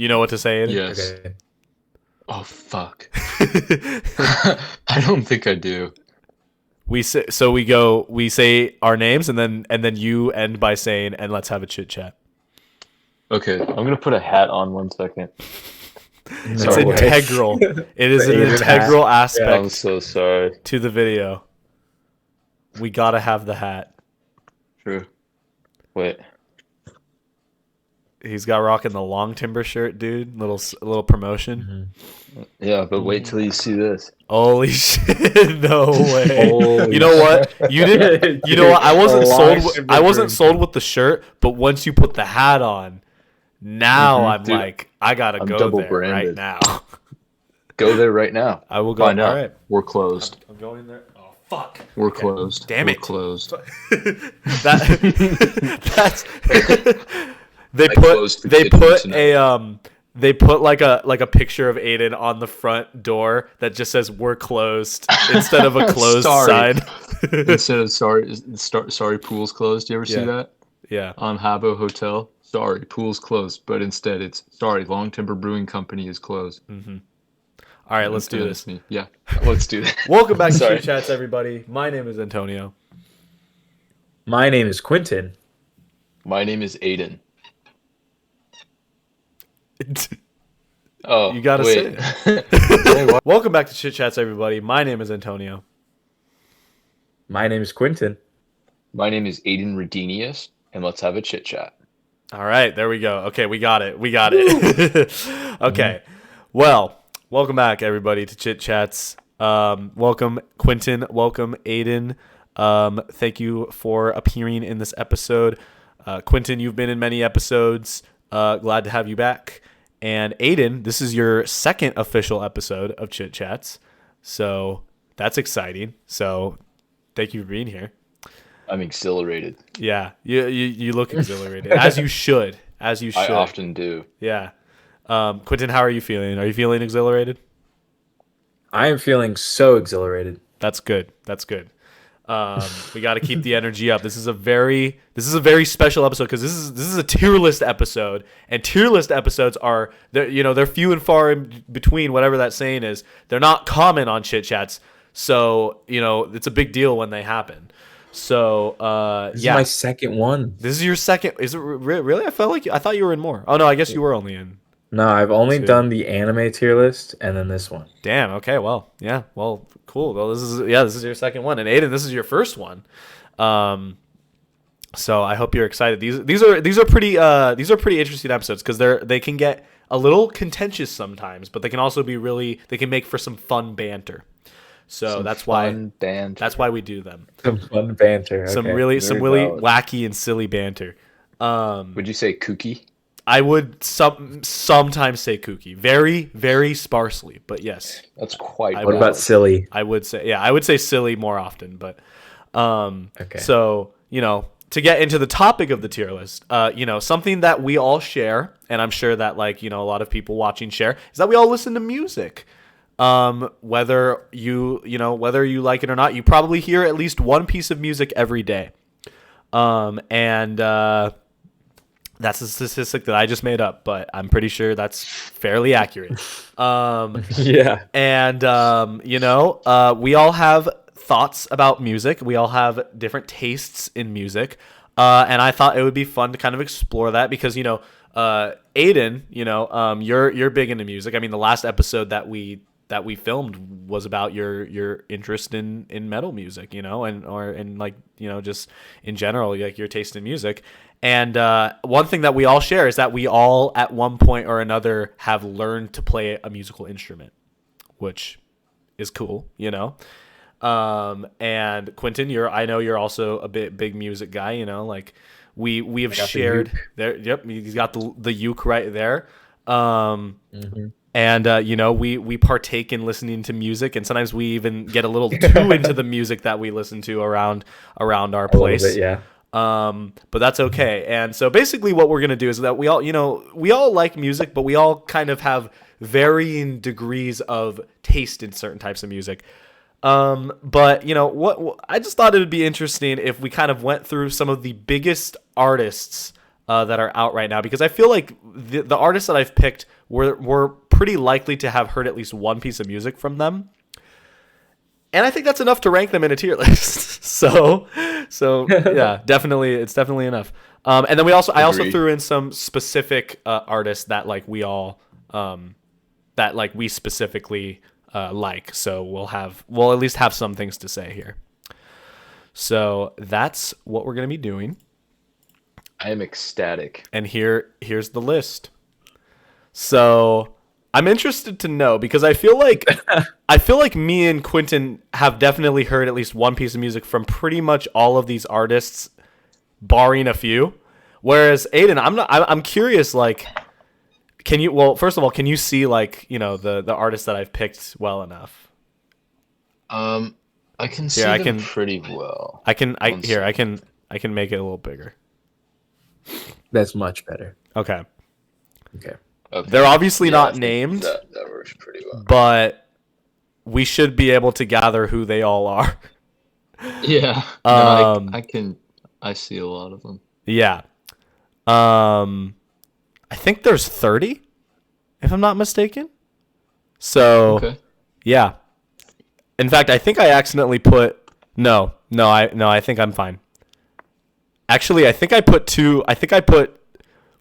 You know what to say, Aidan? Yes. Okay. Oh, fuck. I don't think I do. We say our names and then you end by saying, and let's have a chit chat. Okay, I'm gonna put a hat on 1 second. It's Sorry, what? integral. It is The an Aidan integral I'm aspect so sorry. to the video. We gotta have the hat. True. Wait. He's got rocking the long timber shirt, dude. Little promotion. Yeah, but wait till you see this. Holy shit! No way. Holy You know what? You didn't. You know what? I wasn't Long I wasn't timber sold with the shirt, but once you put the hat on, now I'm Dude, like, I gotta I'm go double there right branded. now. Go there right now. I will go. Find out. All right. We're closed. I'm going there. Oh fuck. We're closed. Damn We're it. closed. That's they I put closed the they kitchen put tonight. they put like a picture of Aidan on the front door that just says "We're closed" instead of a closed Sorry. sign. Instead of sorry, pool's closed. You ever see Yeah. that Yeah. on Habbo Hotel? Sorry, pool's closed. But instead, it's sorry, Long Timber Brewing Company is closed. All right, let's do And this. it's me. Yeah, let's do that. Welcome back to Sorry. Chit Chats, everybody. My name is Antonio. My name is Quinton. My name is Aidan. Oh, You gotta wait. say Welcome back to Chit Chats, everybody. My name is Antonio. My name is Quinton. My name is Aidan Redenius, and let's have a chit chat. All right, there we go. Okay, we got it. Okay, well, welcome back, everybody, to Chit Chats. Welcome, Quinton. Welcome, Aidan. Thank you for appearing in this episode. Quinton, you've been in many episodes. Glad to have you back. And Aidan, this is your second official episode of Chit Chats, so that's exciting. So thank you for being here. I'm exhilarated. Yeah, you look exhilarated, as you should. As you should. I often do. Yeah. Quinton, how are you feeling? Are you feeling exhilarated? I am feeling so exhilarated. That's good. That's good. We got to keep the energy up. This is a very special episode because this is a tier list episode, and tier list episodes are they're few and far in between. Whatever that saying is, they're not common on Chit Chats. So it's a big deal when they happen. So This yeah, is my second one. this is your second. Is it really? I thought you were in more. Oh no, I guess you were only in. No, I've only Two. done the anime tier list and then this one. Damn. Okay. Well. Yeah. Well. Cool. Well, this is your second one, and Aidan, this is your first one. So I hope you're excited. These are pretty interesting episodes because they can get a little contentious sometimes, but they can also be they can make for some fun banter. So that's why we do them. Some fun banter. Some okay. really valid. wacky and silly banter. Would you say kooky? I would sometimes say kooky, very, very sparsely, but yes, That's quite. What What about silly? I would say silly more often, but Okay. So to get into the topic of the tier list, something that we all share, and I'm sure that a lot of people watching share, is that we all listen to music. Whether you like it or not, you probably hear at least one piece of music every day. That's a statistic that I just made up, but I'm pretty sure that's fairly accurate. Yeah. And we all have thoughts about music. We all have different tastes in music. And I thought it would be fun to kind of explore that because Aidan, you're big into music. I mean, the last episode that we filmed was about your interest in metal music, just in general, like your taste in music. And one thing that we all share is that we all at one point or another have learned to play a musical instrument, which is cool, and Quinton, I know you're also a big music guy, we have shared there. Yep. He's got the uke right there. And we partake in listening to music, and sometimes we even get a little too into the music that we listen to around our place. A little bit, yeah. But that's okay. And so basically what we're going to do is that we all like music, but we all kind of have varying degrees of taste in certain types of music. But what I just thought it would be interesting if we kind of went through some of the biggest artists that are out right now, because I feel like the artists that I've picked were pretty likely to have heard at least one piece of music from them. And I think that's enough to rank them in a tier list. so yeah, definitely, it's definitely enough. And then I also threw in some specific artists that like we all that like we specifically like. So we'll at least have some things to say here. So that's what we're gonna be doing. I am ecstatic. And here's the list. So I'm interested to know, because I feel like me and Quinton have definitely heard at least one piece of music from pretty much all of these artists, barring a few. Whereas Aidan, I'm curious, like, first of all, can you see like, the artists that I've picked well enough? I can see them pretty well. I can make it a little bigger. That's much better. Okay. Okay. They're obviously not named. That works pretty well. But we should be able to gather who they all are. Yeah. I see a lot of them. Yeah. I think there's 30, if I'm not mistaken. So, okay. Yeah. In fact, I think I accidentally put I think I'm fine. Actually, I think I put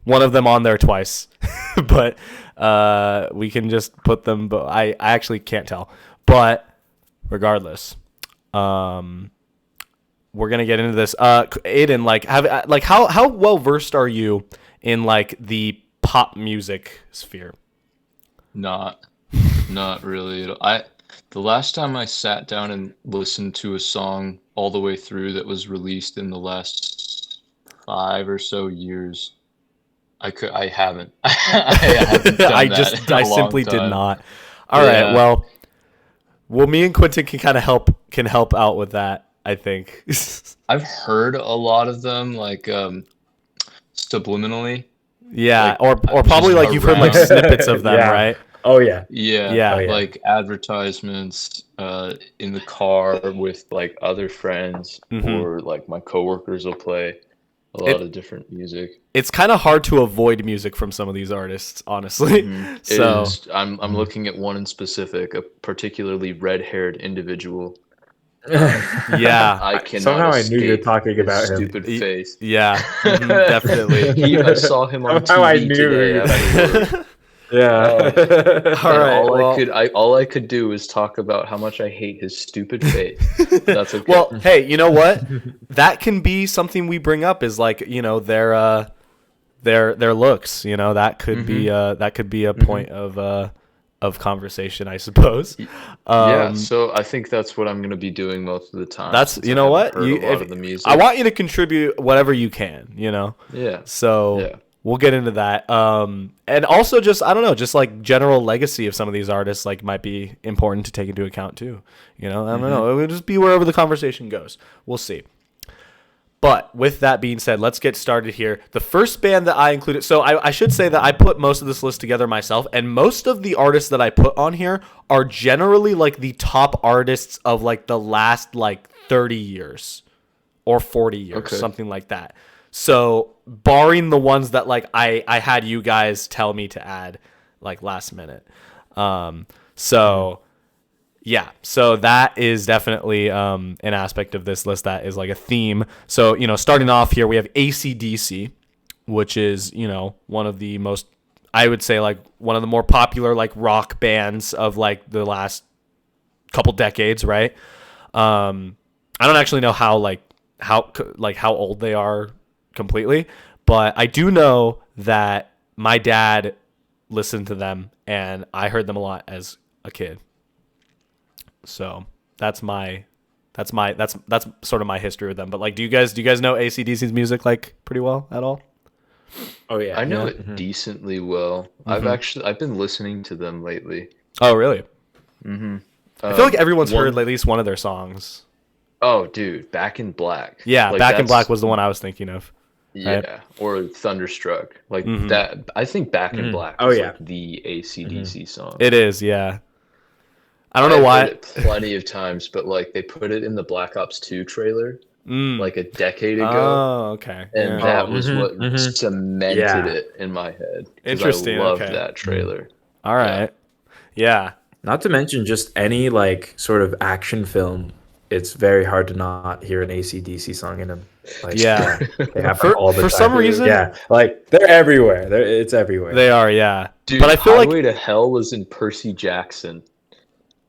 one of them on there twice. But we can just put them, but I actually can't tell. But regardless, we're gonna get into this. Aidan, how well versed are you in like the pop music sphere? Not really. The last time I sat down and listened to a song all the way through that was released in the last 5 or so years, I haven't. I haven't done I simply did not. All right. Well, me and Quinton can help out with that, I think. I've heard a lot of them like subliminally. Yeah, like, or probably like you've heard like snippets of them, right? Oh yeah. Yeah. Like advertisements in the car with like other friends, or like my coworkers will play a lot of different music. It's kind of hard to avoid music from some of these artists, honestly. So I'm looking at one in specific, a particularly red-haired individual. Yeah, I cannot. Somehow I knew you were talking about him. Stupid face. Yeah, definitely. I saw him on TV today. After work. Yeah. All I could do is talk about how much I hate his stupid face. That's okay. Well, hey, you know what? That can be something we bring up, is like, their looks. That could be a point of conversation, I suppose. Yeah. So I think that's what I'm going to be doing most of the time. That's what a lot of the music. I want you to contribute whatever you can. Yeah. So. Yeah. We'll get into that. And also just, I don't know, just like general legacy of some of these artists like might be important to take into account too. I don't know. It will just be wherever the conversation goes. We'll see. But with that being said, let's get started here. The first band that I included, so I should say that I put most of this list together myself, and most of the artists that I put on here are generally like the top artists of like the last like 30 years or 40 years, something like that. So barring the ones that like I had you guys tell me to add like last minute. So that is definitely an aspect of this list that is like a theme. So, starting off here, we have AC/DC, which is, one of the most, I would say like one of the more popular like rock bands of like the last couple decades, right? I don't actually know how old they are completely, but I do know that my dad listened to them and I heard them a lot as a kid. So that's sort of my history with them. But like, do you guys know AC/DC's music like pretty well at all? Oh yeah, I know it decently well. I've been listening to them lately. Oh really? I feel like everyone's heard at least one of their songs. Oh dude, Back in Black. Yeah, like Back in Black was the one I was thinking of. Yeah, right? Or Thunderstruck, like that. I think Back in Black is like the AC/DC song. It is, yeah. I don't know why. Heard it plenty of times, but like they put it in the Black Ops 2 trailer, like a decade ago, Oh, okay. and Yeah. that was what cemented Yeah. it in my head because I Interesting. loved Okay. that trailer. All right. Yeah. Not to mention just any like sort of action film. It's very hard to not hear an AC/DC song in them. Like, Yeah. they happen For all the for time. some reason, Yeah, like they're everywhere. It's everywhere. they are. Yeah. Dude, But I feel Highway like to Hell was in Percy Jackson.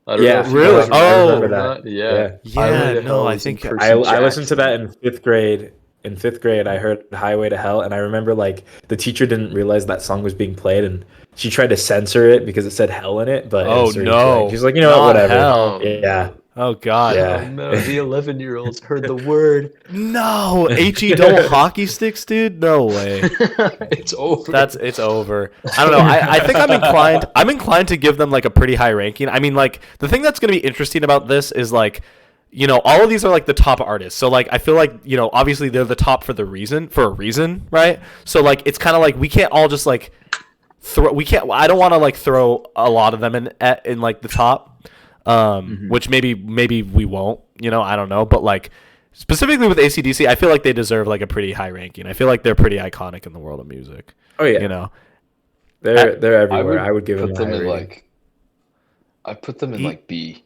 I don't know Yeah, if you Really? guys I Oh. remember remember that. Yeah. Yeah. Highway to no, Hell I was in think Percy I listened to that Jackson. in fifth grade. In fifth grade, I heard Highway to Hell, and I remember like the teacher didn't realize that song was being played, and she tried to censor it because it said hell in it, but Oh, it was playing. no. She's like, you know what, Not whatever. hell. Oh Yeah, no. Oh God. Oh yeah. no, the 11-year-olds heard the word. No. HE double hockey sticks, dude. No way. It's over. It's over. I don't know. I think I'm inclined to give them like a pretty high ranking. I mean, like the thing that's gonna be interesting about this is like, all of these are like the top artists. So like I feel like, obviously they're the top for a reason, right? So like it's kind of like we can't all just like I don't want to like throw a lot of them in like the top. Which maybe we won't, I don't know, but like specifically with AC/DC, I feel like they deserve like a pretty high ranking. I feel like they're pretty iconic in the world of music. Oh yeah, they're everywhere. I would give put them a them high in rating. like I put them in like B.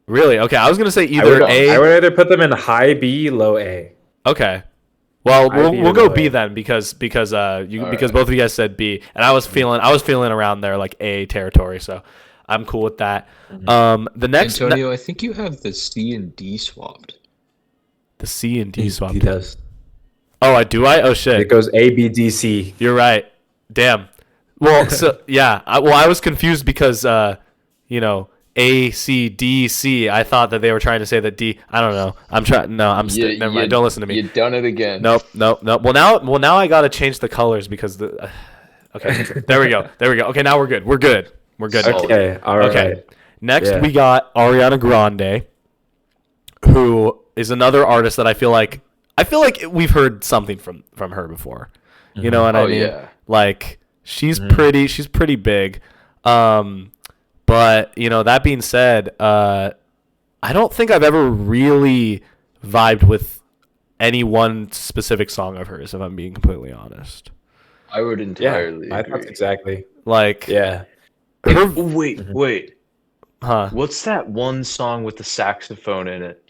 Really? Okay, I was gonna say I either would, A. I would either put them in high B, low A. Okay. Well, High B we'll or go low B A. then because because right. both of you guys said B, and I was feeling around there like A territory, so I'm cool with that. The next Antonio, I think you have the C and D swapped. the C and D He swap. does. Oh, I do. Oh It shit. goes A, B, D, C. You're right. Damn. Well, so yeah. I was confused because A, C, D, C. I thought that they were trying to say that D. I don't know. I'm trying. No, never mind. Don't listen to me. You done it again. Nope. Well, now I gotta change the colors because the. Okay. There we go. Okay, now we're good. We're good. Okay, all right. Okay. Next, Yeah. we got Ariana Grande, who is another artist that I feel like we've heard something from her before. You know what I Oh, mean? yeah. Like she's pretty big. But that being said, I don't think I've ever really vibed with any one specific song of hers, if I'm being completely honest. I would Yeah, entirely I agree. thought exactly. Like Yeah. her, Wait. huh? What's that one song with the saxophone in it?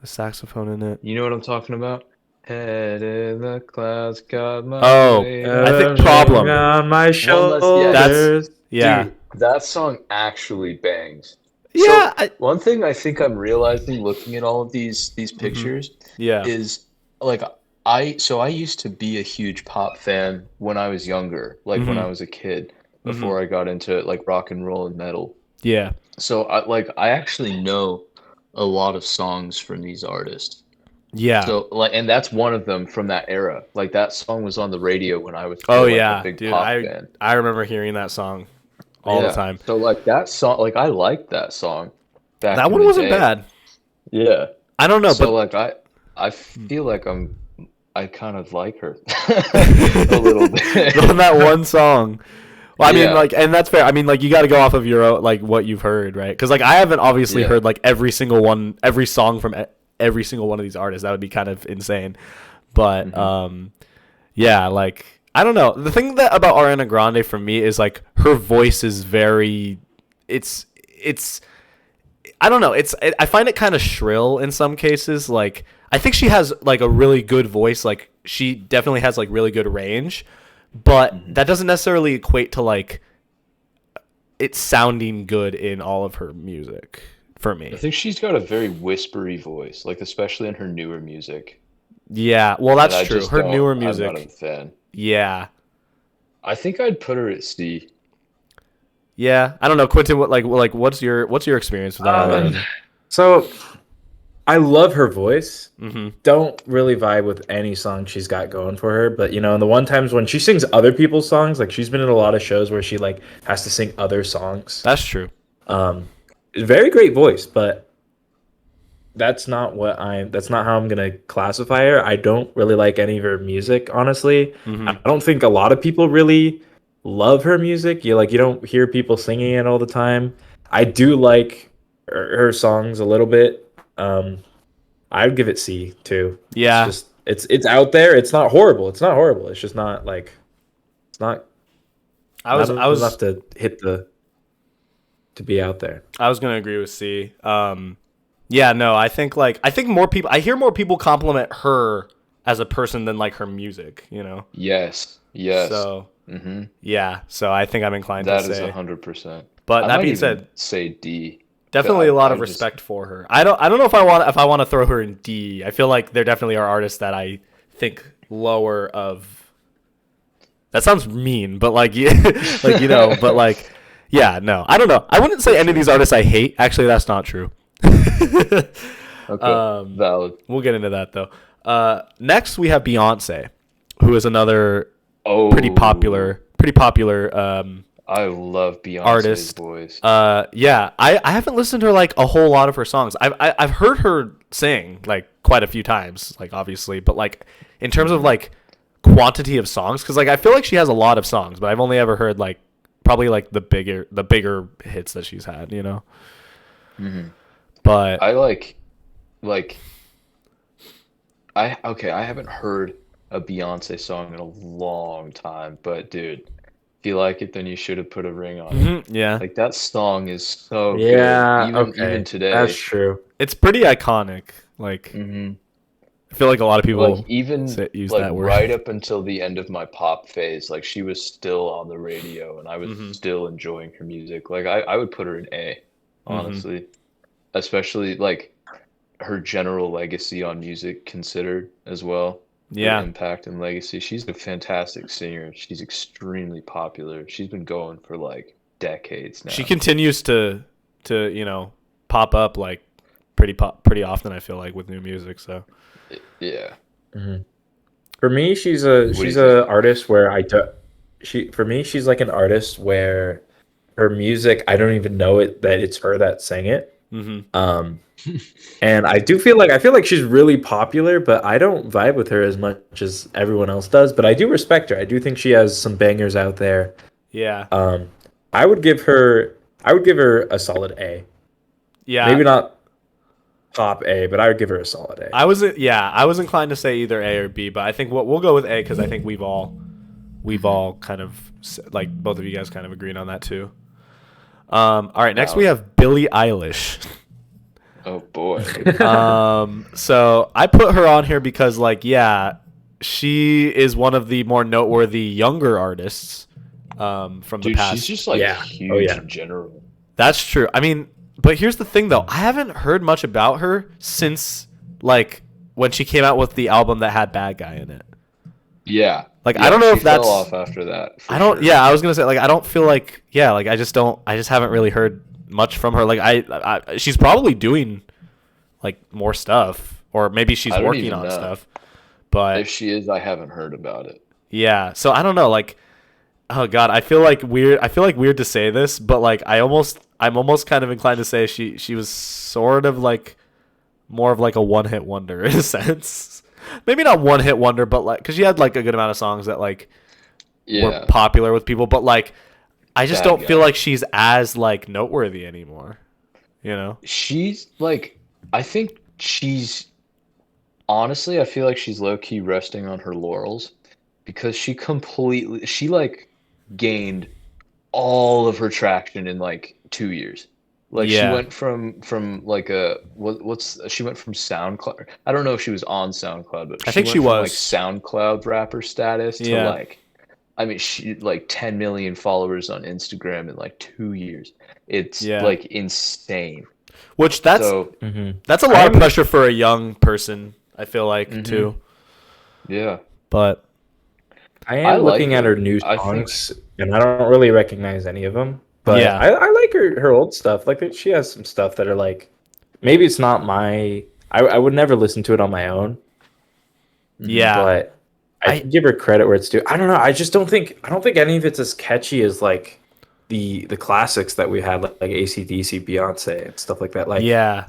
The saxophone in it. You know what I'm talking about? Head in the clouds, got my Oh, weight I think on Problem. On my yeah. shoulders. Yeah. Dude, that song actually bangs. Yeah. So, one thing I think I'm realizing looking at all of these pictures Yeah. is like I used to be a huge pop fan when I was younger, like when I was a kid, before I got into like rock and roll and metal. Yeah. So I actually know a lot of songs from these artists. Yeah. So and that's one of them from that era. Like that song was on the radio when I was Oh still, like, yeah, a big dude. pop fan. I remember hearing that song all the Yeah. time. So like that song, like I liked that song. Back That in one the wasn't day. bad. Yeah. I don't know, So but like I feel like I kind of like her a little bit. on that one song. Well, I mean, Yeah. like, and that's fair. I mean, like, you got to go off of your own, like what you've heard, right? Because like I haven't obviously Yeah. heard like every song from every single one of these artists. That would be kind of insane. But yeah, like I don't know. The thing that about Ariana Grande for me is like her voice is very. It's. I don't know. I find it kind of shrill in some cases. Like I think she has like a really good voice. Like she definitely has like really good range, but that doesn't necessarily equate to like it sounding good in all of her music for I me. think she's got a very whispery voice, like especially in her newer music. Yeah, well And that's I true. just Her don't- newer I'm not a music. fan. Yeah. I think I'd put her at C. Yeah. I don't know, Quinton, what's your experience with that? So I love her voice. Mm-hmm. Don't really vibe with any song she's got going for her, but in the one times when she sings other people's songs, like she's been in a lot of shows where she like has to sing other songs. That's true. Very great voice, but that's not how I'm gonna classify her. I don't really like any of her music, honestly. I don't think a lot of people really love her music. You don't hear people singing it all the time. I do like her songs a little bit. I I'd give it C too. Yeah. It's out there. It's not horrible. It's not horrible. It's just not like it's not I was enough to to be out there. I was gonna agree with C. Yeah, no, I think more people. I hear more people compliment her as a person than like her music. You know. Yes. So yeah, so I think I'm inclined to say that is 100%. But that being said, say D. Definitely a lot of respect for her. I don't know if I want to throw her in D. I feel like there definitely are artists that I think lower of. That sounds mean, but like yeah, like you know, but like yeah, no, I don't know. I wouldn't say any of these artists I hate. Actually, that's not true. Okay, valid. We'll get into that though. Next we have Beyonce, who is another pretty popular. I love Beyonce's artist voice. Yeah, I haven't listened to her like a whole lot of her songs. I've heard her sing like quite a few times, like obviously, but like in terms of like quantity of songs, because like I feel like she has a lot of songs, but I've only ever heard like probably like the bigger hits that she's had, you know. But I I haven't heard a Beyonce song in a long time, but dude, if you like it, then you should have put a ring on it. Yeah, Like that song is so Yeah, good. okay. Even today. That's true. it's pretty iconic. Like I feel like a lot of people Like even use like that word. right up until the end of my pop phase, like she was still on the radio and I was still enjoying her music. Like I would put her in A, honestly. Especially like her general legacy on music considered as well. Yeah. Her impact and legacy. She's a fantastic singer. She's extremely popular. She's been going for like decades now. She continues to you know pop up like pretty often. I feel like with new music. So Yeah. For me, she's a artist where she's like an artist where her music, I don't even know that it's her that sang it. And I feel like she's really popular, but I don't vibe with her as much as everyone else does. But I do respect her. I do think she has some bangers out there. yeah, I would give her a solid A. yeah. Maybe not top A, but I would give her a solid A. I was inclined to say either A or B, but I think we'll go with A because I think we've all kind of like both of you guys kind of agreed on that too. All right, next we have Billie Eilish. Oh boy. So I put her on here because like yeah, she is one of the more noteworthy younger artists from the Dude, past. she's just like huge in general. That's true. I mean, but here's the thing though. I haven't heard much about her since like when she came out with the album that had Bad Guy in it. Yeah. Like Yeah, I don't know she if that's fell off after that. I don't sure. yeah, I was going to say like I don't feel like yeah, like I just haven't really heard much from her. Like I she's probably doing like more stuff or maybe she's I don't working even on know. stuff. But If she is, I haven't heard about it. yeah, so I don't know like oh god, I feel like weird to say this, but like I'm almost kind of inclined to say she was sort of like more of like a one-hit wonder in a sense. Maybe not one-hit wonder, but like cuz she had like a good amount of songs that like were popular with people, but like I just don't feel like she's as like noteworthy anymore, you know? She's like, I think honestly, I feel like she's low-key resting on her laurels because she like gained all of her traction in like 2 years. Like she went from like she went from SoundCloud. I don't know if she was on SoundCloud, but I think she went from, was. like SoundCloud rapper status to like, I mean, she like 10 million followers on Instagram in like 2 years. It's like insane. Which that's a lot of pressure for a young person, I feel like too. Yeah. But I am looking at her new songs, and I don't really recognize any of them. But yeah. I like her old stuff. Like she has some stuff that are like, maybe it's not my. I would never listen to it on my own. Yeah. But I can give her credit where it's due. I don't know. I don't think any of it's as catchy as like the classics that we had, like AC/DC, Beyonce, and stuff like that. Like yeah.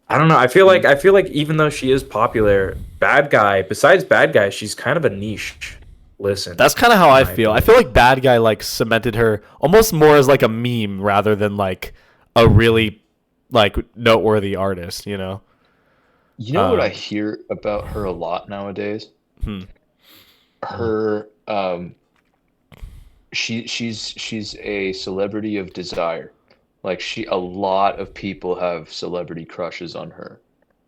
I don't know. I feel like even though she is popular, besides Bad Guy, she's kind of a niche. Listen, that's kind of how I feel. I feel like Bad Guy like cemented her almost more as like a meme rather than like a really like noteworthy artist, you know? You know what I hear about her a lot nowadays? Hmm. Her she's a celebrity of desire. Like a lot of people have celebrity crushes on her.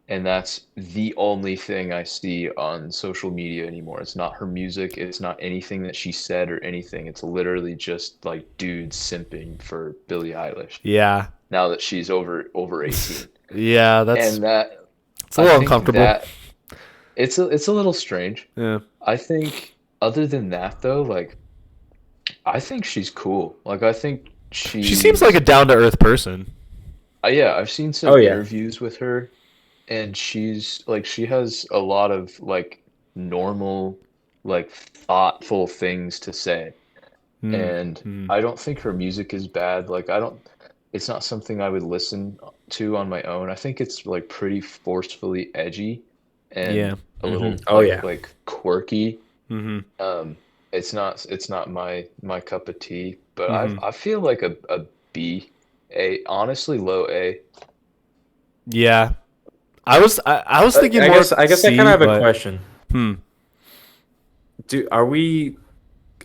And that's the only thing I see on social media anymore. It's not her music, it's not anything that she said or anything. It's literally just like dudes simping for Billie Eilish Yeah. now that she's over 18. Yeah, And that it's a I little think uncomfortable. that it's a little strange. Yeah. I think other than that though, like I think she's cool. Like I think She seems like a down to earth person. yeah, I've seen some Oh, yeah. interviews with her, and she's like she has a lot of like normal, like thoughtful things to say. And Mm. I don't think her music is bad. Like I don't it's not something I would listen to on my own. I think it's like pretty forcefully edgy Yeah. and a little Oh, yeah. like quirky. Mm-hmm. It's not my cup of tea, but Mhm. I feel like a B, A, honestly low A. Yeah. I was thinking I more guess I C, kind of have a but question. hmm. Are we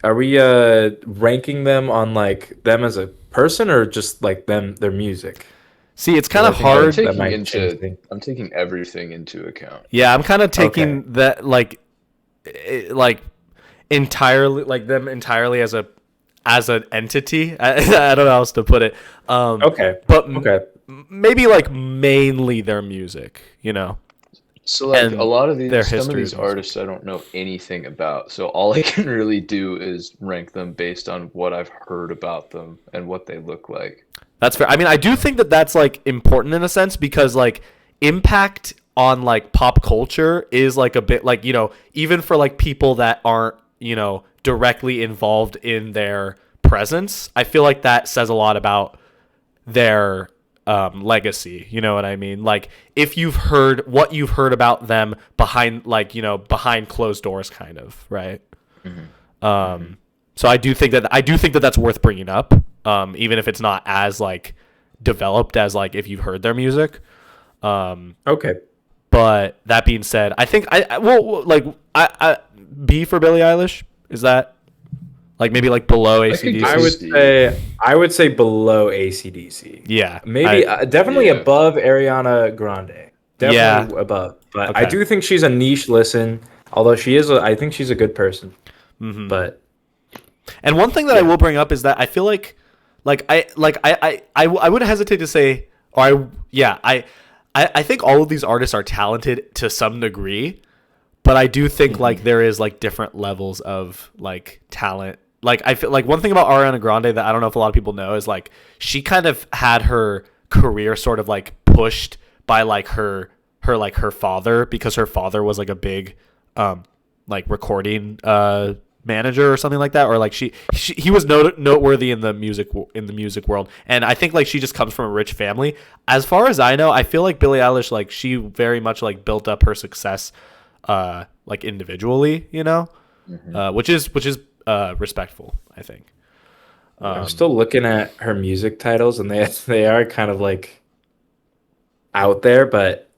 ranking them on like them as a person or just like their music? See, it's 'Cause kind I of think hard. that might change things. I'm taking everything into account. Yeah, I'm kind of Okay. taking that like entirely like them entirely as an entity. I don't know how else to put it. Okay. But Okay. maybe like mainly their music, So like a and lot of their some of history these of music. artists I don't know anything about. So all I can really do is rank them based on what I've heard about them and what they look like. That's fair. I mean, I do think that that's like important in a sense because like impact on like pop culture is like a bit like, even for like people that aren't, directly involved in their presence, I feel like that says a lot about their legacy. You know what I mean? Like if you've heard what you've heard about them behind like, behind closed doors kind of, right? So I do think that that's worth bringing up, even if it's not as like developed as like if you've heard their music. Okay. But that being said, I think I B for Billie Eilish, is that like maybe like below ACDC? I would say below AC/DC. Yeah, Maybe definitely Yeah. above Ariana Grande. Definitely above. But I Okay. do think she's a niche listen. Although I think she's a good person. Mm-hmm. But And one thing that I will bring up is that I feel I would hesitate to say, I think all of these artists are talented to some degree, but I do think like there is like different levels of like talent. Like I feel like one thing about Ariana Grande that I don't know if a lot of people know is like she kind of had her career sort of like pushed by like her father, because her father was like a big like recording manager or something like that, or like he was noteworthy in the music world, and I think like she just comes from a rich family. As far as I know, I feel like Billie Eilish, like she very much like built up her success like individually, which is respectful, I think. I'm still looking at her music titles, and they are kind of like out there, but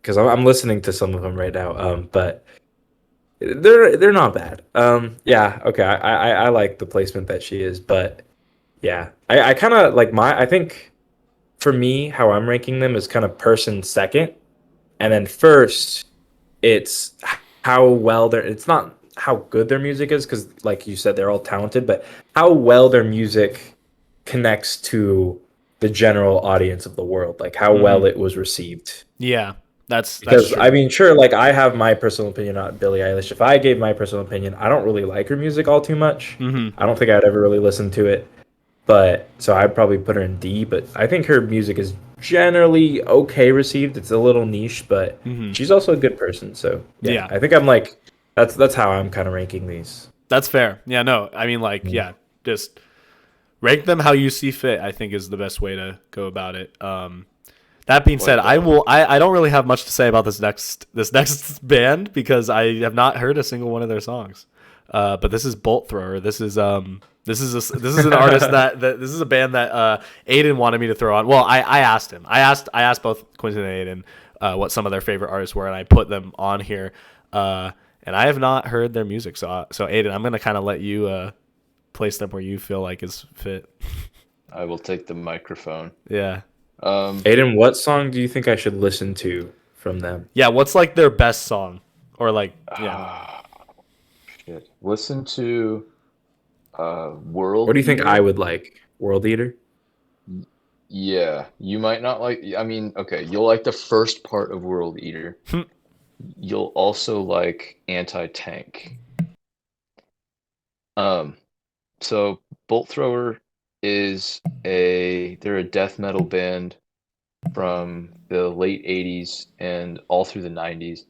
because I'm listening to some of them right now, but they're not bad. Yeah, okay, I like the placement that she is, but yeah, I kind of like I think for me, how I'm ranking them is kind of person second, and then first, it's how well it's not how good their music is, because like you said, they're all talented, but how well their music connects to the general audience of the world, like how well it was received. Yeah, that's Because true. I mean, sure, like I have my personal opinion on Billie Eilish. If I gave my personal opinion, I don't really like her music all too much. I don't think I'd ever really listen to it. But so I'd probably put her in D, but I think her music is generally okay received. It's a little niche, but she's also a good person. So yeah. I think I'm like that's how I'm kind of ranking these. That's fair. Yeah, no, I mean like just rank them how you see fit, I think is the best way to go about it. That being said, I don't really have much to say about this next band because I have not heard a single one of their songs. But this is Bolt Thrower. This is an artist this is a band that Aidan wanted me to throw on. Well, I asked him. I asked both Quinton and Aidan what some of their favorite artists were, and I put them on here. And I have not heard their music, so Aidan, I'm gonna kind of let you place them where you feel like is fit. I will take the microphone. Yeah. Aidan, what song do you think I should listen to from them? Yeah, what's like their best song? Or like, yeah. Shit. Listen to World What do you think Eater. I would like? World Eater? Yeah, you might not like. I mean, okay, you'll like the first part of World Eater. You'll also like Anti-Tank. So Bolt Thrower they're a death metal band from the late 80s and all through the 90s,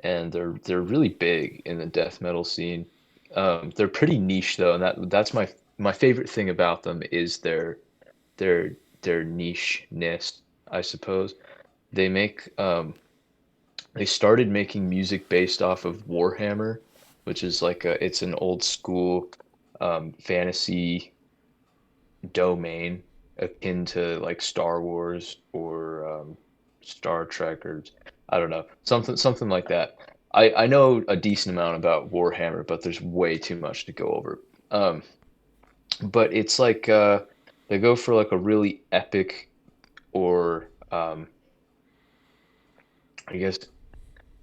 and they're really big in the death metal scene. They're pretty niche though, and that's my favorite thing about them is their niche-ness, I suppose. They make they started making music based off of Warhammer, which is it's an old school fantasy domain akin to like Star Wars or Star Trek, or I don't know, something like that. I know a decent amount about Warhammer, but there's way too much to go over. But it's like they go for like a really epic, or I guess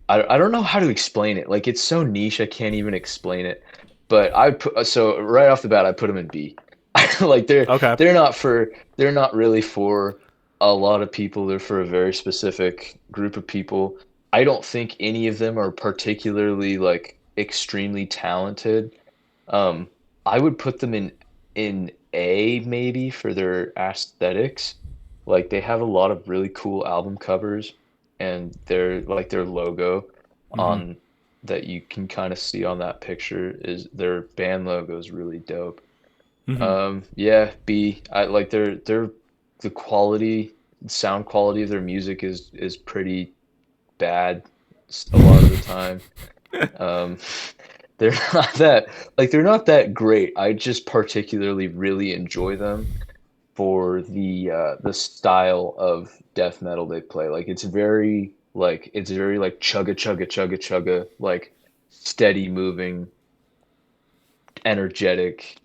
I don't know how to explain it. Like, it's so niche, I can't even explain it. But so right off the bat, I put them in B. Like Okay. they're not really for a lot of people. They're for a very specific group of people. I don't think any of them are particularly like extremely talented. Um, I would put them in A maybe for their aesthetics. Like, they have a lot of really cool album covers, and their logo on that you can kind of see on that picture is their band logo is really dope. Yeah, B. I like the sound quality of their music is pretty bad a lot of the time. Um, they're they're not that great. I just particularly really enjoy them for the style of death metal they play. Like, it's very like chugga chugga chugga chugga, like steady moving, energetic,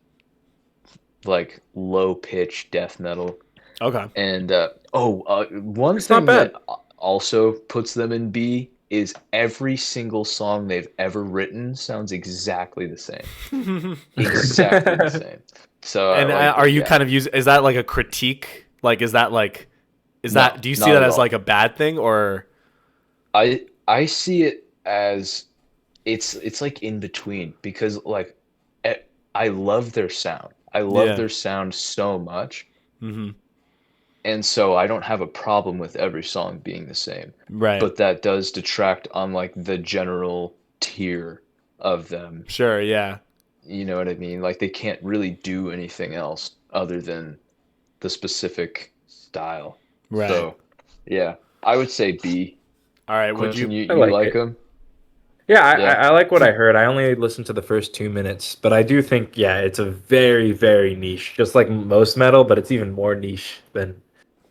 like low pitch death metal. Okay. And one It's not thing that bad. also puts them in B is every single song they've ever written sounds exactly the same. Exactly the same. So And are you kind of using, is that like a critique? Like, is that No, do you see not that at as all. like a bad thing, or? I see it as it's like in between, because like eh, I love their sound. I love Yeah. their sound so much, Mm-hmm. and so I don't have a problem with every song being the same. Right. But that does detract on like the general tier of them. Sure. Yeah. You know what I mean? Like, they can't really do anything else other than the specific style. Right. So, yeah, I would say B. All right. Would Quinton, you? I you like like it. them? Yeah, Yeah. I like what I heard. I only listened to the first 2 minutes, but I do think, yeah, it's a very, very niche, just like most metal, but it's even more niche than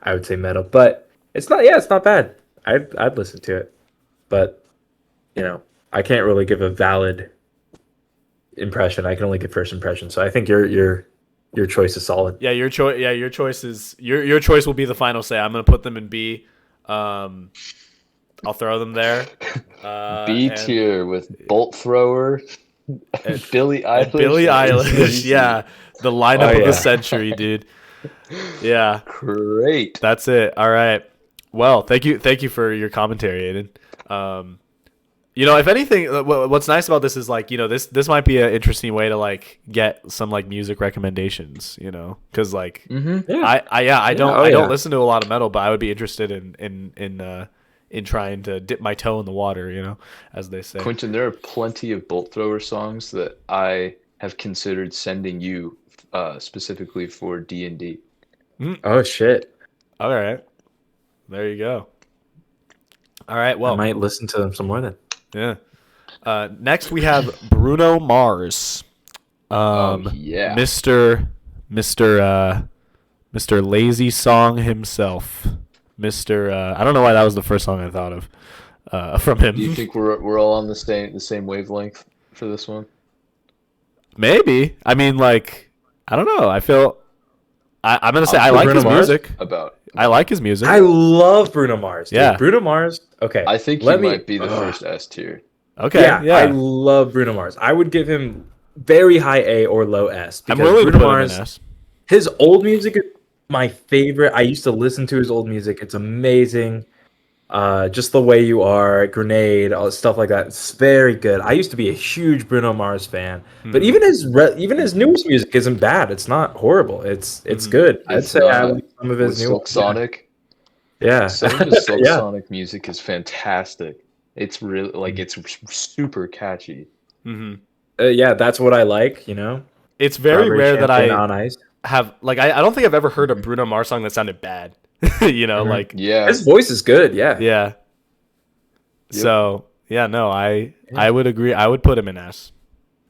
I would say metal. But it's not bad. I'd listen to it, but I can't really give a valid impression. I can only give first impression. So I think your choice is solid. Yeah. Your choice. Yeah. Your choice is your choice will be the final say. I'm gonna put them in B. I'll throw them there. B And tier with Bolt Thrower, Billie and Billie Eilish, and Eilish. AC/DC. Yeah. The lineup Oh of the yeah. century, dude. Yeah. Great. That's it. All right. Well, thank you for your commentary, Aidan. If anything, what's nice about this is like, this might be an interesting way to like get some like music recommendations, because like Mm-hmm. Yeah. I don't Oh, I don't yeah. listen to a lot of metal, but I would be interested in trying to dip my toe in the water, as they say. Quinton, there are plenty of Bolt Thrower songs that I have considered sending you specifically for D&D. Oh shit. All right, there you go. All right, I well, might listen to them some more then. yeah. Next we have Bruno Mars, Yeah. Mr. Lazy Song himself, Mr. I don't know why that was the first song I thought of from him. Do you think we're all on the same wavelength for this one? Maybe. I mean, like, I don't know. I feel I'm gonna say I For like Bruno his Mars? music. About I like his music. I love Bruno Mars. Dude. Yeah. Bruno Mars. Okay. I think he let me- might be the Ugh. first S tier. Okay. Yeah, Yeah. I love Bruno Mars. I would give him very high A or low S. I'm Because willing to Bruno put Mars, him in S. his old music is my favorite. I used to listen to his old music. It's amazing. Just the way you are, Grenade, all stuff like that. It's very good. I used to be a huge Bruno Mars fan, but even his newest music isn't bad. It's not horrible. It's good. I'd It's say I not like some of his with new. Silk Sonic. Yeah, Some of his Silk yeah. Sonic music is fantastic. It's really like it's super catchy. Yeah, that's what I like. It's very Strawberry rare that Champagne I on ice. have like I don't think I've ever heard a Bruno Mars song that sounded bad. Like Yeah, His voice is good. Yeah. yeah. Yep. So yeah, no, I would agree. I would put him in S.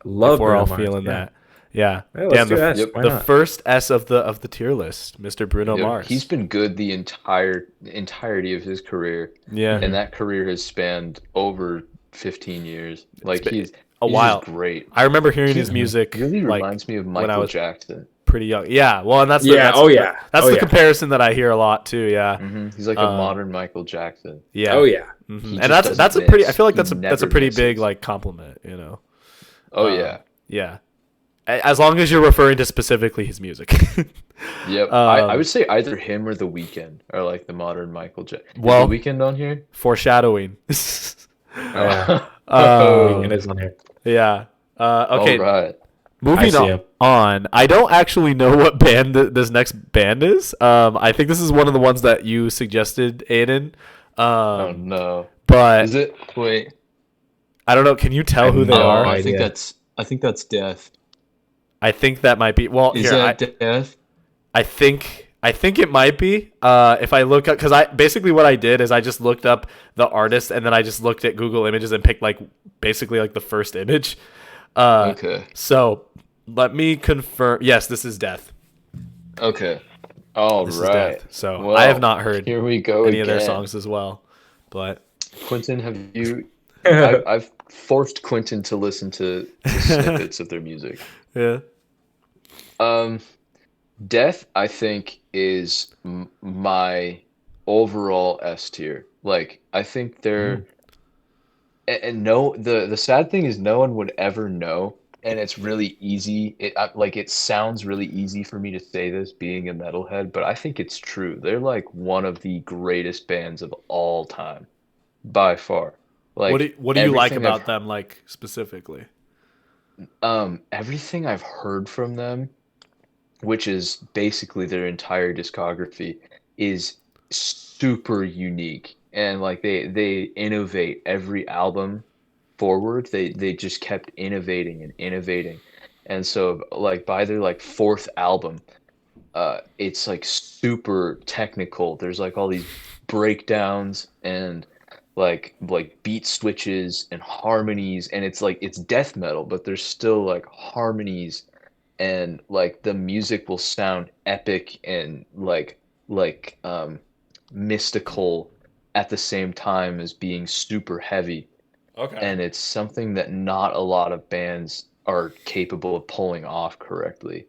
Love If we're Bruno all Mars. feeling Yeah. that. Yeah. Yeah, let's do the, S. Yep. Why the not? first S of the tier list, Mr. Bruno Yep. Mars. He's been good the entirety of his career, yeah. and that career has spanned over 15 years. Like been he's a he's while. just great. I remember hearing his music Really like reminds me of when I Michael was Jackson. pretty young. Yeah. Well, and that's the, Yeah, that's, oh, yeah. That's Oh, the yeah. comparison that I hear a lot too. Yeah. He's like a modern Michael Jackson. Yeah. Oh yeah. And just that's a doesn't pretty. I miss. feel like He that's a never pretty misses. big like compliment. Oh yeah. Yeah. As long as you're referring to specifically his music. Yep. I would say either him or The Weeknd are like the modern Michael Jackson. Well- The Weeknd on here? Foreshadowing. Yeah. Weeknd is on here. Yeah. Okay. All right. Moving see him. on. I don't actually know what band this next band is. I think this is one of the ones that you suggested, Aidan. Oh no. But Is it? Wait. I don't know. Can you tell who they no are? idea. I think that's Death. I think that might be. Well, Is here, that Death? I think it might be. If I look up, because I basically what I did is I just looked up the artist and then I just looked at Google Images and picked like basically like the first image. Okay. So let me confirm. Yes, this is Death. Okay. All This is right. Death. So Well, I have not heard Here we go any of their again. songs as well, but Quinton, have you? I've forced Quinton to listen to snippets of their music. yeah. Death, I think, is my overall S tier. Like, I think they're, and no, the sad thing is no one would ever know, and it's really easy. It sounds really easy for me to say this, being a metalhead, but I think it's true. They're like one of the greatest bands of all time, by far. Like, What do you like everything about I've- them, like specifically? Everything I've heard from them, which is basically their entire discography, is super unique. And like they innovate every album forward. They just kept innovating and innovating. And so like by their like fourth album, it's like super technical. There's like all these breakdowns and like beat switches and harmonies, and it's like it's death metal, but there's still like harmonies, and like the music will sound epic and mystical at the same time as being super heavy. Okay. And it's something that not a lot of bands are capable of pulling off correctly.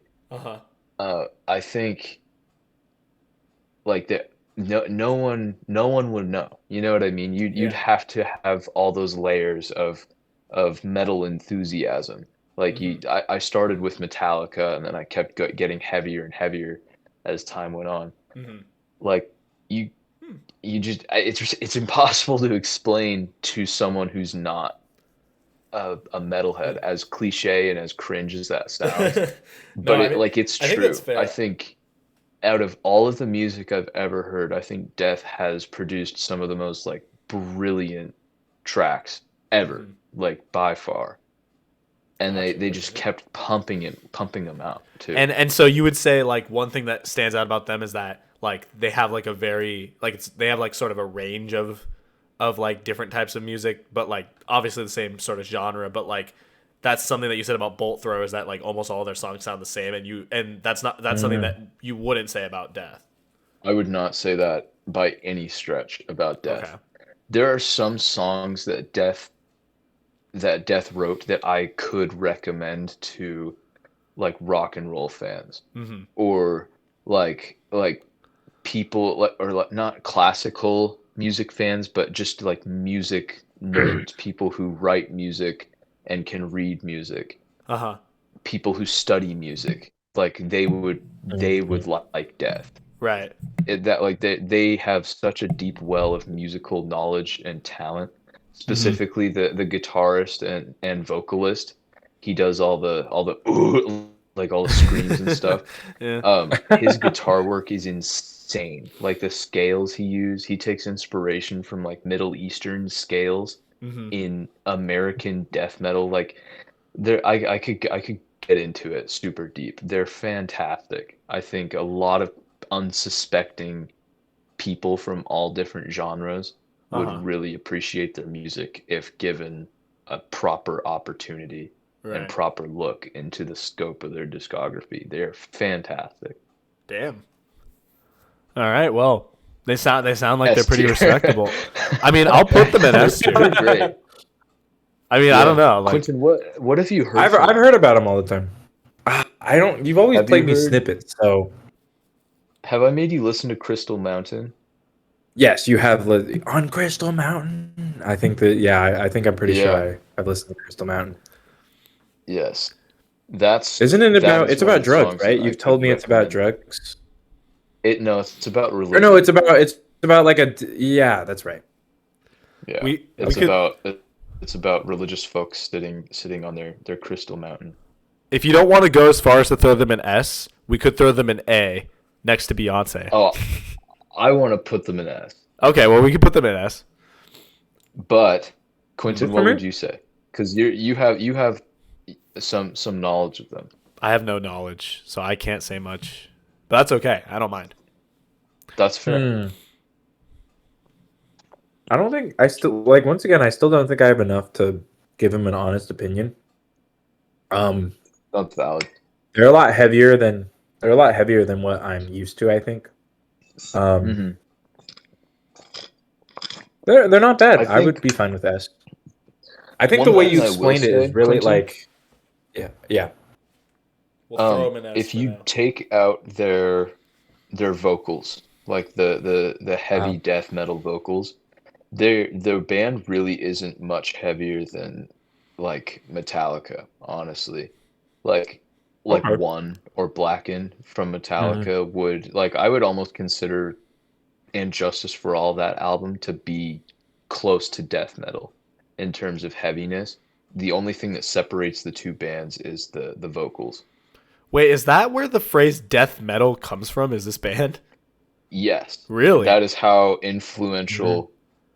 I think like that no one would know. You know what I mean? You'd have to have all those layers of metal enthusiasm. Like I started with Metallica, and then I kept getting heavier and heavier as time went on. Like you just it's impossible to explain to someone who's not a metalhead, as cliche and as cringe as that sounds. But it's I think true. that's fair. I think out of all of the music I've ever heard, I think Death has produced some of the most like brilliant tracks ever, like by far. And they just kept pumping them out too. And so you would say like one thing that stands out about them is that like they have like a very like they have like sort of a range of like different types of music, but like obviously the same sort of genre, but like that's something that you said about Bolt Throw, is that like almost all their songs sound the same, and that's something that you wouldn't say about Death. I would not say that by any stretch about Okay. Death. There are some songs that Death wrote that I could recommend to like rock and roll fans Mm-hmm. or like people like or like not classical music fans, but just like music nerds, people who write music and can read music, Uh-huh. people who study music. Like they would like Death. Right. That like they have such a deep well of musical knowledge and talent. Mhm. Specifically the guitarist and vocalist. He does all the like all the screams and stuff. Yeah. His guitar work is insane. Like the scales he takes inspiration from like Middle Eastern scales Mm-hmm. in American death metal. Like I could get into it super deep. They're fantastic. I think a lot of unsuspecting people from all different genres would Uh-huh. really appreciate their music if given a proper opportunity and Right. proper look into the scope of their discography. They're fantastic. Damn. All right. Well, they sound like they're S pretty tier. respectable. I mean, I'll put them in They're S super tier. great. I mean, I don't Yeah. know. Like, Quinton, what have you heard I've from I've them? heard about them all the time. I don't. You've always Have you played me heard snippets, so have I made you listen to Crystal Mountain? yes, you have on Crystal Mountain. I think that yeah, I think I'm pretty Yeah. sure I've listened to Crystal Mountain. Yes. That's Isn't it that about? is It's one of about the drugs, songs right? that I You've told could me it's about recommend. drugs. No, it's about Or no, religion. it's about like a yeah, that's right. Yeah. we It's could, about religious folks sitting on their crystal mountain. if you don't want to go as far as to throw them in S, we could throw them in A next to Beyonce. Oh, I want to put them in S. Okay. Well, we could put them in S. But Quentin, Good for what me. would you say? Because you have some knowledge of them. I have no knowledge, so I can't say much. But that's okay. I don't mind. That's fair. Hmm. I don't think I still like once again I still don't think I have enough to give him an honest opinion. Um That's valid. they're a lot heavier than what I'm used to, I think. Um hmm they're not bad. I I would think be fine with S. I think the one way thing you I will explained it is say, really Quentin, like yeah. We'll throw them in S if for you now. take out their vocals, like the heavy Uh, death metal vocals, their band really isn't much heavier than like Metallica, honestly. Like like okay. One or Blacken from Mhm. Metallica would like I would almost consider And Justice for All that album to be close to death metal in terms of heaviness. The only thing that separates the two bands is the vocals. Wait, is that where the phrase death metal comes from? Is this band? Yes, Really? that is how Mhm. influential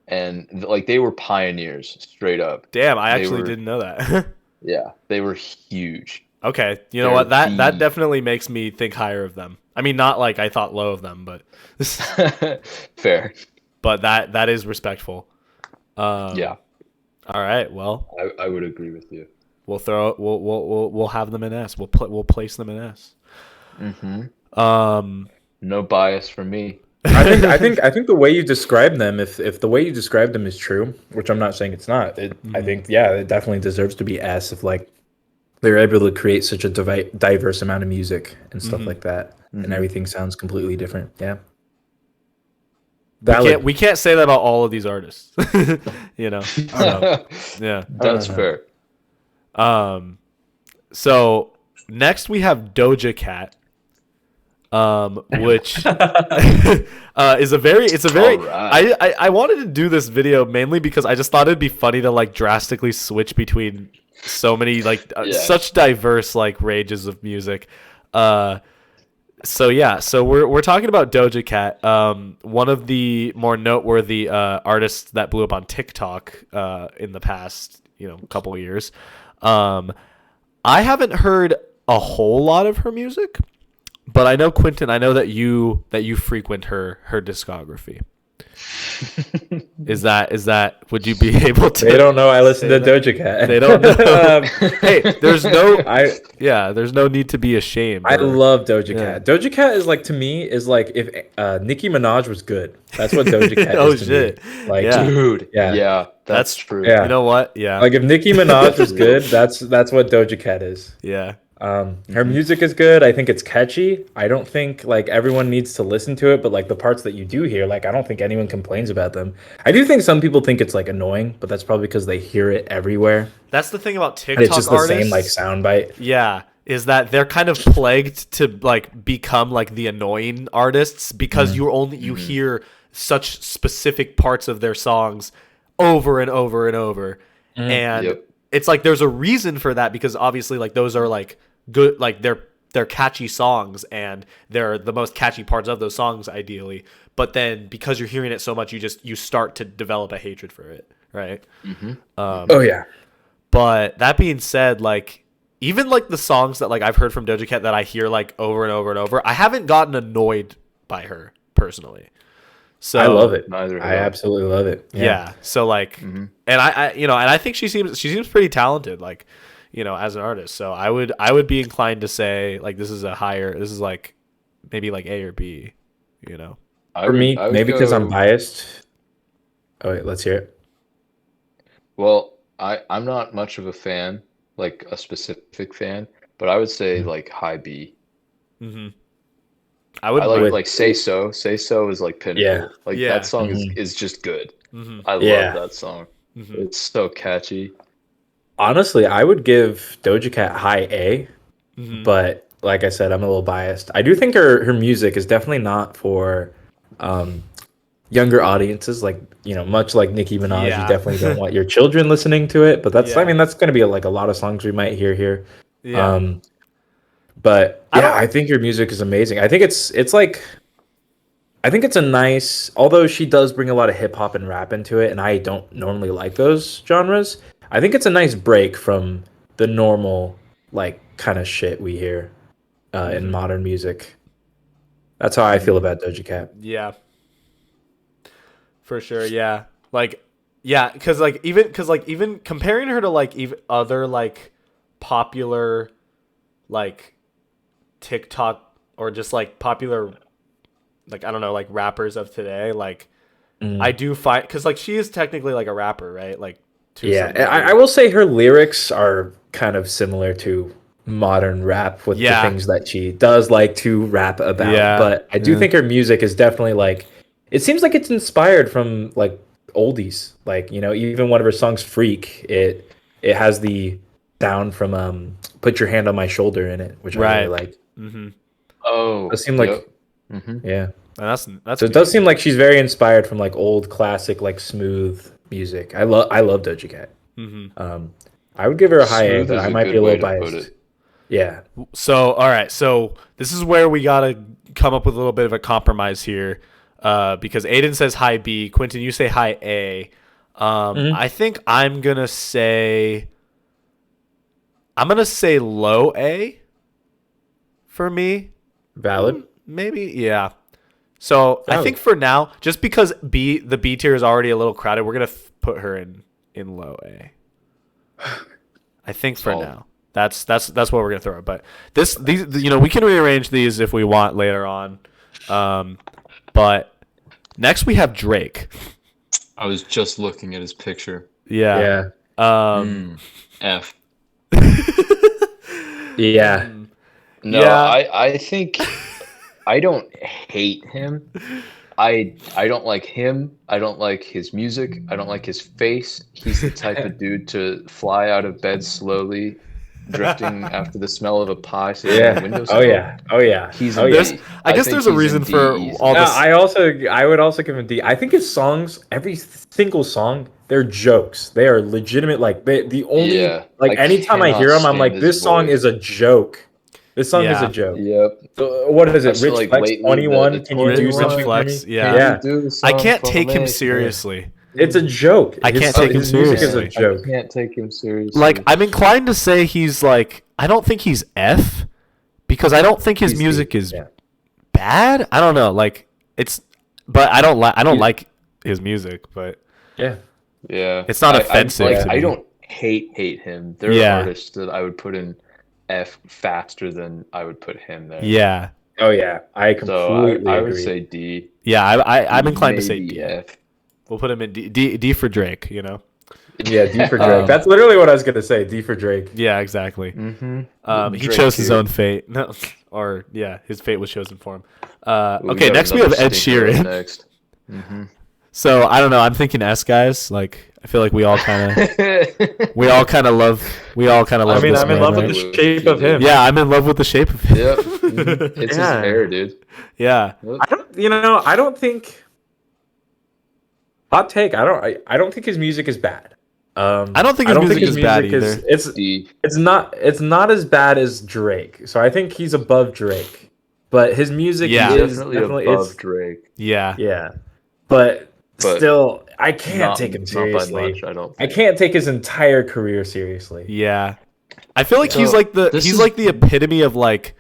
and like they were pioneers straight up. Damn, I They actually were didn't know that. yeah, they were huge. Okay, you know They're what? That the definitely makes me think higher of them. I mean, not like I thought low of them, but fair. but that is respectful. Yeah, All right. Well, I would agree with you. we'll have them in S. We'll place them in S. hmm Um. No bias from me. I think the way you describe them, if the way you describe them is true, which I'm not saying it's not, I think yeah, it definitely deserves to be S if like they're able to create such a diverse amount of music and stuff like that, and hmm everything sounds completely different. Yeah, We can't valid. we can't say that about all of these artists. You know. So yeah. That's Uh, fair. So next we have Doja Cat, which is a very All right. I wanted to do this video mainly because I just thought it'd be funny to like drastically switch between so many like Yeah. such diverse like ranges of music. So yeah, so we're talking about Doja Cat, one of the more noteworthy artists that blew up on TikTok in the past couple of years. I haven't heard a whole lot of her music, but I know Quinton. I know that you frequent her discography. Is that? Would you be able to? They don't know I listen to say that? Doja Cat. They don't know. Hey, there's no. I There's no need to be ashamed. I love Doja Yeah. Cat. Doja Cat is like, to me, is like if Nicki Minaj was good. That's what Doja Cat Oh is to shit! me. Like, Yeah. Dude, Yeah. yeah, That's- that's true. Yeah. You know what? Yeah. like if Nicki Minaj was good, that's what Doja Cat is. Yeah. Her music is good. I think it's catchy. I don't think like everyone needs to listen to it, but like the parts that you do hear, like I don't think anyone complains about them. I do think some people think it's like annoying, but that's probably because they hear it everywhere. That's the thing about TikTok And it's just the artists. same like soundbite. Yeah, is that they're kind of plagued to like become like the annoying artists because you hear such specific parts of their songs over and over and over. And Yep. it's like there's a reason for that because obviously like those are like good, like they're catchy songs and they're the most catchy parts of those songs ideally. But then because you're hearing it so much, you start to develop a hatred for it, right? Oh yeah. But that being said, like even like the songs that like I've heard from Doja Cat that I hear like over and over and over, I haven't gotten annoyed by her personally. So I love it. Neither have I I. absolutely love it. Yeah. So like, and I and I think she seems pretty talented, like, as an artist. So I would be inclined to say like this is like maybe like A or B, I For would- me, I would maybe because I'm go- biased. Oh wait, let's hear it. Well, I'm not much of a fan, like a specific fan, but I would say like high B. Mm-hmm. I would I like With- like Say So. Say So is like pinnacle. Yeah. Like Yeah. that song is just good. Mm-hmm. I Yeah. love that song. Mm-hmm. It's so catchy. Honestly, I would give Doja Cat high A, Mm-hmm. but like I said, I'm a little biased. I do think her music is definitely not for younger audiences, like much like Nicki Minaj. Yeah. You definitely don't want your children listening to it, but that's Yeah. I mean that's going to be like a lot of songs we might hear here. Yeah. But I yeah, don't- I think your music is amazing. I think it's like I think it's a nice, although she does bring a lot of hip hop and rap into it, and I don't normally like those genres. I think it's a nice break from the normal like kind of shit we hear in modern music. That's how I feel about Doja Cat. Yeah. For sure, yeah. Like, yeah, because even comparing her to like even other like popular like TikTok or just like popular like I don't know like rappers of today, like I do find because like she is technically like a rapper, right? Like to Yeah, some degree. I will say her lyrics are kind of similar to modern rap with Yeah. the things that she does like to rap about. Yeah. But I do Yeah. think her music is definitely like, it seems like it's inspired from like oldies. Like, even one of her songs, Freak, it has the sound from Put Your Hand on My Shoulder in it, which I Right. really like. Mm-hmm. Oh, It seemed like, yep. Mhm. yeah. And that's So it does seem like she's very inspired from like old classic, like smooth music. I love Doja Cat. Mm-hmm. I would give her a high A, Smooth but is I a might good be a little way to put biased. it. Yeah. So, all right. So this is where we gotta come up with a little bit of a compromise here, because Aidan says high B, Quinton, you say high A. I think I'm gonna say low A for me. Valid. Maybe, yeah. So I think for now, just because the B tier is already a little crowded, we're gonna put her in low A. I think for Solid. now. That's what we're gonna throw. But these we can rearrange these if we want later on. But next we have Drake. I was just looking at his picture. Yeah. Yeah. F. Yeah. No, Yeah. I think I don't hate him. I don't like him. I don't like his music. I don't like his face. He's the type of dude to fly out of bed slowly, drifting after the smell of a pie sitting on the Yeah. windowsill. Oh yeah. Oh yeah. He's oh in yeah. D. I guess think there's a he's reason in D for easy. all No, this. I would also give him D. I think his songs, every single song, they're jokes. They are legitimate. Like the only Yeah. like I anytime I cannot hear him, I'm stand like, his this song voice. is a joke. This song is Yeah. a joke. Yep. So, what is it? Especially, Rich like, Flex lately, 21? the Can you do 21 something Flex, for me? yeah. Yeah. I can't take him seriously. It's a joke. I can't take him his music is seriously. a joke. I can't take him seriously. Like I'm inclined to say he's like I don't think he's F because I don't think his He's music D, is yeah. bad. I don't know. Like but I don't like his music, but Yeah. Yeah, it's not offensive to I me. don't hate him. There Yeah. are artists that I would put in F faster than I would put him there. Yeah. Oh yeah, I So completely I would agree. say D. Yeah, I'm inclined to say maybe D. F. We'll put him in D for Drake, you know? Yeah, D for Drake. That's literally what I was gonna say. D for Drake. Yeah, exactly. He Drake chose his too. own fate. No, or yeah, his fate was chosen for him. Ooh, Okay, got next we have another Ed stinker up Sheeran. Next. So I don't know. I'm thinking S guys. Like I feel like we all kind of love I mean, this I'm in man, love right? with the shape of him. Yeah, I'm in love with the shape of him. Yep. It's Yeah. his hair, dude. Yeah. I don't think. Hot take. I don't think his music is bad. I don't think his music is bad either. D. It's not as bad as Drake. So I think he's above Drake. But his music Yeah. is Definitely above above Drake. Yeah. Yeah. But But still, I can't Not, take him not by seriously. much, I don't I think. can't take his entire career seriously. Yeah. I feel like he's So, like the epitome of like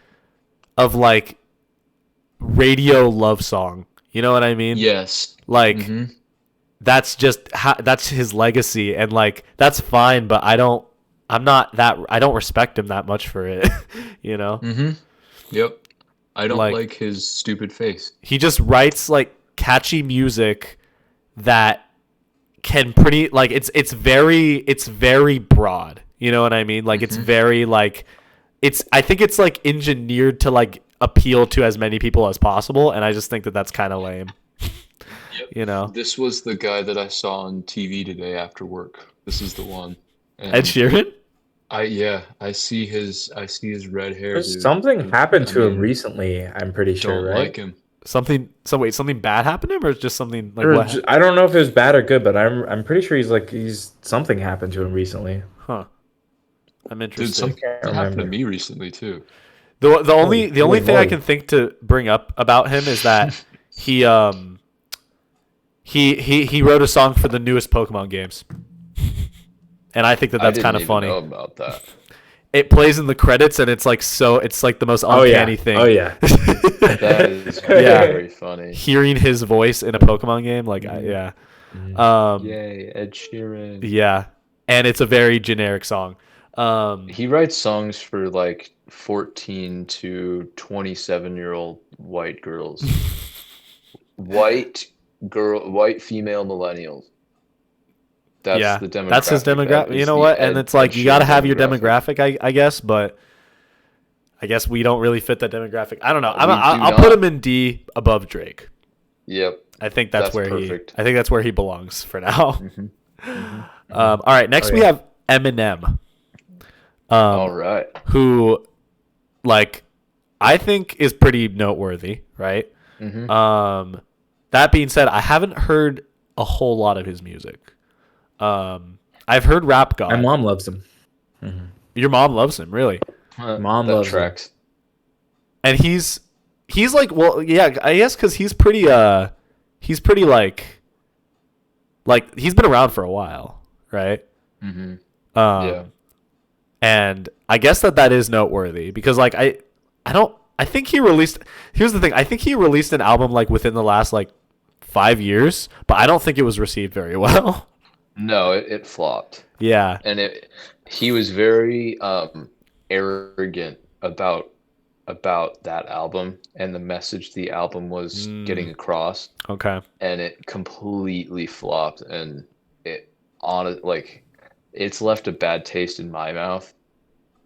radio love song. You know what I mean? Yes. Like Mhm. that's just that's his legacy, and like that's fine, but I don't respect him that much for it. You know? Yep. I don't Like- like his stupid face. He just writes like catchy music that can pretty like it's very broad. You know what I mean? Like it's very like I think it's like engineered to like appeal to as many people as possible, and I just think that that's kind of lame. You know? This was the guy that I saw on TV today after work. This is the one. And Ed Sheeran? I see his red hair. There's dude. something happened to him mean, recently, I'm pretty sure, Don't right? like him. Something bad happened to him, or just something like Or what? I don't know if it was bad or good, but I'm pretty sure he's something happened to him recently. Huh. I'm Dude, interested. something Can't happened to remember. me recently too. The only holy thing I moly. can think to bring up about him is that he wrote a song for the newest Pokemon games, and I think that that's kind of funny. Know about that. It plays in the credits, and it's like the most uncanny thing. Oh yeah. That is very funny. Hearing his voice in a Pokemon game, like yeah, Yay, Ed Sheeran. yeah, and it's a very generic song. He writes songs for like 14 to 27-year-old white girls. white female millennials. That's Yeah, the demographic. that's his that demographic. is You know the what? And Ed- it's like Ed you got to Sheeran have your demographic, I guess, but I guess we don't really fit that demographic. I don't know. I'll put him in D above Drake. Yep. I think that's where perfect. I think that's where he belongs for now. All right, next we have Eminem. All right. Who, like, I think is pretty noteworthy, right? That being said, I haven't heard a whole lot of his music. I've heard Rap God. My mom loves him. Your mom loves him, really? Mom that loves him. tracks. And he's like, well, yeah, I guess because he's pretty like he's been around for a while, right? Yeah. And I guess that is noteworthy because like I think he released. Here's the thing. I think he released an album like within the last like 5 years, but I don't think it was received very well. No, it flopped. Yeah. And he was very arrogant about that album and the message the album was getting across, Okay. and it completely flopped, and it's left a bad taste in my mouth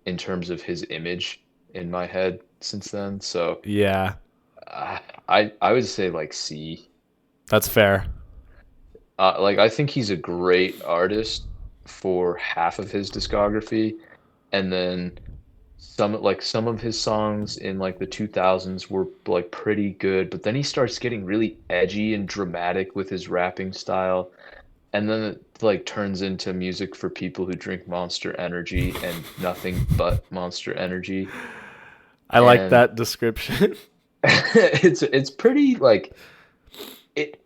in terms of his image in my head since then. So Yeah. I would say like C. That's fair. I think he's a great artist for half of his discography, and then some of his songs in like the 2000s were like pretty good, but then he starts getting really edgy and dramatic with his rapping style, and then it like turns into music for people who drink Monster Energy and nothing but Monster Energy. I like And- that description. It's pretty like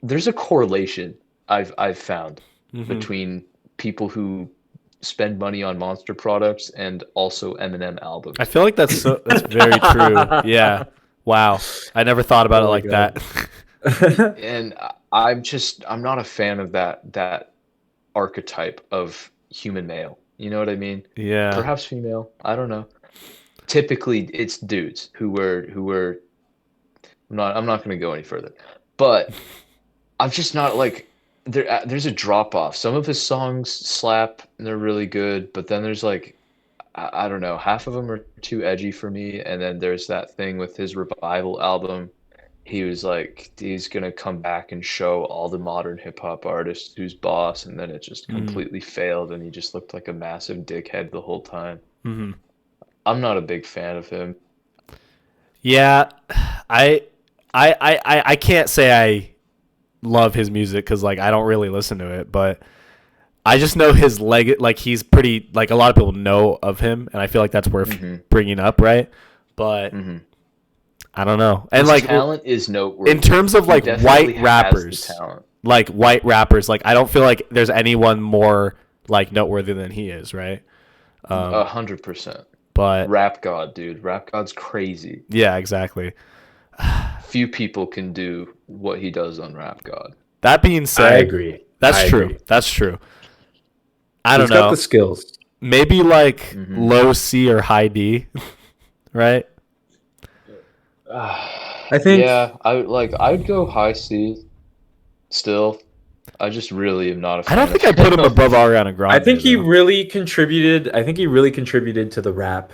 there's a correlation I've found between people who spend money on Monster products and also Eminem albums. I feel like that's very true. Yeah. Wow. I never thought about it like God. that. And I'm not a fan of that archetype of human male. You know what I mean? Yeah. Perhaps female. I don't know. Typically, it's dudes who were. I'm not going to go any further, but I'm just not like there's a drop off. Some of his songs slap and they're really good, but then there's like I don't know, half of them are too edgy for me, and then there's that thing with his Revival album. He was like he's gonna come back and show all the modern hip hop artists who's boss, and then it just completely failed, and he just looked like a massive dickhead the whole time. Mm-hmm. I'm not a big fan of him. Yeah, I can't say I love his music because like I don't really listen to it, but I just know his leg. Like he's pretty. Like a lot of people know of him, and I feel like that's worth bringing up, right? But I don't know. And His like talent is noteworthy. in terms of like He definitely white has rappers, the talent. like white rappers, like I don't feel like there's anyone more like noteworthy than he is, right? 100%. But Rap God, dude. Rap God's crazy. yeah, exactly. Few people can do what he does on Rap God. That being I said, agree. that's I true. agree. That's true. I don't He's got know. the skills. Maybe like low C or high D, right? I think. Yeah, I'd go high C still. I just really am not a I fan don't think of I put him him. above Ariana Grande. I think he though. really contributed. I think he really contributed to the rap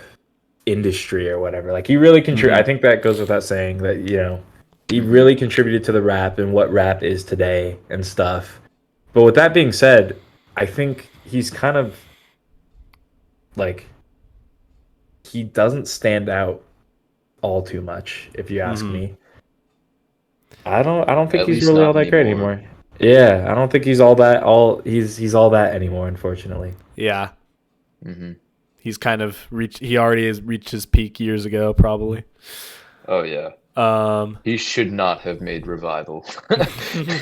industry or whatever. Like he really contributed. I think that goes without saying that he really contributed to the rap and what rap is today and stuff. But with that being said, I think he's kind of like he doesn't stand out all too much, if you ask me. I don't think At he's least really not all that great anymore. anymore. Yeah, I don't think he's all that he's all that anymore, unfortunately. Yeah, Hmm. he's kind of reached. He already has reached his peak years ago, probably. Oh yeah. He should not have made Revival.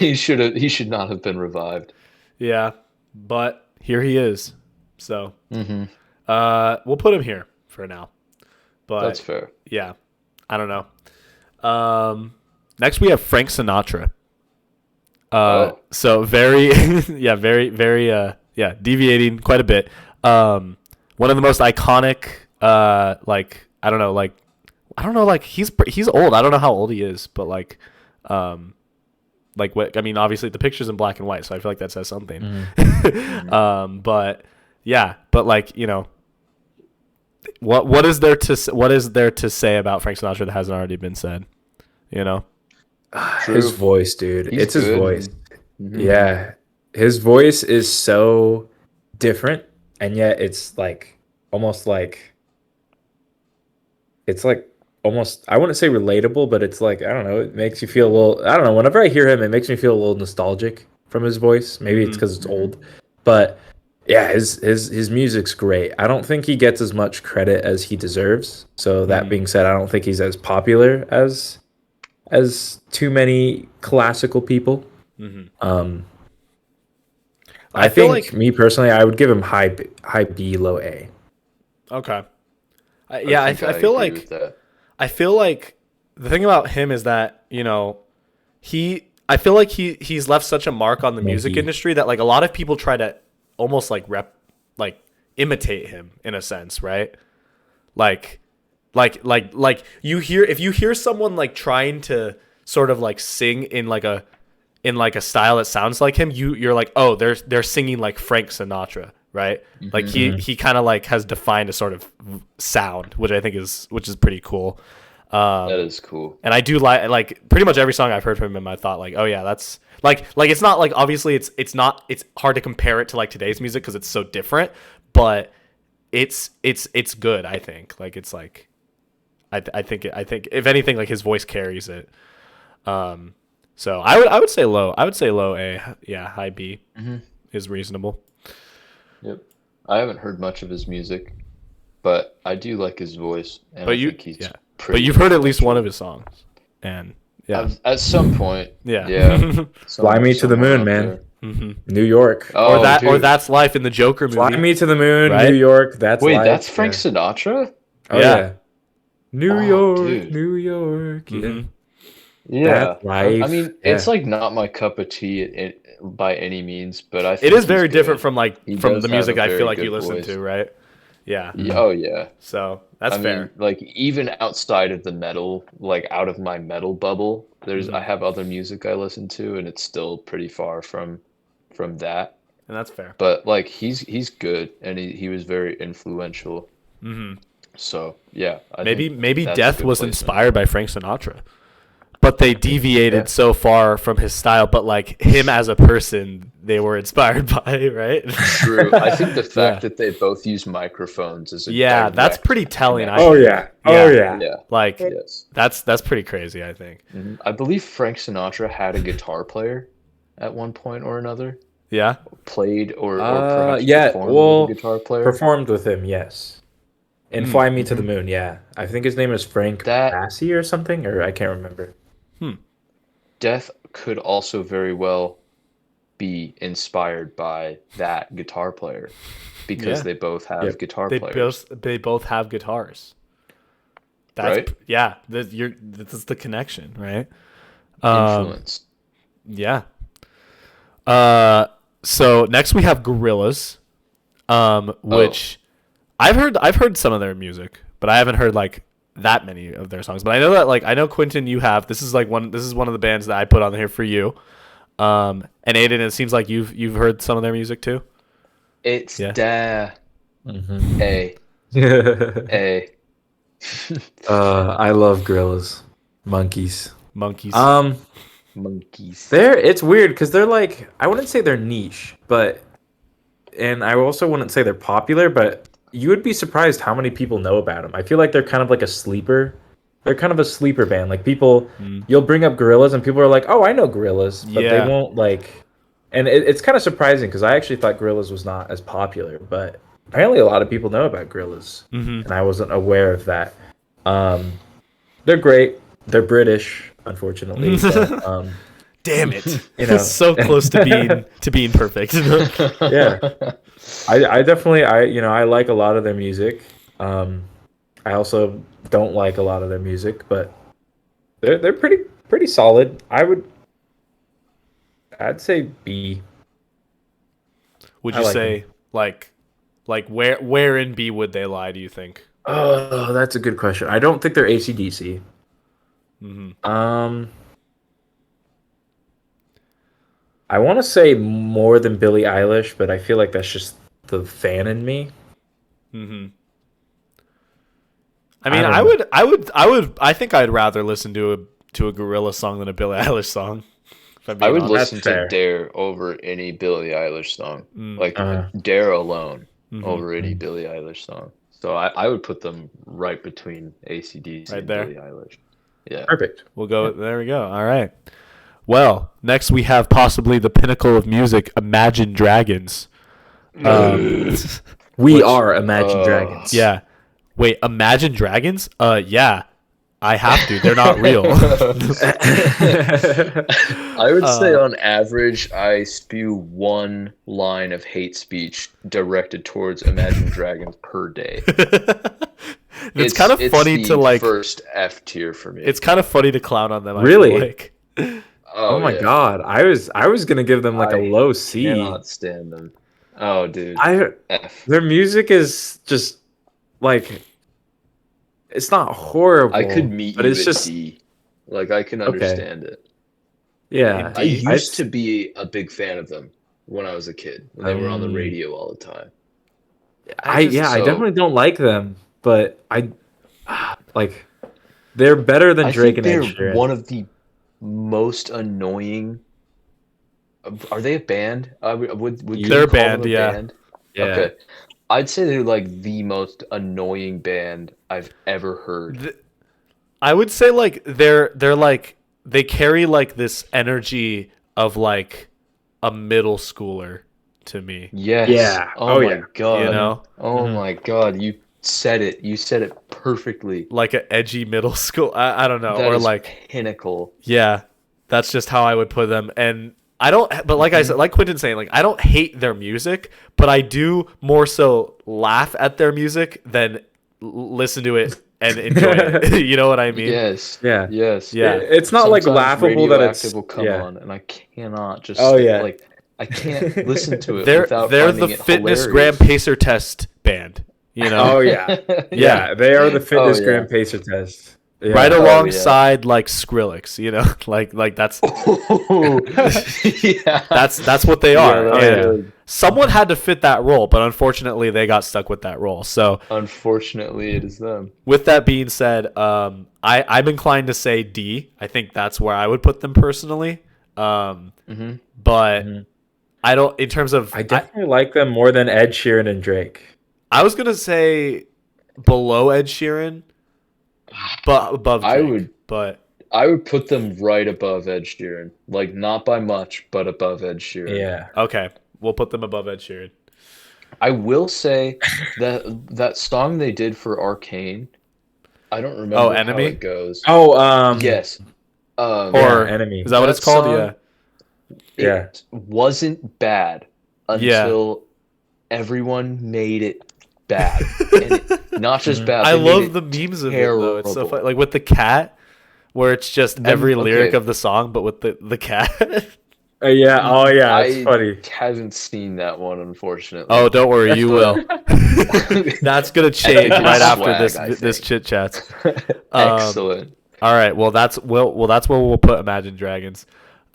He should not have been revived. Yeah, but here he is. So, Hmm. we'll put him here for now. But That's fair. yeah, I don't know. Next we have Frank Sinatra. So very, yeah, very, deviating quite a bit. One of the most iconic, I don't know, like he's old. I don't know how old he is, but like what I mean, obviously the picture's in black and white, so I feel like that says something. But yeah, but like what is there to say about Frank Sinatra that hasn't already been said? True. His voice, dude. He's It's his good. voice. Mhm. Yeah. His voice is so different, and yet it's like almost like it's like almost I wouldn't say relatable, but it's like I don't know, it makes you feel a little I don't know, whenever I hear him it makes me feel a little nostalgic from his voice. Maybe it's because it's old. But yeah, his music's great. I don't think he gets as much credit as he deserves. So that being said, I don't think he's as popular as too many classical people. I feel think like me personally, I would give him high B, low A. okay. I think feel agree like with that. I feel like the thing about him is that I feel like he's left such a mark on the music Maybe. industry that like a lot of people try to almost like imitate him in a sense, right? Like you hear if you hear someone like trying to sort of like sing in like a style that sounds like him, you're like, oh, they're singing like Frank Sinatra, right? Like he kind of like has defined a sort of sound, which is pretty cool. That is cool. And I do like pretty much every song I've heard from him. I thought like, oh yeah, that's like it's not like obviously it's hard to compare it to like today's music because it's so different, but it's good. I think like it's like I think if anything like his voice carries it. So I would say low. I would say low A. Yeah, high B is reasonable. Yep. I haven't heard much of his music, but I do like his voice, and But I you think he's yeah. pretty But you've heard at least one of his songs, and yeah, at some point. yeah. Yeah. Fly Me to the Somewhere Moon, out man. there. New York. Oh, or dude. That's Life in the Joker movie. Fly Me to the Moon, Right? New York. That's Wait, life. that's Frank Yeah. Sinatra? Oh Yeah. yeah. New Oh, York, dude. New York. Yeah. Yeah, That's life. I mean, Yeah. it's like not my cup of tea by any means, but I It think is he's very different good. from He from does the have a music I feel very like you good listen voice. to, right? Yeah. Oh yeah. So that's I mean, fair. like even outside of the metal, like out of my metal bubble, I Mhm. have other music I listen to, and it's still pretty far from that. And that's fair. But like he's good, and he was very influential. Hmm. So yeah, I think Maybe that's a Death good was placement. inspired by Frank Sinatra, but they Yeah. deviated so far from his style. But like him as a person, they were inspired by, right? True. I think the fact Yeah. that they both use microphones is a Yeah, that's direct pretty telling, I Oh connection. think. yeah. Oh Yeah. yeah. Yeah. Like Yes. that's pretty crazy, I think. I believe Frank Sinatra had a guitar player at one point or another. Yeah. Played or perhaps Yeah. performed with a Well, guitar player. performed with him, yes. And Mm. Fly Me to the Moon, yeah. I think his name is Frank That Bassi or something, or I can't remember. Hmm. Death could also very well be inspired by that guitar player because Yeah. they both have Yep. guitar players, They both have guitars. That's right? yeah. That's the connection, right? Influenced. Yeah. So next we have Gorillaz, which I've heard some of their music, but I haven't heard like that many of their songs. But I know that like I know Quinton, you have this is one of the bands that I put on here for you. And Aidan, it seems like you've heard some of their music too. It's Yeah. da Mhm. a. I love gorillas, monkeys. Monkeys. Monkeys. It's weird because they're like I wouldn't say they're niche, but and I also wouldn't say they're popular, but you would be surprised how many people know about them. I feel like they're kind of like a sleeper. They're kind of a sleeper band. Like people, you'll bring up Gorillas, and people are like, "Oh, I know Gorillas," but they Yeah. won't like. And it's kind of surprising because I actually thought Gorillas was not as popular, but apparently a lot of people know about Gorillas, and I wasn't aware of that. They're great. They're British, unfortunately. But, Damn it! You know. So close to being perfect. yeah, I definitely I like a lot of their music. I also don't like a lot of their music, but they're pretty solid. I'd say B. Would I you like say like where in B would they lie? Do you think? Oh, that's a good question. I don't think they're AC/DC. I want to say more than Billie Eilish, but I feel like that's just the fan in me. I mean, I don't I think I'd rather listen to a Gorilla song than a Billie Eilish song. If I'm I being would honest. listen That's to fair. Dare over any Billie Eilish song. Like Uh, Dare alone over any Billie Eilish song. So I would put them right between AC/DC Right and there. Billie Eilish. Yeah. Perfect. We'll go. There we go. All right. Well, next we have possibly the pinnacle of music, Imagine Dragons. We are Imagine Dragons. Yeah. Wait, Imagine Dragons? Yeah. I have to. They're not real. I would say on average, I spew one line of hate speech directed towards Imagine Dragons per day. It's kind of funny the to like. first F tier for me. It's kind of funny to clown on them. I Really? feel like. Oh my yeah. god, I was gonna give them like a low C. Cannot stand them. Oh, dude. F. Their music is just like it's not horrible. I could meet but you it's at just D. Like I can understand it. yeah. I used to be a big fan of them when I was a kid. When they were on the radio all the time. I definitely don't like them, but I like they're better than I Drake think and Ed they're Sheeran. one of the most annoying. Are they a band? Would you They're a call band, them a yeah. band? Yeah. Okay. I'd say they're like the most annoying band I've ever heard. I would say like they're like they carry like this energy of like a middle schooler to me. Yes. Yeah. Oh, Oh, my yeah. god. You know? Oh my god. You said it. You said it perfectly. Like an edgy middle school. I don't know. That or is like pinnacle. yeah. That's just how I would put them. And I don't but like I said, like Quinton's saying, like I don't hate their music, but I do more so laugh at their music than listen to it and enjoy it. You know what I mean? Yes. Yeah. Yes. Yeah. It's not like Sometimes laughable that it's Radioactive will come yeah. on, and I cannot just Oh yeah. like I can't listen to it They're without the finding it fitness hilarious. gram pacer test band. You know, Oh yeah. Yeah. Yeah, they are the fitness yeah. gram pacer test. Yeah. right yeah. alongside like Skrillex. You know, like that's Oh, yeah. that's what they Yeah, are. that's And good. someone had to fit that role, but unfortunately, they got stuck with that role. So, Unfortunately, it is them. with that being said, I'm inclined to say D. I think that's where I would put them personally. Mm-hmm. But Mhm. I don't. In terms of, I definitely like them more than Ed Sheeran and Drake. I was gonna say below Ed Sheeran, but above Drake. I would put them right above Ed Sheeran. Like, not by much, but above Ed Sheeran. Yeah. Okay, we'll put them above Ed Sheeran. I will say that that song they did for Arcane, I don't remember how Enemy? it goes. Oh, Yes. Or Enemy. is that what That it's called? song- Yeah. Yeah. It wasn't bad until everyone made it bad. And not just bad. I they made love it the memes of it though. It's so terrible. funny. Like with the cat, where it's just every lyric okay. of the song, but with the cat. Yeah. Oh, yeah. It's I funny. haven't seen that one, unfortunately. Oh, don't worry, you will. That's gonna change It's right after swag, this I this think. chit chats. Excellent. All right, well that's where we'll put Imagine Dragons.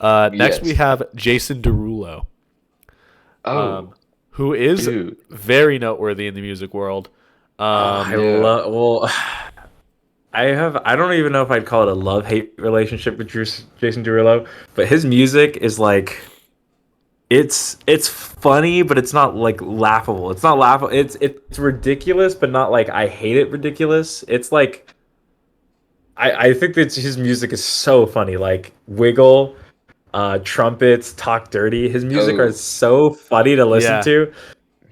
Next we Yes. have Jason Derulo, Oh, who is dude. very noteworthy in the music world. I Yeah. love. Well, I don't even know if I'd call it a love-hate relationship with Jason Derulo, but his music is like, it's funny, but it's not like laughable. It's not laughable. It's ridiculous, but not like I hate it ridiculous. It's like, I think that his music is so funny. Like Wiggle, Trumpets, Talk Dirty. His music Oh. is so funny to listen Yeah. to.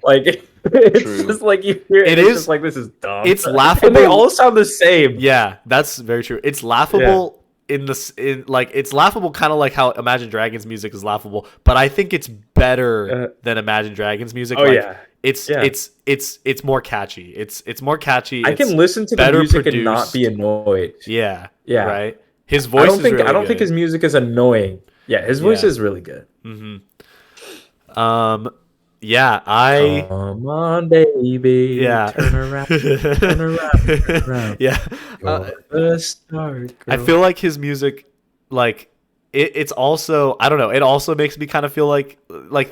Like it's True. just like you hear It it's is- just like this is dumb. it's And laughable. they all sound the same. Yeah, that's very true. It's laughable it's laughable kind of like how Imagine Dragons music is laughable, but I think it's better than Imagine Dragons music. Oh Like, yeah. It's Yeah. it's more catchy. It's more catchy. I It's can listen to the better music and not produced. be annoyed. Yeah. Yeah. Right. His voice is really I don't think good. his music is annoying. Yeah, his voice Yeah. is really good. Yeah, I Come on, baby. yeah. Turn around. Turn around. Turn around. Yeah. You're the star, I girl. feel like his music, like it's also, I don't know, it also makes me kind of feel like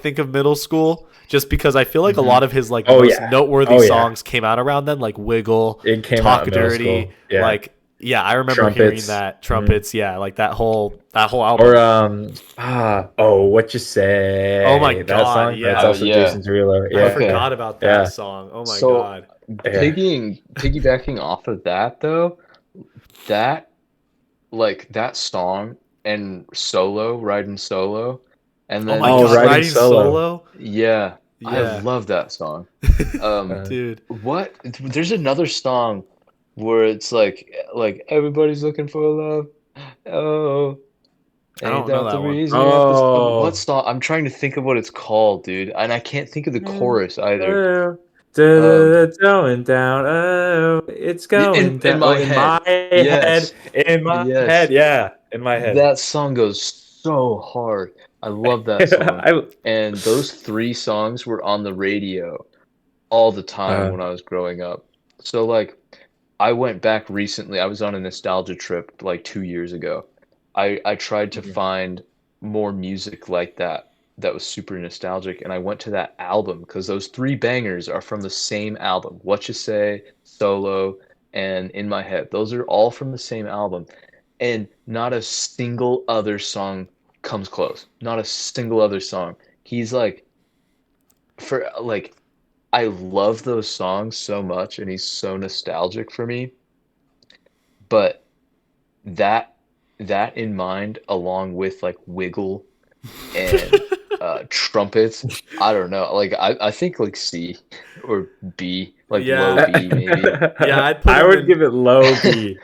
think of middle school, just because I feel like a lot of his like Oh, most yeah. noteworthy Oh, yeah. songs came out around then, like Wiggle, It came Talk out in middle Dirty, school. Yeah. like yeah, I remember hearing Trumpets. that Trumpets, yeah, like that whole album. Or what you say? Oh my that God, song? yeah. That's also Yeah. Jason Derulo. I Yeah. Okay. forgot about that Yeah. song. Oh my So- God. Yeah. Piggybacking off of that though, that song and Solo, Riding Solo, and Oh then my Oh, God, Riding Riding Solo. Solo? yeah, Yeah. I love that song. Dude. What? There's another song where it's like everybody's looking for love. Oh, I don't ain't know that that the one. reason? You have to Oh. what song? I'm trying to think of what it's called, dude, and I can't think of the chorus either. Going down. Oh, it's going in down. my in head. my Yes. head. In my Yes. head. Yeah. In my head. That song goes so hard. I love that song. And those 3 songs were on the radio all the time when I was growing up. So like I went back recently. I was on a nostalgia trip like 2 years ago. I tried to find more music like that was super nostalgic, and I went to that album because those 3 bangers are from the same album. What You Say, Solo, and In My Head. Those are all from the same album. And not a single other song comes close. Not a single other song. He's like, I love those songs so much, and he's so nostalgic for me. But that in mind, along with like Wiggle and Trumpets, I don't know. Like I think like C or B, like Yeah. low B maybe. Yeah, I'd put I him would in- give it low B.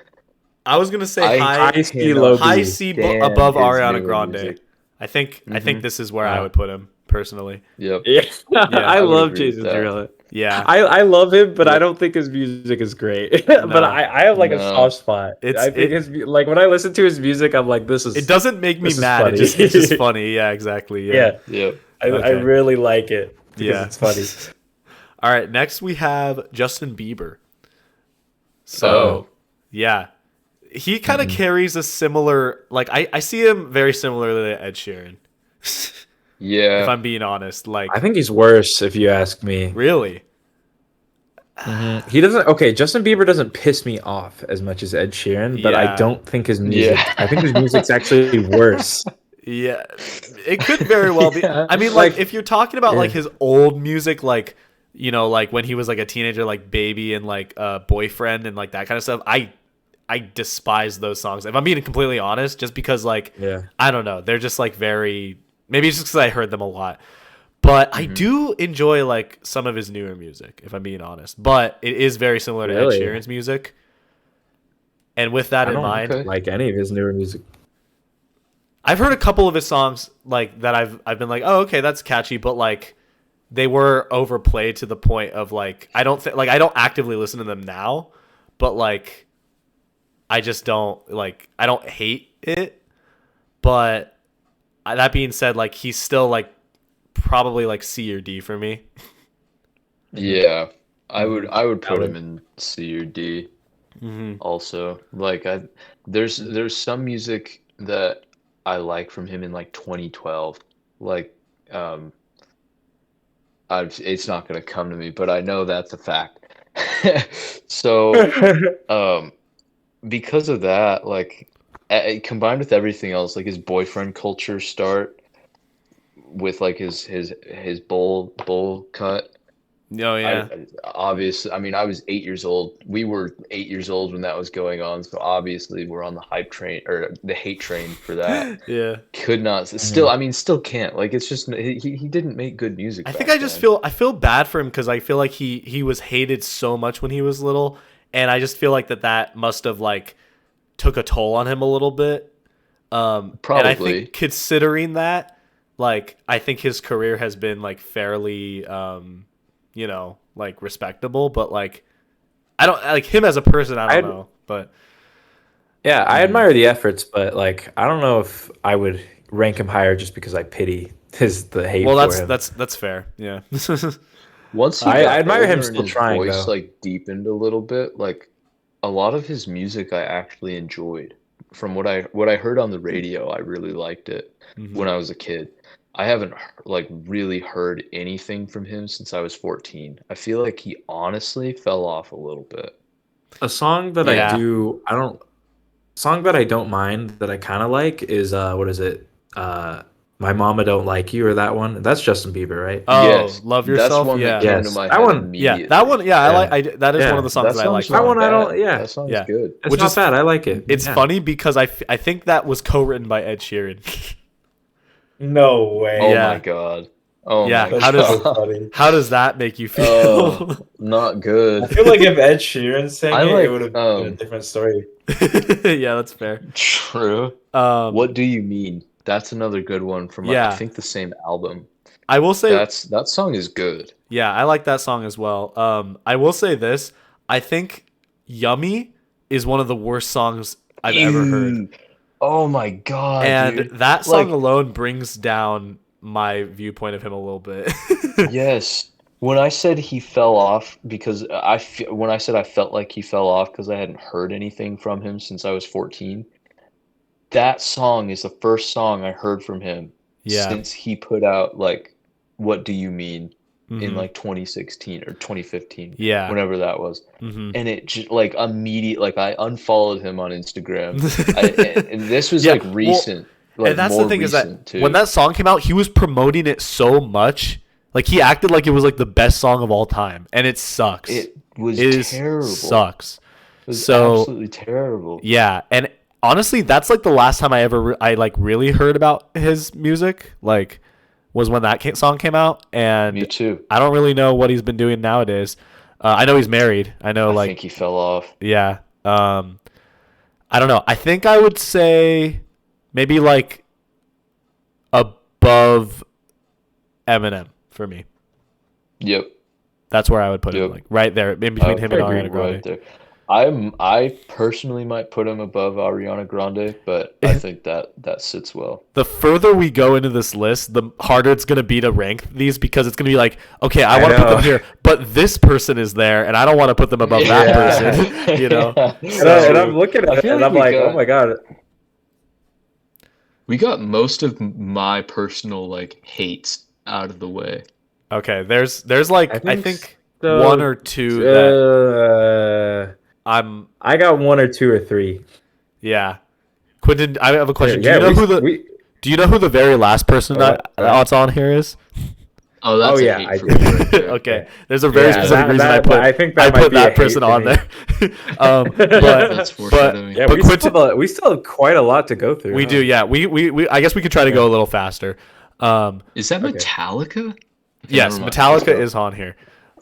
I was gonna say I high C, low high B. C stand above his Ariana newer Grande. music. I think this is where I Wow. would put him personally. Yep. Yeah, I I would love agree with Jason that. Derulo. Yeah. I love him, but I Yeah. don't think his music is great. But No. I have like a No. soft spot. I think like when I listen to his music, I'm like, this It is doesn't make me this is mad. funny. It's just funny. Yeah, exactly. Yeah. yeah. Yeah. I Okay. really like it because Yeah. it's funny. All right. Next, we have Justin Bieber. So, Oh. yeah. He kind of carries a similar, like, I see him very similar to Ed Sheeran. If Yeah. I'm being honest. Like, I think he's worse if you ask me. really? He doesn't. Okay, Justin Bieber doesn't piss me off as much as Ed Sheeran, but I Yeah. don't think his music. Yeah. I think his music's actually worse. Yeah. It could very well be. Yeah. I mean, like, Like, if you're talking about, like, yeah. his old music, like, you know, like, when he was, like, a teenager, like, Baby and, like, Boyfriend and, like, that kind of stuff, I despise those songs. If I'm being completely honest, just because, like, Yeah. I don't know. They're just, like, very. Maybe it's just because I heard them a lot. But I do enjoy like some of his newer music, if I'm being honest. But it is very similar to Really? Ed Sheeran's music. And with that I in don't mind, Okay. like any of his newer music. I've heard a couple of his songs like that. I've been like, oh, okay, that's catchy, but like they were overplayed to the point of like I don't think like I don't actively listen to them now, but like I just don't like I don't hate it. But that being said, like he's still like probably like C or D for me. Yeah. I would put Valid. him in C or D Mm-hmm. also. Like there's some music that I like from him in like 2012. Like um it's not gonna come to me, but I know that's a fact. So um because of that, like combined with everything else, like his boyfriend culture start with like his bowl cut. Oh yeah. Obviously, I mean, I was 8 years old. We were 8 years old when that was going on, so obviously we're on the hype train or the hate train for that. Yeah. Could not still, I mean, still can't. Like it's just he didn't make good music I back think I just then. feel I feel bad for him because I feel like he was hated so much when he was little, and I just feel like that must have like took a toll on him a little bit. And I Probably. think considering that, like I think his career has been like fairly, you know, like respectable, but like I don't like him as a person. I don't I'd- know, but Yeah, I admire the efforts, but like I don't know if I would rank him higher just because I pity the hate well, for him. that's fair. Yeah. Once he I got admire him older and still his trying, voice though. like deepened a little bit, like a lot of his music I actually enjoyed. From what I heard on the radio, I really liked it when I was a kid. I haven't like really heard anything from him since I was 14. I feel like he honestly fell off a little bit. A song that Yeah. song that I don't mind that I kind of like is what is it? My Mama Don't Like You or that one. That's Justin Bieber, right? Oh, Yes, Love that's Yourself. one Yeah. that came to Yes, my that head one- Yeah, immediately. that one. Yeah, Yeah. that is one of the songs That that I like. song's That not one I bad. don't- yeah. That song's Yeah. good. It's Which not is- bad. I like it. It's Yeah. funny because I think that was co-written by Ed Sheeran. No way. Oh Yeah. my God. Oh Yeah, my how does- God. funny. How does that make you feel? Oh, not good. I feel like if Ed Sheeran sang I it, like, it would have been a different story. Yeah, that's fair. True. What do you mean? That's another good one from Yeah. I think the same album. I will say, That song is good. yeah, I like that song as well. I will say this: I think "Yummy" is one of the worst songs I've ever heard, Ew. Oh my God, and dude. that song Like- alone brings down my viewpoint of him a little bit. Yes. When I said he fell off because when I said I felt like he fell off because I hadn't heard anything from him since I was 14, that song is the first song I heard from him Yeah. since he put out like What Do You Mean in Mhm. like 2016 or 2015, Yeah. whenever that was. Mhm. And it just like immediate like I unfollowed him on Instagram. And this was Yeah, like well, recent. Like and that's more the thing is that recent, too. when that song came out, he was promoting it so much. Like he acted like it was like the best song of all time, and it sucks. It was It is- terrible. sucks. It was So- absolutely terrible. Yeah, and honestly, that's like the last time I ever I like really heard about his music. Like, was when that song came out, and Me too. I don't really know what he's been doing nowadays. I know he's married. I know, I like, think he fell off. yeah. I don't know. I think I would say maybe like above Eminem for me. Yep. That's where I would put him, Yep. like right there in between him and Ariana Grande. Right there. I personally might put him above Ariana Grande, but I think that sits well. The further we go into this list, the harder it's going to be to rank these because it's going to be like, okay, I want to put them here, but this person is there, and I don't want to put them above that person. You know, and I'm looking at it, and I'm like, oh my god. We got most of my personal like hates out of the way. Okay, there's like I think so, one or two that I got one or two or three. Yeah, Quinton, I have a question. Yeah, do you know who the very last person that's on here is? Oh, that's I do. Okay, there's a very specific reason I put that person on there. But we still have quite a lot to go through. We do, yeah. We I guess we could try to go a little faster. Is that Metallica? Yes, Metallica is on here.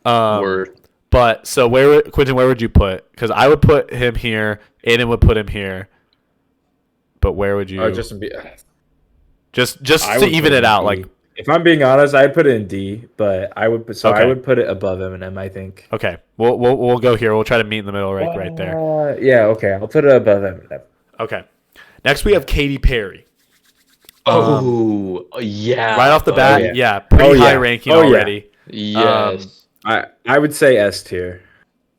Word. But so Quinton, where would you put? Because I would put him here. Aidan would put him here. But where would you? Just to even it out, like. If I'm being honest, I'd put it in D, but I would put it above Eminem, I think. Okay, we'll go here. We'll try to meet in the middle, right there. Yeah, okay, I'll put it above Eminem. Okay, next we have Katy Perry. Yeah. Right off the bat, pretty high ranking already. Yeah. Yes. I would say S tier.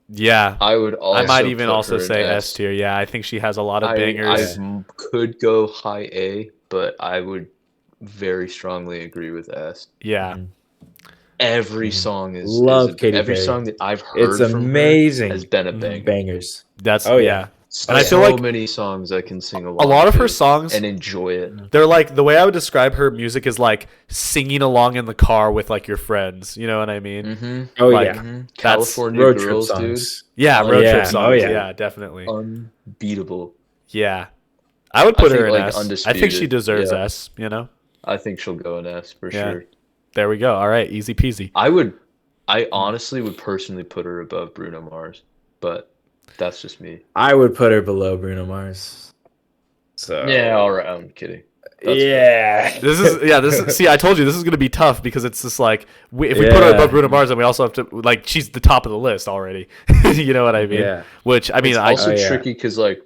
Yeah, I would also. I might even also say S tier. Yeah, I think she has a lot of bangers. I could go high A, but I would very strongly agree with S. Yeah. Every song is Katy Perry. Every song that I've heard from amazing. Her has been a banger. Bangers. That's yeah. And I feel like many songs I can sing along. A lot of her songs and enjoy it. They're like the way I would describe her music is like singing along in the car with like your friends. You know what I mean? Mm-hmm. Oh like, yeah. California road Girls, trip dude. songs. Yeah, road trip songs. Oh yeah. Yeah, definitely. Unbeatable. Yeah, I would put her in like S. Undisputed. I think she deserves S. You know. I think she'll go in S for sure. There we go. All right, easy peasy. I honestly would personally put her above Bruno Mars, but that's just me. I would put her below Bruno Mars. So yeah, all right. I'm kidding. That's This is see, I told you this is gonna be tough because it's just like if we put her above Bruno Mars, then we also have to like she's the top of the list already. You know what I mean? Yeah. Which I mean, it's also tricky because like.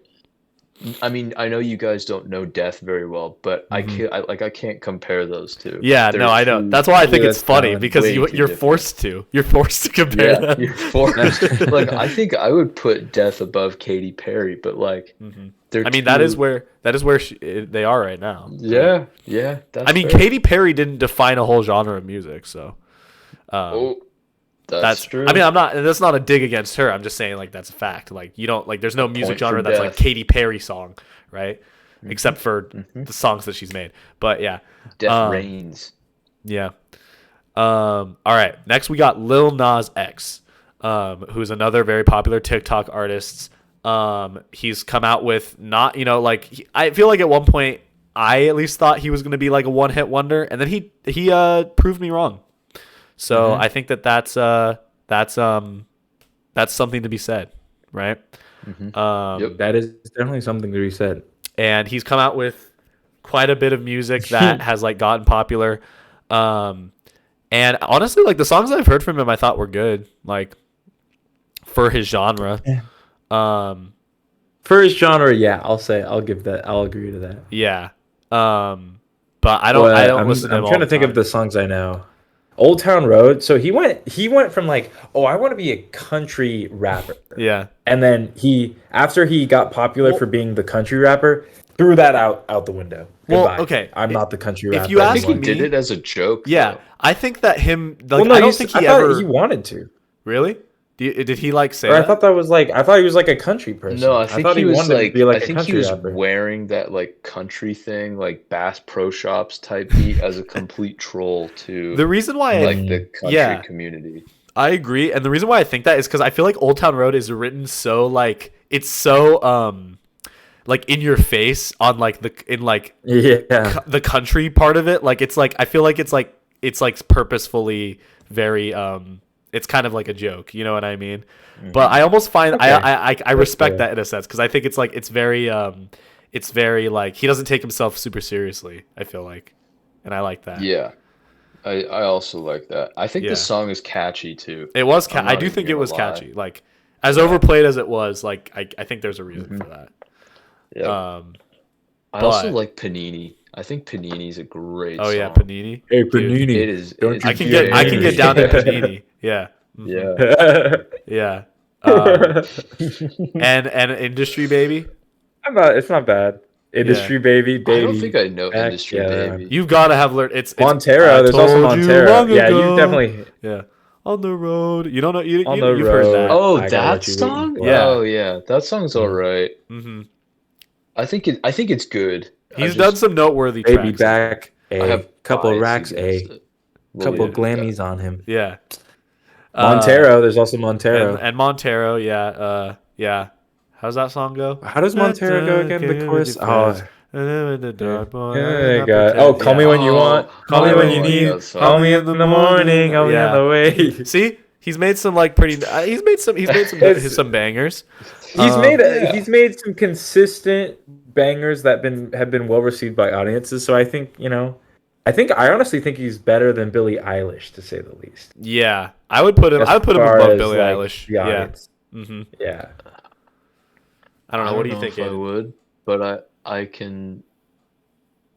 I mean, I know you guys don't know Death very well, but I can't compare those two. Yeah, no, I know. That's why I think it's funny because you're forced to. You're forced to compare them. You're forced. Like I think I would put Death above Katy Perry, but like, I mean that is where they are right now. Yeah. I mean, Katy Perry didn't define a whole genre of music, so. That's true. I mean, that's not a dig against her. I'm just saying, like, that's a fact. Like, you don't like. There's no music genre that's like Katy Perry song, right? Except for the songs that she's made. But yeah, Death reigns. Yeah. All right. Next, we got Lil Nas X, who's another very popular TikTok artist. He's come out with I feel like at one point I at least thought he was going to be like a one-hit wonder, and then he proved me wrong. So I think that's something to be said, right? Yep, that is definitely something to be said. And he's come out with quite a bit of music that has like gotten popular. And honestly, like the songs I've heard from him, I thought were good, like for his genre. For his genre, yeah, I'll give that. I'll agree to that. Yeah. But I don't listen to him. I'm trying to think of the songs I know. Old Town Road. So he went from like, oh, I want to be a country rapper. Yeah. And then after he got popular for being the country rapper, threw that out the window. Well, Goodbye. okay. I'm not the country rapper. If you ask me, he did it as a joke. Yeah. Though. I think that him like well, no, I don't think he ever he wanted to. Really? Did he like say or that? I thought he was like a country person. No, I thought he was like I think he was wearing that like country thing, like Bass Pro Shops type beat as a complete troll to the reason why the country community. I agree, and the reason why I think that is because I feel like Old Town Road is written so like it's so like in your face on like the country part of it. Like it's like I feel like it's like purposefully very it's kind of like a joke, you know what I mean? But I almost find I respect that in a sense because I think it's like it's very like he doesn't take himself super seriously. I feel like, and I like that. Yeah, I also like that. I think Yeah. the song is catchy too. It was. I'm I not do even think it gonna was lie. catchy. Like as overplayed as it was, like I think there's a reason for that. Yeah. Um, I also but like Panini. I think Panini's a great oh yeah, song. Panini, Hey, dude. Panini, It is. don't It's you I dare can very get down to catchy. Panini. Yeah. Yeah. Yeah. And Industry Baby. It's not bad. Yeah. Industry baby, I don't think baby. I know Back, Industry yeah. Baby. You've got to have learned. It's. I Montero. There's also told you Montero. long Yeah, you ago. definitely Yeah. On the road. You don't know. on the You've heard road. that. Oh, I got that what you waiting song? for. Yeah. Oh yeah, that song's all right. Mm-hmm. I think it's good. He's done some noteworthy Baby tracks. I think. back. I A have couple bias racks. against A it. We'll couple leave it at that. Glammies on him. Yeah. Montero. There's also Montero. And Montero. Yeah. Yeah. How's that song go? How does Montero go again? The chorus. Oh. The dark boy, Yeah, not God. pretend- Oh, call me yeah. when you want. Oh, Call me I when don't you like need. that song. Call me in the morning. I'll be on the way. See, he's made some like pretty. He's made some It's- some bangers. Yeah. He's made some consistent bangers that have been well received by audiences. So I think I honestly think he's better than Billie Eilish, to say the least. Yeah, I would put him. I would put him As far above as, Billie like, Eilish. the Yeah. audience. hmm Yeah. I don't know. What do you think, if I Aidan? would, but I can.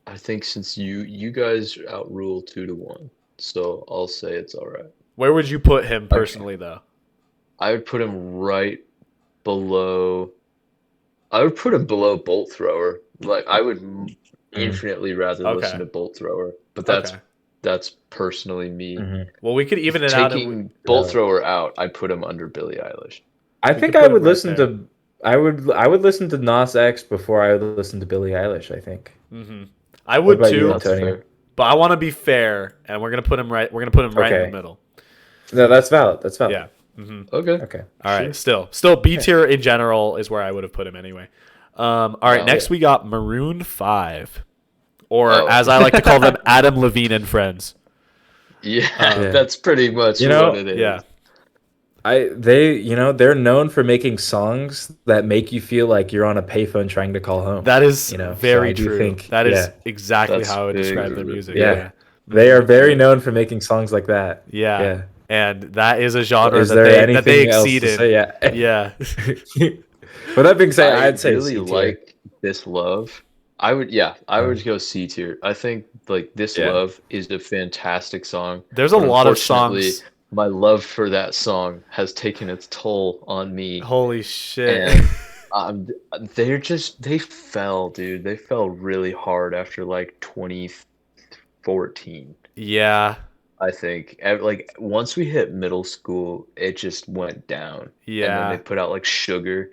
I think since you guys outrule 2-1, so I'll say it's all right. Where would you put him personally, though? I would put him right below. I would put him below Bolt Thrower. Like I would infinitely rather Okay. listen to Bolt Thrower, but Okay. that's personally me. Mhm. Well, we could even it out. Taking Bolt Thrower out, I'd put him under Billie Eilish. I We think could I put would him right listen there. to. I would listen to Nas X before I would listen to Billie Eilish. I think. I would about too, you, That's Tony? fair. but I want to be fair, and we're gonna put him right. We're gonna put him right in Okay. the middle. No, that's valid. That's valid. Yeah. Okay. Okay. All right. Still B tier in general is where I would have put him anyway. All right. Oh, Next yeah. we got Maroon 5, or Oh. as I like to call them, Adam Levine and Friends. Yeah, Yeah. that's pretty much You know, what it is. Yeah. They're known for making songs that make you feel like you're on a payphone trying to call home. That is so very I do true. think- That is yeah. exactly That's how I would describe big. their music. Yeah. They are very known for making songs like that. Yeah. Yeah. And that is a genre Is that there they anything else exceed to in. say? Yeah. Yeah. With that being said, I I'd say really C tier. like This Love. I would go C tier. I think like This Yeah. Love is a fantastic song. There's a but lot of unfortunately, songs. My love for that song has taken its toll on me. Holy shit. And they fell, dude. They fell really hard after like 2014. Yeah. I think like once we hit middle school, it just went down. And Yeah. then they put out like Sugar,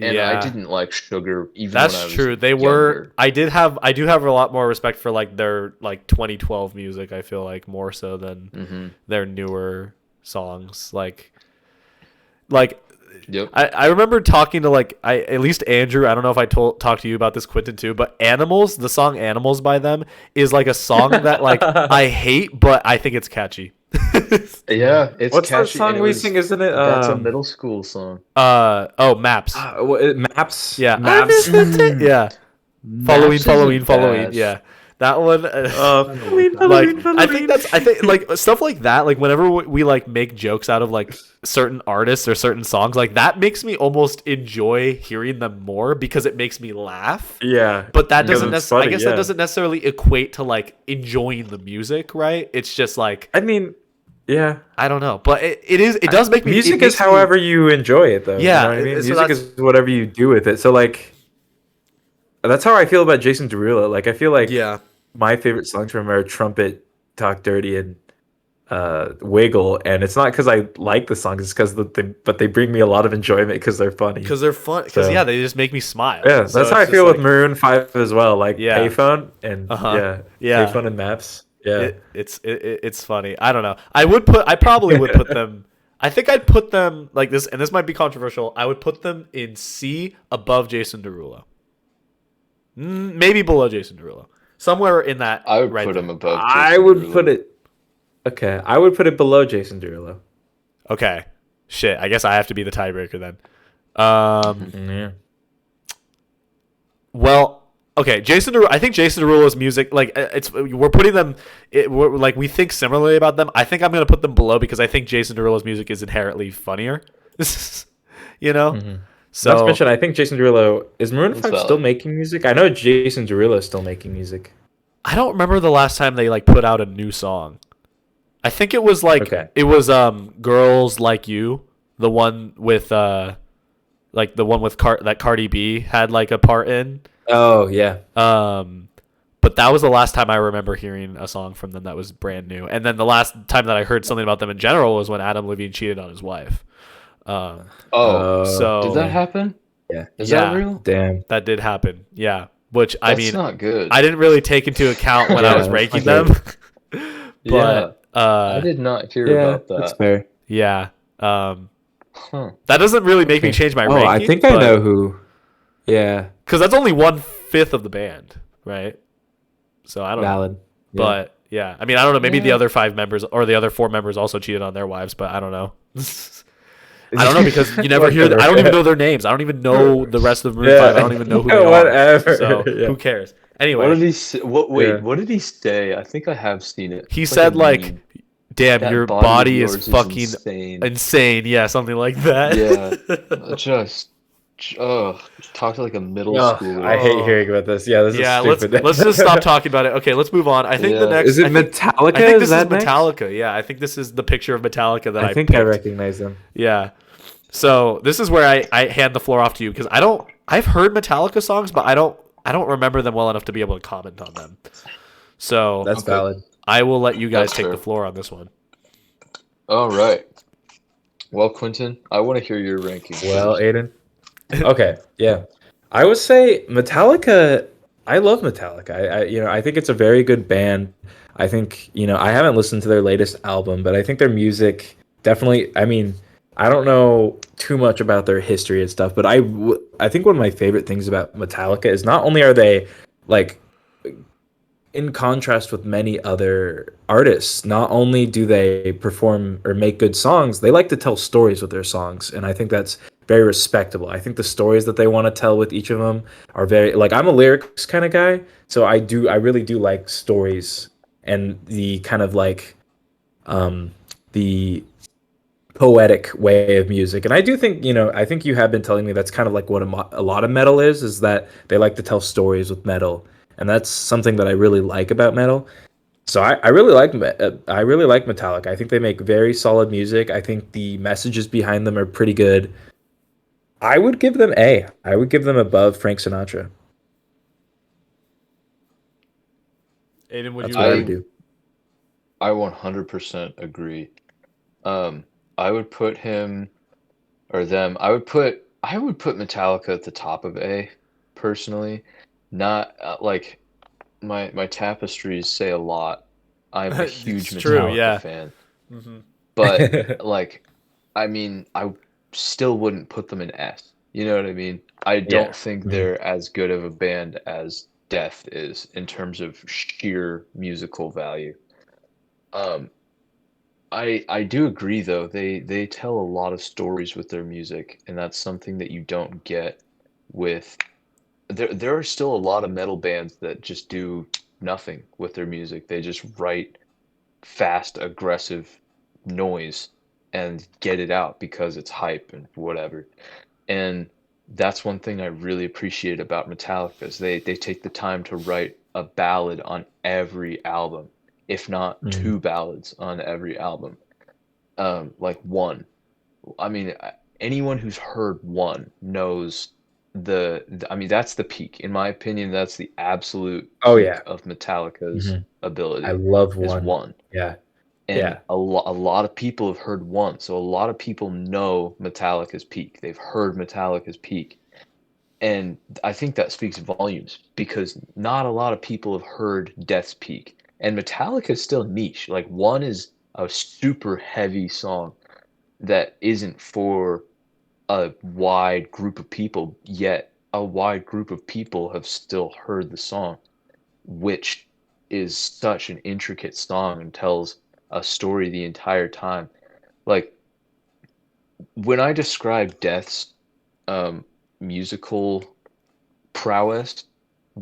and Yeah. I didn't like Sugar even when I That's was true. They younger. were. I do have a lot more respect for like their like 2012 music. I feel like more so than their newer songs. Like Yep. I remember talking to at least Andrew. I don't know if I talked to you about this, Quinton, too. But Animals, the song "Animals" by them is like a song that like I hate, but I think it's catchy. Yeah, it's What's that catchy. song and it we was- sing? Isn't it? That's a middle school song. Maps. Maps. Yeah. Maps. Yeah. Maps isn't Following. bad. Yeah. That one. Like I think like stuff like that. Like whenever we like make jokes out of like certain artists or certain songs, like that makes me almost enjoy hearing them more because it makes me laugh. yeah. But that Because doesn't it's necessarily. funny, I guess yeah. that doesn't necessarily equate to like enjoying the music, right? It's just like I mean, yeah. I don't know, but it does make me. Music it is makes me- however you enjoy it, though. Yeah, You know what I mean? so Music that's- is whatever you do with it. So like, that's how I feel about Jason Derulo. Like, I feel like my favorite songs from him are "Trumpet," "Talk Dirty," and "Wiggle." And it's not because I like the songs; it's because they bring me a lot of enjoyment because they're funny. because they're fun. Because So- they just make me smile. Yeah, So that's how I it's feel just with Maroon 5 as well. Like Yeah. Payphone and Yeah. Payphone and Maps. Yeah. It's funny. I don't know. I probably would put them. I think I'd put them like this, and this might be controversial. I would put them in C above Jason Derulo. Maybe below Jason Derulo. Somewhere in that. I would right put there. him above. I Jason would Derulo. put it. Okay, I would put it below Jason Derulo. Okay. Shit. I guess I have to be the tiebreaker then. Yeah. Well, Okay, I think Jason Derulo's music, like we're putting them, we're, like we think similarly about them. I think I'm gonna put them below because I think Jason Derulo's music is inherently funnier. you know, Hmm. Not to so mention, I think Jason Derulo is Maroon That's 5 still valid. making music. I know Jason Derulo is still making music. I don't remember the last time they like put out a new song. I think it was Okay. Girls Like You, the one with that Cardi B had like a part in. Oh yeah, Um, but that was the last time I remember hearing a song from them that was brand new. And then the last time that I heard something about them in general was when Adam Levine cheated on his wife. Um, Oh, did that so damn, happen? yeah, Is that yeah, real? damn, that did happen. Yeah, which I That's mean, not good. I didn't really take into account when I yeah, was that's not ranking great. them, Yeah, but I did not hear Yeah, about that's that. fair. yeah, um, Huh. that doesn't really make me Okay. change my Oh, I ranking, think I but know who. Yeah, because that's only 1/5 of the band, right? So I don't know, valid. Yeah. but yeah, I mean, I don't know. Maybe the Yeah. other 5 members or the other 4 members also cheated on their wives, but I don't know. I don't know because you never hear. I don't even Whatever. know their names. I don't even know the rest of Maroon Five. I Yeah. don't even know who they are. Whatever. So Yeah. who cares? What Anyway, did he say? What? Wait, Yeah. what did he say? I think I have seen it. he It's like a said like, meme. "Damn, That your body of body is yours is fucking insane. insane." Yeah, something like Yeah, that. just, talk to like a middle Oh, I schooler. hate Oh. hearing about this. Yeah, this is Yeah, let's stupid. let's just stop talking about it. Okay, let's move on. I think the Yeah. next Is it I Metallica? think Is this is that next? Metallica. Yeah, I think this is the picture of Metallica that I I think I picked. recognize them. Yeah. So this is where I hand the floor off to you because I've heard Metallica songs, but I don't remember them well enough to be able to comment on them. So That's Okay, valid. I will let you guys that's take the fair. floor on this one. All right. Well, Quinton, I want to hear your ranking Well, first. Aiden. Okay, yeah. I would say Metallica. I love Metallica. I think it's a very good band. I think, I haven't listened to their latest album, but I think their music definitely. I mean, I don't know too much about their history and stuff, but I think one of my favorite things about Metallica is not only are they like in contrast with many other artists, not only do they perform or make good songs, they like to tell stories with their songs. And I think that's very respectable. I think the stories that they want to tell with each of them are very, like, I'm a lyrics kind of guy. So I really do like stories and the kind of like, the poetic way of music. And I do think, I think you have been telling me that's kind of like what a lot of metal is that they like to tell stories with metal. And that's something that I really like about metal. So I really like Metallica. I think they make very solid music. I think the messages behind them are pretty good. I would give them A. I would give them above Frank Sinatra. Aiden, would That's you what I would I agree? do. I 100% agree. Um, I would put him or them. I would put Metallica at the top of A, personally. Not like my tapestries say a lot. I'm a huge It's true. Metallica Yeah. fan, hmm but like, I mean, I still wouldn't put them in S. You know what I mean? I Yeah. don't think Mhm. they're as good of a band as Death is in terms of sheer musical value. Um, I do agree though. They tell a lot of stories with their music, and that's something that you don't get with there are still a lot of metal bands that just do nothing with their music. They just write fast, aggressive noise and get it out because it's hype and whatever. And that's one thing I really appreciate about Metallica is they take the time to write a ballad on every album, if not Mhm. two ballads on every album. Like one. I mean, anyone who's heard one knows I mean, that's the peak. In my opinion, that's the absolute Oh peak yeah. of Metallica's Mhm. I ability love is one. one. Yeah. And Yeah. a lot of people have heard one, so a lot of people know Metallica's peak. They've heard Metallica's peak. And I think that speaks volumes because not a lot of people have heard Death's Peak. And Metallica is still niche. Like one is a super heavy song that isn't for a wide group of people, yet a wide group of people have still heard the song, which is such an intricate song and tells a story the entire time. Like when I describe Death's musical prowess,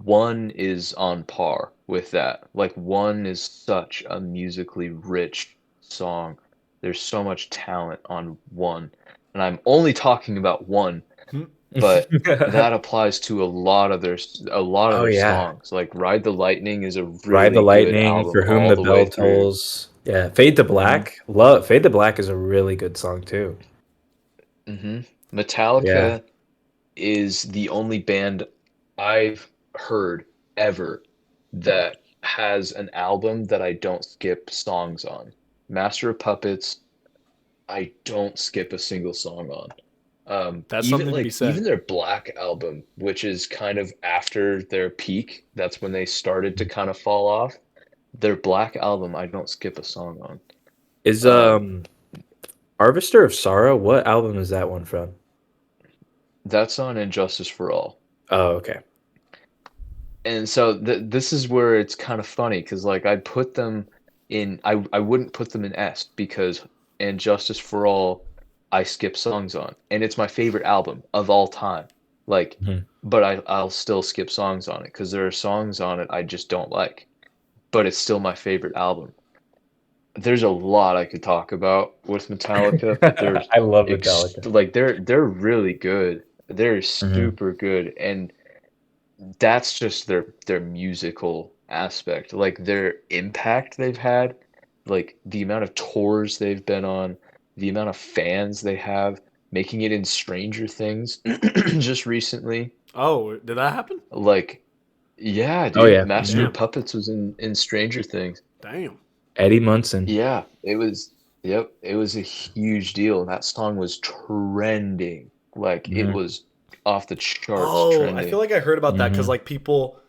One is on par with that. Like One is such a musically rich song. There's so much talent on One. And I'm only talking about One, but that applies to a lot of Oh their yeah, songs. Like Ride the Lightning is a Ride the really good Lightning, album For Whom all the the way Bell through. Tolls. Yeah, Fade to Hmm Black. Love Fade to Black is a really good song too. hmm Yeah. Metallica is the only band I've heard ever that has an album that I don't skip songs on. Master of Puppets, I don't skip a single song on. That's something to be Even said. their Black album, which is kind of after their peak, that's when they started to kind of fall off. Their Black album, I don't skip a song on. Is Um, Harvester of Sorrow, what album is that one from? that's on Injustice for All. Oh, okay. And so this is where it's kind of funny because like I'd put them in I wouldn't put them in S because and Justice for All I skip songs on and it's my favorite album of all time. Like Mhm. but I'll still skip songs on it because there are songs on it I just don't like. But it's still my favorite album. There's a lot I could talk about with Metallica. There's I love Metallica. like they're really good. They're Hmm. super good and that's just their musical aspect, like their impact they've had, like the amount of tours they've been on, the amount of fans they have, making it in Stranger Things just recently. Oh, did that happen? Like, yeah, Oh dude, yeah. Master Mhm. of Puppets was in Stranger Things. Damn. Eddie Munson. Yeah, it was. Yep, it was a huge deal. That song was trending, like it Hmm. was off the charts Oh, I feel trending. like I heard about that because Hmm. like people.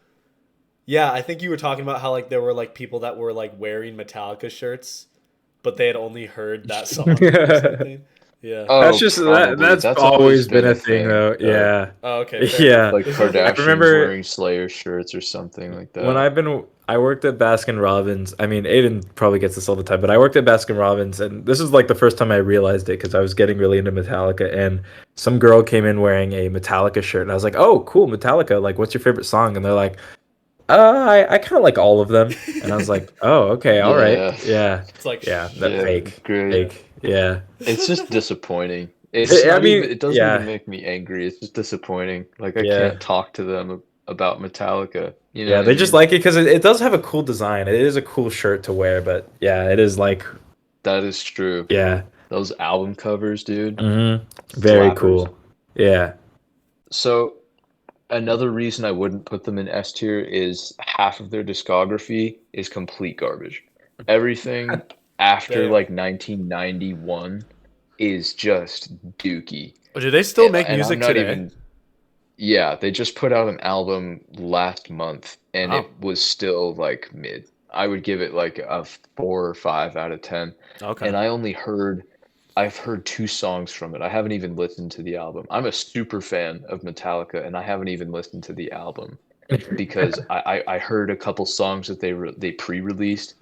Yeah, I think you were talking about how like there were like people that were like wearing Metallica shirts, but they had only heard that song or something. Yeah. That's Oh, just probably. that's That's always always been been a a thing thing. though. Yeah. Oh, okay, fair enough. Yeah. Like I Kardashians remember wearing Slayer shirts or something like when that. I worked at Baskin Robbins. I mean, Aiden probably gets this all the time, but I worked at Baskin Robbins, and this is like the first time I realized it because I was getting really into Metallica, and some girl came in wearing a Metallica shirt, and I was like, "Oh, cool, Metallica! Like, what's your favorite song?" And they're like, I kind of like all of them," and I was like, "Oh, okay, all right, Yeah. yeah, It's like yeah, that Yeah, fake, great. yeah. fake, yeah." It's just disappointing. It's I not mean, even, it doesn't even yeah, make me angry. It's just disappointing. Like I yeah, can't talk to them about Metallica. You know yeah. what I They just mean? like it because it does have a cool design. It is a cool shirt to wear, but yeah, it is like, That is true. yeah. Those album covers, dude, Very flappers. cool. Yeah. So another reason I wouldn't put them in S tier is half of their discography is complete garbage. Everything after Damn. like 1991 is just dookie. Oh, do they still make And I'm music not today? even, yeah, they just put out an album last month and Oh, it was still like mid. I would give it like a 4 or 5 out of 10. okay. And I've heard 2 songs from it. I haven't even listened to the album. I'm a super fan of Metallica and I haven't even listened to the album because I heard a couple songs that they pre-released.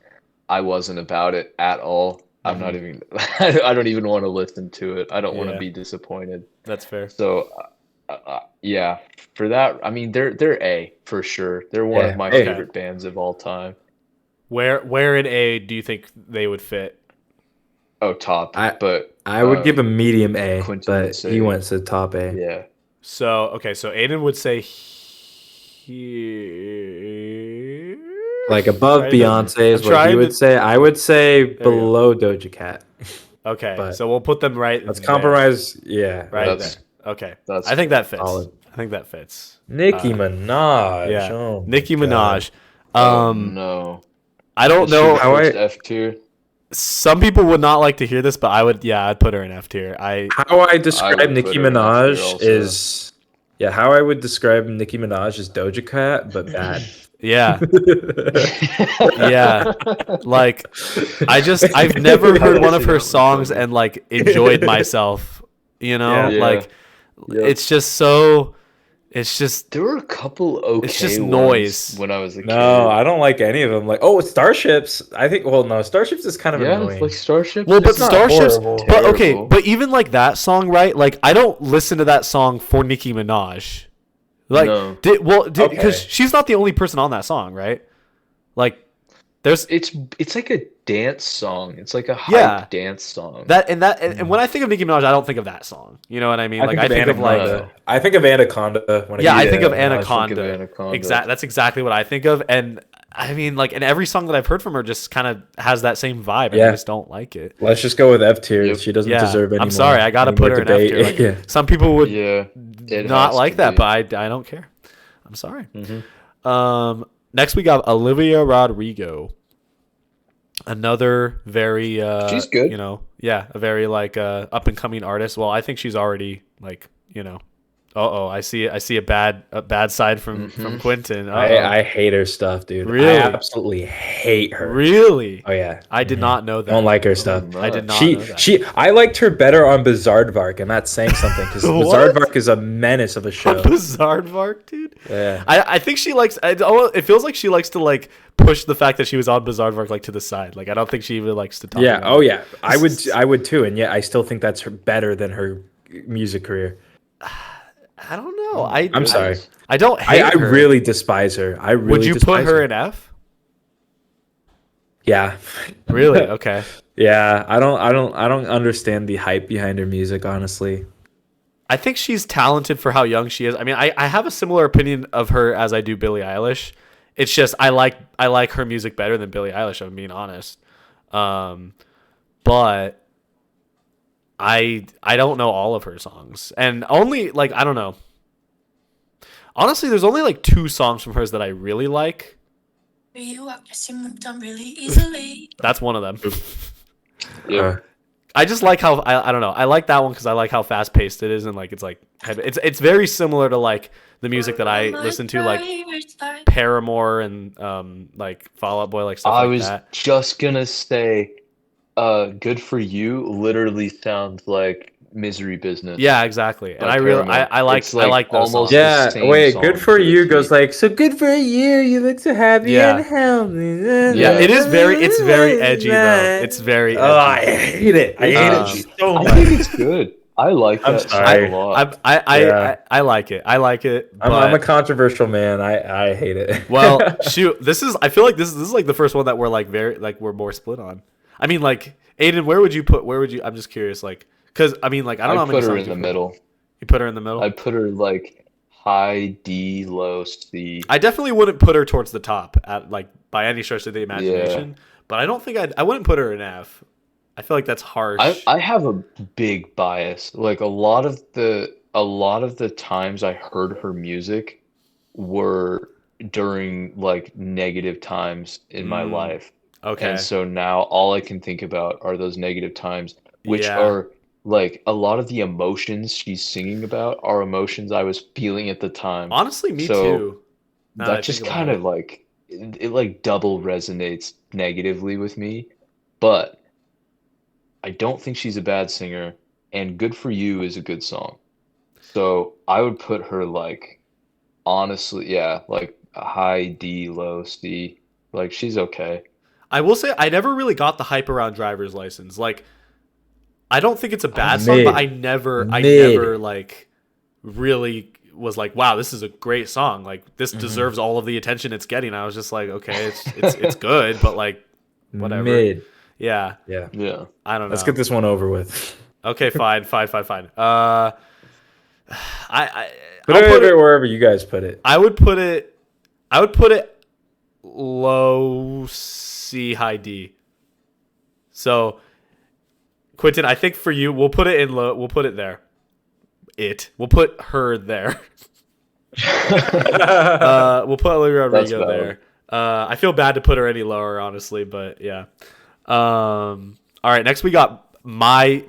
I wasn't about it at all. I'm not Hmm. even I don't even want to listen to it. I don't want to Yeah, be disappointed. that's fair. So yeah, for that, I mean they're A for sure. They're one of Yeah. my Hey, Okay. favorite bands of all time. Where in A do you think they would fit? Oh, top, I but I would give a medium A, Quinton would but he say went to top A. yeah. So okay, so Aiden would say here. Like above Trying to, Beyonce I'm is what he trying would to. say. I would say There we go. below Doja Cat. Okay, But so we'll put them right let's there. compromise. Yeah, Right right there. That's there. Okay, that's I think that fits. Solid. I think that fits. Nicki Minaj. Yeah, Oh my Nicki God. Minaj. oh Um, no. I don't Is she the know. How first I F tier? Some people would not like to hear this, but I would. Yeah, I'd put her in F tier. how I I describe would Nicki put her in F tier Minaj also. is yeah, how I would describe Nicki Minaj is Doja Cat, but bad. Yeah, yeah. Like I've never heard one of her songs and like enjoyed myself. You know, Yeah. Yeah. like Yep. it's just so. It's just There were a couple okay It's just ones noise. when I was a No, kid. I don't like any of them. Like, oh, Starships. I think. Well, no, Starships is kind of Yeah, annoying. like Starships. well, but It's not Starships. horrible. But okay, Terrible. but even like that song, right? Like I don't listen to that song for Nicki Minaj. Like, No. because Okay. she's not the only person on that song, right? Like, there's It's like a dance song. It's like a hype Yeah. dance song. and when I think of Nicki Minaj, I don't think of that song. You know what I mean? Like, I think of like, Anaconda. I think of Anaconda when yeah, I I think of Yeah, I think of Anaconda. Anaconda. That's exactly what I think of. And I mean, like, and every song that I've heard from her just kind of has that same vibe, and I Yeah. just don't like it. Let's just go with F tier. Yep. She doesn't Yeah, deserve any I'm more. sorry, I gotta any put more her in F debate. tier. Like, Yeah. some people would Yeah, it not has like to that, be. but I don't care. I'm sorry. Mm-hmm. Next we got Olivia Rodrigo. Another very She's good. you know, yeah, a very like up and coming artist. Well, I think she's already like, you know, I see a bad side from Quinton. I hate her stuff, dude. Really? I absolutely hate her. Really? Oh yeah. I did not know that. Don't like her stuff. I did not She know that. she I liked her better on Bizarrevark, and that's saying something because What? Bizarrevark is a menace of a show. Bizarre Vark, dude. Yeah. I think she likes. It feels like she likes to like push the fact that she was on Bizarre Vark like to the side. Like, I don't think she even likes to talk. Yeah. about Oh it. yeah. I would too, and yet I still think that's better than her music career. I don't know. I'm sorry. I don't hate I her. really despise her. I really Would you put despise her in F? Yeah. Really? Okay. Yeah. I don't understand the hype behind her music, honestly. I think she's talented for how young she is. I mean, I have a similar opinion of her as I do Billie Eilish. It's just I like her music better than Billie Eilish, I'm being honest. But I don't know all of her songs. And only like, I don't know. Honestly, there's only like 2 songs from hers that I really like. You, I guess you moved on really easily. That's one of them. Yeah. I just like how I don't know. I like that one because I like how fast paced it is, and like it's very similar to like the music that I listen to, like Paramore and like Fall Out Boy, like stuff I like was that. just gonna say, Good For You literally sounds like Misery Business. Yeah, exactly. And Like I really Paramore. I like It's like I like those almost songs. the Yeah, same wait, song Good For to a You T. goes like, so good for you, you look so happy Yeah. and healthy. Yeah, it's very edgy though. It's very edgy. Oh, I hate it. I hate Um, it so I much. think it's good. I like I'm that sorry. song a lot. I like it. I like it. I'm but- a controversial man. I hate it. Well, shoot, I feel like this is like the first one that we're like we're more split on. I mean, like, Aidan, where would you I'm just curious, like, because I mean, like, I don't know how I'd many put her songs in the you've heard. middle. You put her in the middle. I'd put her like high D, low C. I definitely wouldn't put her towards the top at like by any stretch of the imagination. But I don't think I wouldn't put her in F. I feel like that's harsh. I have a big bias. Like a lot of the times I heard her music were during like negative times in my life. Okay. And so now all I can think about are those negative times, which Yeah. are like a lot of the emotions she's singing about are emotions I was feeling at the time. Honestly, me So too. now that I That just think about kind it. of like it like double resonates negatively with me. But I don't think she's a bad singer, and Good For You is a good song. So I would put her like honestly, yeah, like a high D, low C. Like she's okay. I will say I never really got the hype around Driver's License. Like, I don't think it's a bad song, Mid. but I never Mid. like really was like, wow, this is a great song. Like, this deserves all of the attention it's getting. I was just like, okay, it's good, but like, whatever. Mid. Yeah, Yeah. Yeah. I don't know. Let's get this one over with. Okay, fine. I Put I'll it put it. wherever you guys put it. I would put it low C, high D. So, Quinton, I think for you, we'll put it in low. We'll put it there. We'll put her there. We'll put Olivia Rodrigo valid. there. I feel bad to put her any lower, honestly, but yeah. All right, next we got my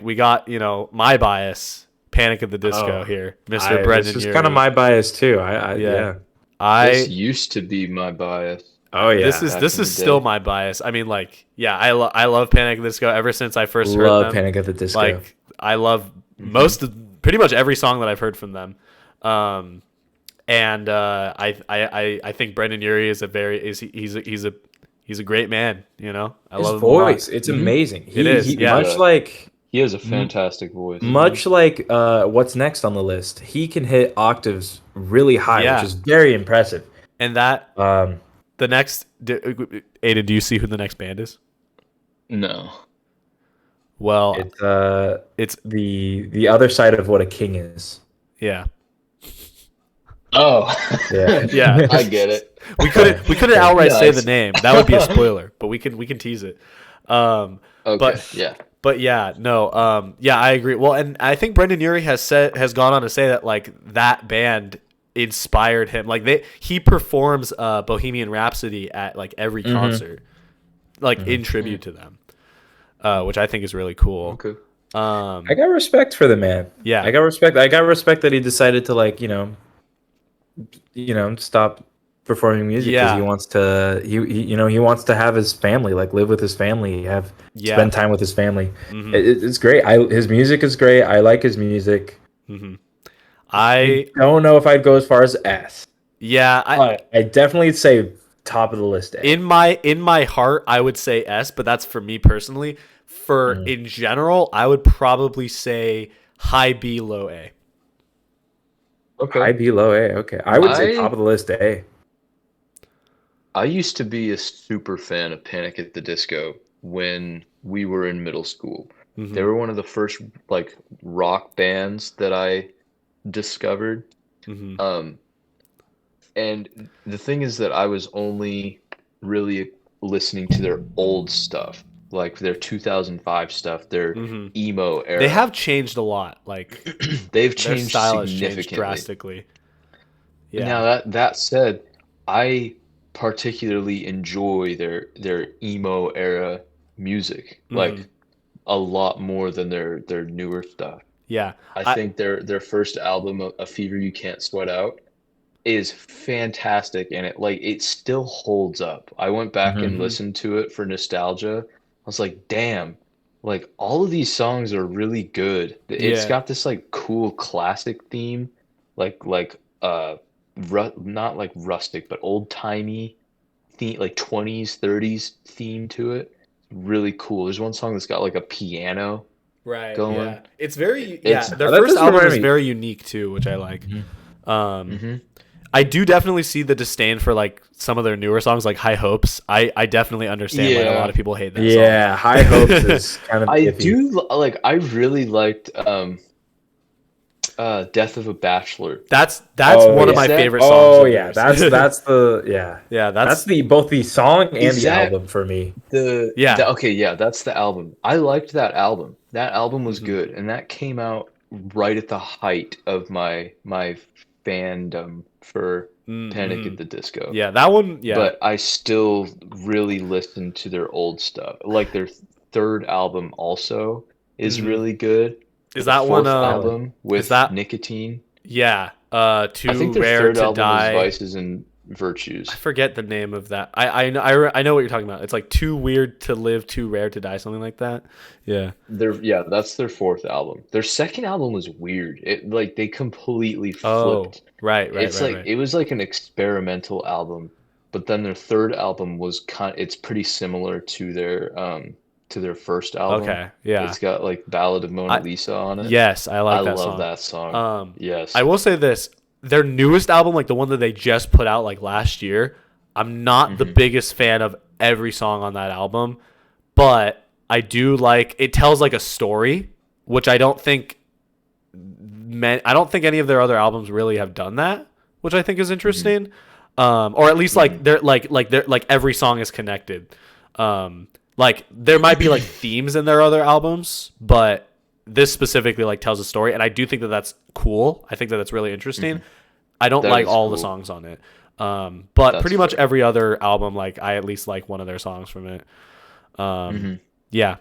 we got, my bias, Panic at the Disco here, Mr. Brendan. This is kind of my bias too. Yeah. This used to be my bias. Oh yeah. This is back in the still day. my bias. I mean, like, yeah, I love Panic at the Disco ever since I first heard love them. Panic at the Disco. Like, I love pretty much every song that I've heard from them. And I think Brendan Urie is he's a great man. I His love him a lot. voice, it's amazing. It is, yeah. Much like He has a fantastic voice. Much like what's next on the list, he can hit octaves really high, Yeah. which is very impressive. And that Um, the next Aidan, do you see who the next band is? No. Well, it's the other side of what a king is. yeah. Oh. Yeah. Yeah. I get it. We couldn't outright say the Nice. name. That would be a spoiler, but we can tease it. Okay. But Yeah. But yeah, no, yeah, I agree. Well, and I think Brendan Urie has gone on to say that like that band inspired him. Like he performs Bohemian Rhapsody at like every concert, like in tribute to them, which I think is really cool. Okay. I got respect for the man. Yeah. I got respect. I got respect that he decided to like stop performing music because Yeah. he wants to he wants to have his family, like live with his family, spend time with his family. It's great. His music is great. I like his music. I don't know if I'd go as far as S. Yeah, I definitely say top of the list A. in my heart I would say S, but that's for me personally. For in general, I would probably say high B, low A. Okay. High B, low A. Okay, I would say top of the list A. I used to be a super fan of Panic at the Disco when we were in middle school. They were one of the first like rock bands that I discovered. And the thing is that I was only really listening to their old stuff, like their 2005 stuff, their emo era. They have changed a lot. Like They've their changed style has significantly. changed drastically. Yeah. Now that said, I particularly enjoy their emo era music, like a lot more than their newer stuff. Yeah. I think their first album, A Fever You Can't Sweat Out, is fantastic, and it still holds up. I went back and listened to it for nostalgia. I was like, damn, like all of these songs are really good. It's got this like cool classic theme, like not like rustic, but old-timey theme, like 20s, 30s theme to it. Really cool. There's one song that's got like a piano going. Yeah. It's very It's- their that first does album remind is me- very unique too, which I like. I do definitely see the disdain for like some of their newer songs, like High Hopes. I definitely understand why a Yeah. lot of people hate that Yeah, High Hopes is kind of I iffy. do like. I really liked Death of a Bachelor. That's Oh, one of yeah. my favorite songs. Oh of yeah, theirs. that's the yeah, that's the both the song and Is the that- album for me. Okay, yeah, that's the album. I liked that album. That album was good, and that came out right at the height of my fandom for Panic at the Disco. Yeah, that one. Yeah, But I still really listen to their old stuff. Like their third album also is really good. is The that one? fourth album with that- Nicotine. Yeah, I Too think their Rare third to album Die. was Vices and Virtues. I forget the name of that. I know what you're talking about. It's like Too Weird to Live, Too Rare to Die, something like that. Yeah. That's their fourth album. Their second album was weird. It like they completely Oh, flipped. right. It's like it was like an experimental album, but then their third album was it's pretty similar to their first album. Okay, yeah. It's got like Ballad of Mona Lisa on it. Yes, I like that love song. that song. Yes. I will say this: their newest album, like the one that they just put out like last year, I'm not the biggest fan of every song on that album, but I do like it. Tells like a story, which I don't think any of their other albums really have done that, which I think is interesting. Or at least like they're like every song is connected. Like there might be like themes in their other albums, but this specifically like tells a story, and I do think that that's cool. I think that that's really interesting. I don't That like is all the cool. songs on it, but That's pretty much fair. every other album, like I at least like one of their songs from it. Yeah,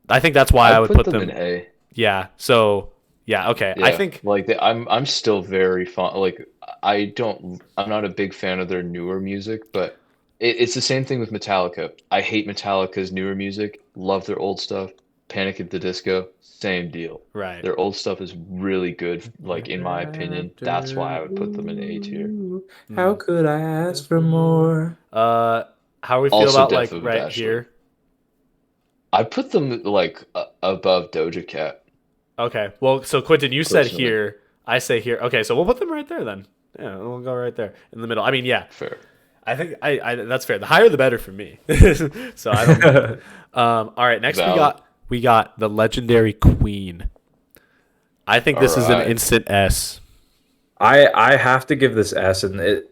I think that's why I would put them. in A. Yeah. So yeah. Okay. I Yeah, think. like I'm still very fond. Like I'm not a big fan of their newer music, but it's the same thing with Metallica. I hate Metallica's newer music. Love their old stuff. Panic at the Disco, same deal. Right. Their old stuff is really good. Like in my opinion, that's why I would put them in A tier. How could I ask for more? How we feel Also about Death like of a right Bachelor. here? I put them like above Doja Cat. Okay. Well, so Quinton, you said Personally. here. I say here. Okay, so we'll put them right there then. Yeah, we'll go right there in the middle. I mean, yeah. Fair. I think I that's fair. The higher the better for me. So I don't know. All right, next Valid. we got the legendary Queen. I think this is an Alright. instant S. I have to give this S, and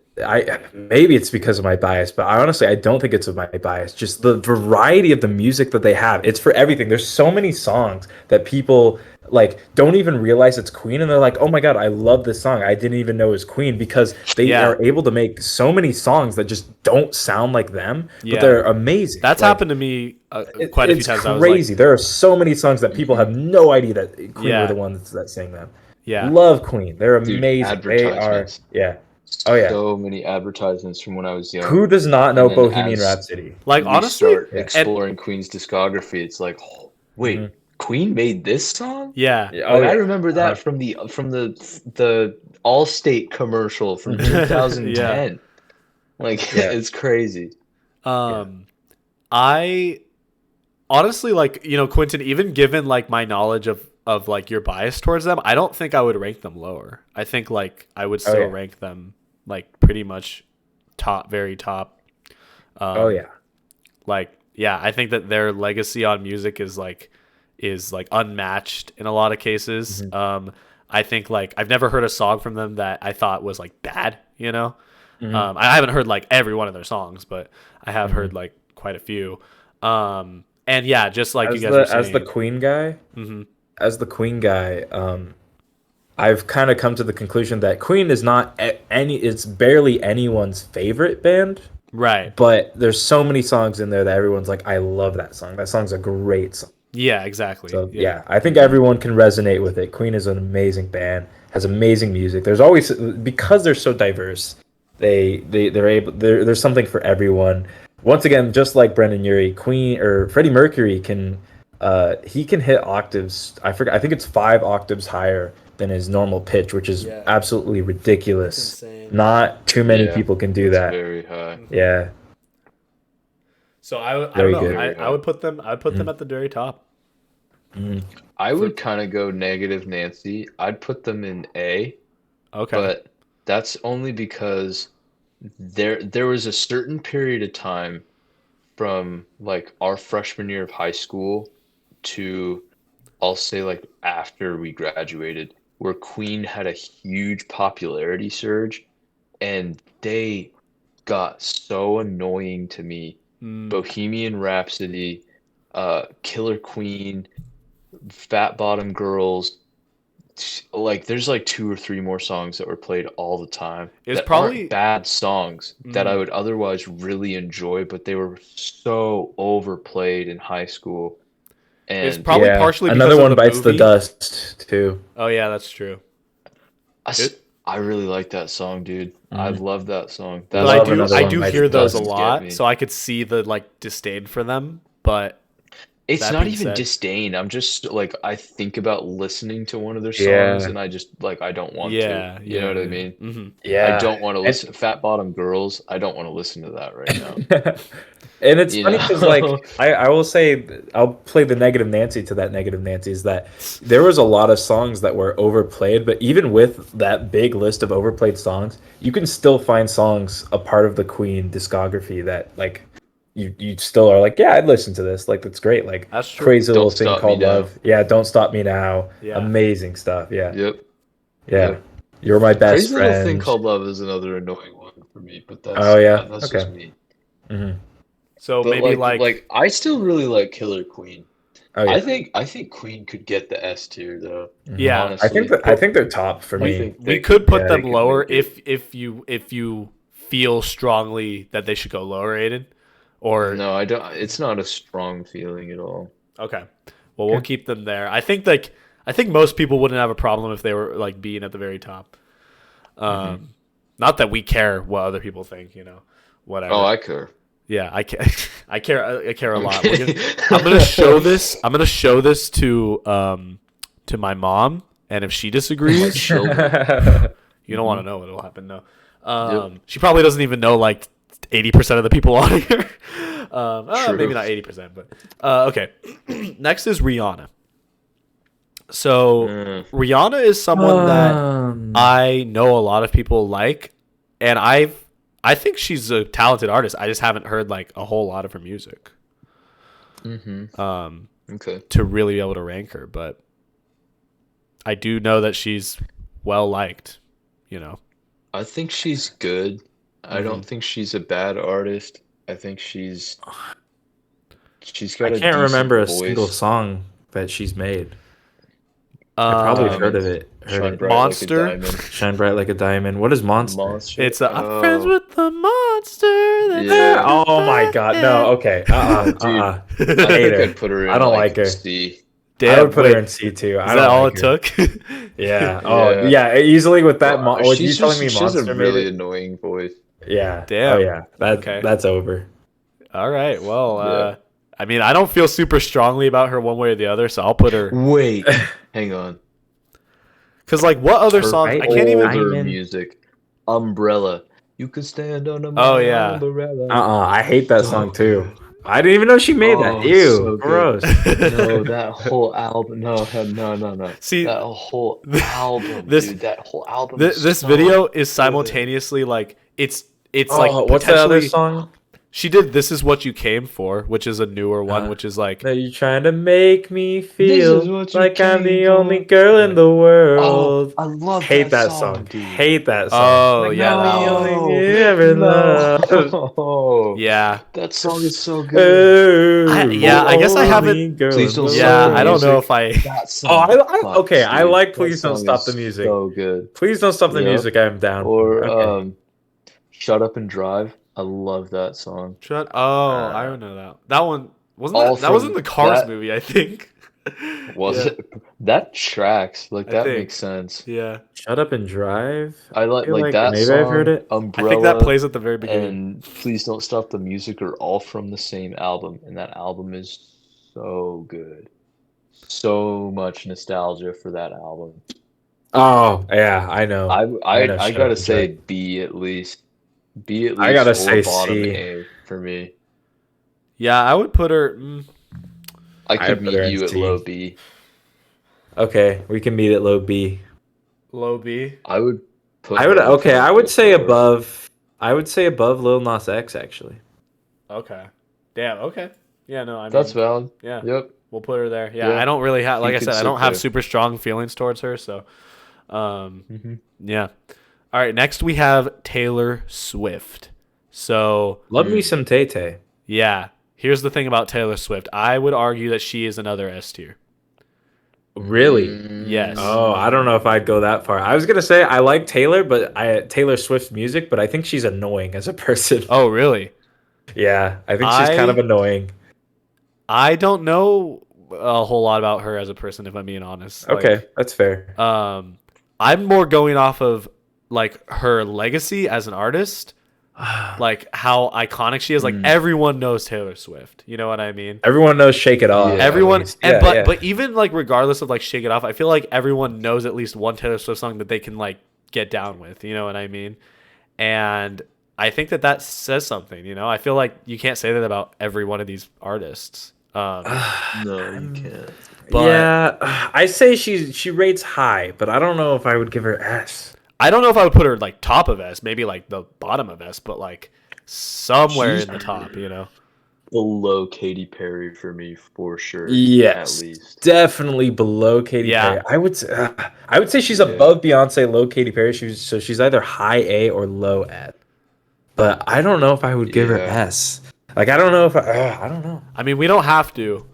maybe it's because of my bias, but I don't think it's of my bias. Just the variety of the music that they have. It's for everything. There's so many songs that people like don't even realize it's Queen, and they're like, "Oh my God, I love this song. I didn't even know it was Queen," because they Yeah. are able to make so many songs that just don't sound like them, Yeah. but they're amazing. That's Like, happened to me quite a few it's times. I was crazy. like, There are so many songs that people have no idea that Queen Yeah. were the ones that sang them. yeah, Love Queen. They're Dude, amazing. They are. advertisements. Yeah. Oh yeah. So many advertisements from when I was young. Who does not know And then Bohemian as Rhapsody? like we honestly, start Yeah. exploring Queen's discography, it's like, oh, wait, Mhm. Queen made this song? yeah, Yeah, Like, oh, I yeah. remember that from the Allstate commercial from 2010. Like, Yeah. it's crazy. I honestly like Quinton. Even given like my knowledge of like your bias towards them, I don't think I would rank them lower. I think like I would still yeah. rank them like pretty much top, very top. Oh yeah. Like yeah, I think that their legacy on music is like unmatched in a lot of cases. I think like I've never heard a song from them that I thought was like bad, I haven't heard like every one of their songs, but I have heard like quite a few. And yeah, just like you guys were saying, As the Queen guy, I've kind of come to the conclusion that Queen is not it's barely anyone's favorite band, right? but there's so many songs in there that everyone's like, I love that song. That song's a great song. Yeah, exactly. So yeah, I think everyone can resonate with it. Queen is an amazing band, has amazing music. There's always, because they're so diverse, there's something for everyone. Once again, just like Brendan Urie, Freddie Mercury can hit octaves. I think it's 5 octaves higher than his normal pitch, which is absolutely ridiculous. Not too many Yeah, people can do it's that. very high. Yeah. So I don't Very know. good. I would put them. I'd put them at the very top. I would kind of go negative Nancy. I'd put them in A, Okay. but that's only because there was a certain period of time from like our freshman year of high school to, I'll say, like after we graduated, where Queen had a huge popularity surge, and they got so annoying to me. Bohemian Rhapsody, Killer Queen, Fat Bottom Girls. Like, there's like 2 or 3 more songs that were played all the time. It's that probably- aren't bad songs that I would otherwise really enjoy, but they were so overplayed in high school. And It's probably partially because another of one the bites the movie. dust too. Oh yeah, that's true. I really like that song, dude. I love that song. But Love I Another do One Bites hear the those a Dust. Get lot, me. so I could see the like disdain for them. But It's that not being even said- disdain. I'm just like, I think about listening to one of their songs, Yeah. and I just like, I don't want yeah, to. You know what I mean? Mm-hmm. Yeah. I don't want to listen. Fat Bottom Girls. I don't want to listen to that right now. And it's You funny because, like, know? I will say, I'll play the negative Nancy to that negative Nancy, is that there was a lot of songs that were overplayed, but even with that big list of overplayed songs, you can still find songs a part of the Queen discography that, like, you still are like, yeah, I'd listen to this. Like, that's great. Like, That's true. Crazy Little Don't Thing Stop Me Called Now. Love. Yeah, Don't Stop Me Now. Yeah. Amazing stuff. Yeah. Yep. Yeah. Yep. You're my best Crazy Little Thing friend. Called Love is another annoying one for me, but that's Oh, yeah? that's Okay. just me. So But maybe like I still really like Killer Queen. Oh, yeah. I think Queen could get the S tier though. yeah. honestly. I think they're top for I me. think We they could put yeah, them they could lower make it. if you feel strongly that they should go lower, Aiden. Or No, I don't. It's not a strong feeling at all. okay. Well, we'll keep them there. I think most people wouldn't have a problem if they were like being at the very top. Not that we care what other people think, whatever. Oh, I care. Yeah, I care. I care a lot. I'm gonna show this. I'm gonna show this to my mom, and if she disagrees, you don't want to know what'll happen. No, she probably doesn't even know like 80% of the people on here. Maybe not 80%, but okay. Next is Rihanna. So Rihanna is someone that I know a lot of people like, and I think she's a talented artist. I just haven't heard like a whole lot of her music. Okay. To really be able to rank her, but I do know that she's well liked, you know. I think she's good. I don't think she's a bad artist. I think she's got I a can't decent remember a voice. single song that she's made. I probably heard of it. Shine It. bright Monster? like a diamond. Shine bright like a diamond. What is Monster? Monster. It's I'm friends with the monster. Yeah. Oh my god, no, okay. I hate think her. I'd put her in I don't like her. C. I would put her in C2. Is that all it took? Yeah. Oh, yeah. Easily with that. With you telling me she has Monster a made really it? annoying voice. Yeah. Damn. Oh yeah. That's over. All right. Well, I mean, I don't feel super strongly about her one way or the other, so I'll put her. Wait, hang on. Because like, what other Her songs? right I can't even. Older music. Umbrella. You can stand under my Oh, yeah. umbrella. I hate that song too. I didn't even know she made that. it's Ew. so good. Gross. No, that whole album. No. See, that whole album, this- dude. That whole album. This video is simultaneously like it's like what's that other potentially- song? She did "This Is What You Came For," which is a newer one, which is like That you trying to make me This feel is what you like I'm came the for. only girl in the world. I love Hate that song. dude. Hate that song. Oh, yeah, that I'm the one. only you ever loved. No. yeah. That song is so good. I guess I haven't- Please don't Yeah, stop the I don't know music. if I. That song. Okay, I dude. like That Please Don't song Stop is the Music. So good. Please don't stop the Yep. music. I'm down. Or Okay. Shut Up and Drive. I love that song. Shut. Oh, I don't know that. That one wasn't. all That was in from the Cars that- movie, I think. Was Yeah. it? That tracks. Like I that think. makes sense. Yeah, Shut Up and Drive. I like feel like that maybe song. I've heard it. Umbrella. I think that plays at the very beginning. And Please Don't Stop the Music are all from the same album, and that album is so good. So much nostalgia for that album. Oh yeah, I know. I know I Shut gotta Up and say Drive. B at least. B at least. I gotta or say bottom C. A for me. Yeah, I would put her. I I'd could put meet her in you at C. low B. Okay, we can meet at low B. Low B. I would put. I would. her in Okay, I would low say four. above. I would say above Lil Nas X actually. Okay. Damn. Okay. Yeah. No. I mean, That's valid. yeah. Yep. We'll put her there. Yeah. Yeah. I don't really have. Like You I could said, I sit don't have there. super strong feelings towards her. So. Mm-hmm. Yeah. All right. Next we have Taylor Swift. So Love me some Tay Tay. yeah. Here's the thing about Taylor Swift. I would argue that she is another S tier. Really? Yes. Oh, I don't know if I'd go that far. I was gonna say I like Taylor, but Taylor Swift's music, but I think she's annoying as a person. Oh, really? Yeah, I think she's kind of annoying. I don't know a whole lot about her as a person, if I'm being honest. Okay, that's fair. I'm more going off of like her legacy as an artist, like how iconic she is. Like everyone knows Taylor Swift. You know what I mean? Everyone knows "Shake It Off." Yeah. Everyone, at least. Yeah, but yeah. but even like regardless of like Shake It Off, I feel like everyone knows at least one Taylor Swift song that they can like get down with. You know what I mean? And I think that says something. You know, I feel like you can't say that about every one of these artists. No, you can't. But yeah, I say she rates high, but I don't know if I would give her S. I don't know if I would put her like top of S, maybe like the bottom of S, but like somewhere in the top, you know. Below Katy Perry for me, for sure. Yes, At least. definitely below Katy Yeah. Perry. I would say she's above Beyonce, low Katy Perry. She's either high A or low S. But I don't know if I would give her Yeah. S. Like I don't know if I don't know. I mean, we don't have to.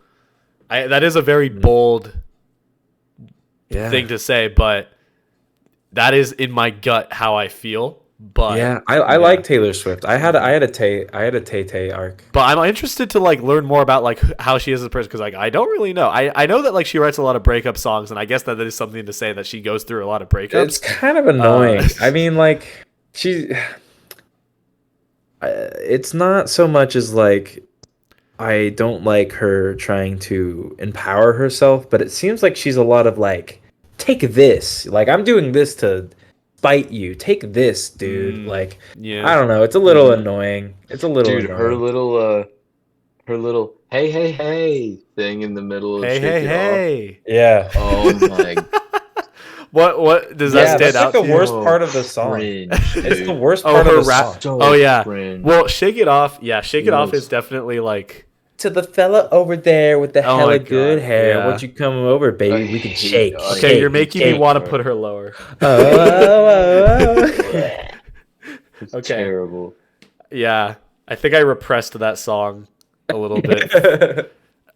That is a very bold Yeah. thing to say, but that is in my gut how I feel. But Yeah, I like Taylor Swift. I had a Tay arc. but I'm interested to like learn more about like how she is as a person because like I don't really know. I know that like she writes a lot of breakup songs, and I guess that is something to say that she goes through a lot of breakups. It's kind of annoying. I mean, like it's not so much as like I don't like her trying to empower herself, but it seems like she's a lot of like, take this. Like I'm doing this to spite you. Take this, dude. Like Yeah. I don't know. It's a little annoying. It's a little Dude, annoying. her little her little hey hey hey thing in the middle of Hey, Shake hey, It Off. hey. Yeah. Oh my What does that Yeah, stand that's like out the to you? worst part of the song. cringe, It's the dude. worst Oh, part of her the rap. song. So Oh yeah. cringe. Well, Shake It Off. Yeah, Shake It Off Yes. is definitely like. To the fella over there with the Oh my hella good God, hair, yeah. won't you come over, baby? I We can hate- shake, I Okay, shake, you're hate making me shake. want to part. put her lower. It's Okay. terrible. Yeah, I think I repressed that song a little bit.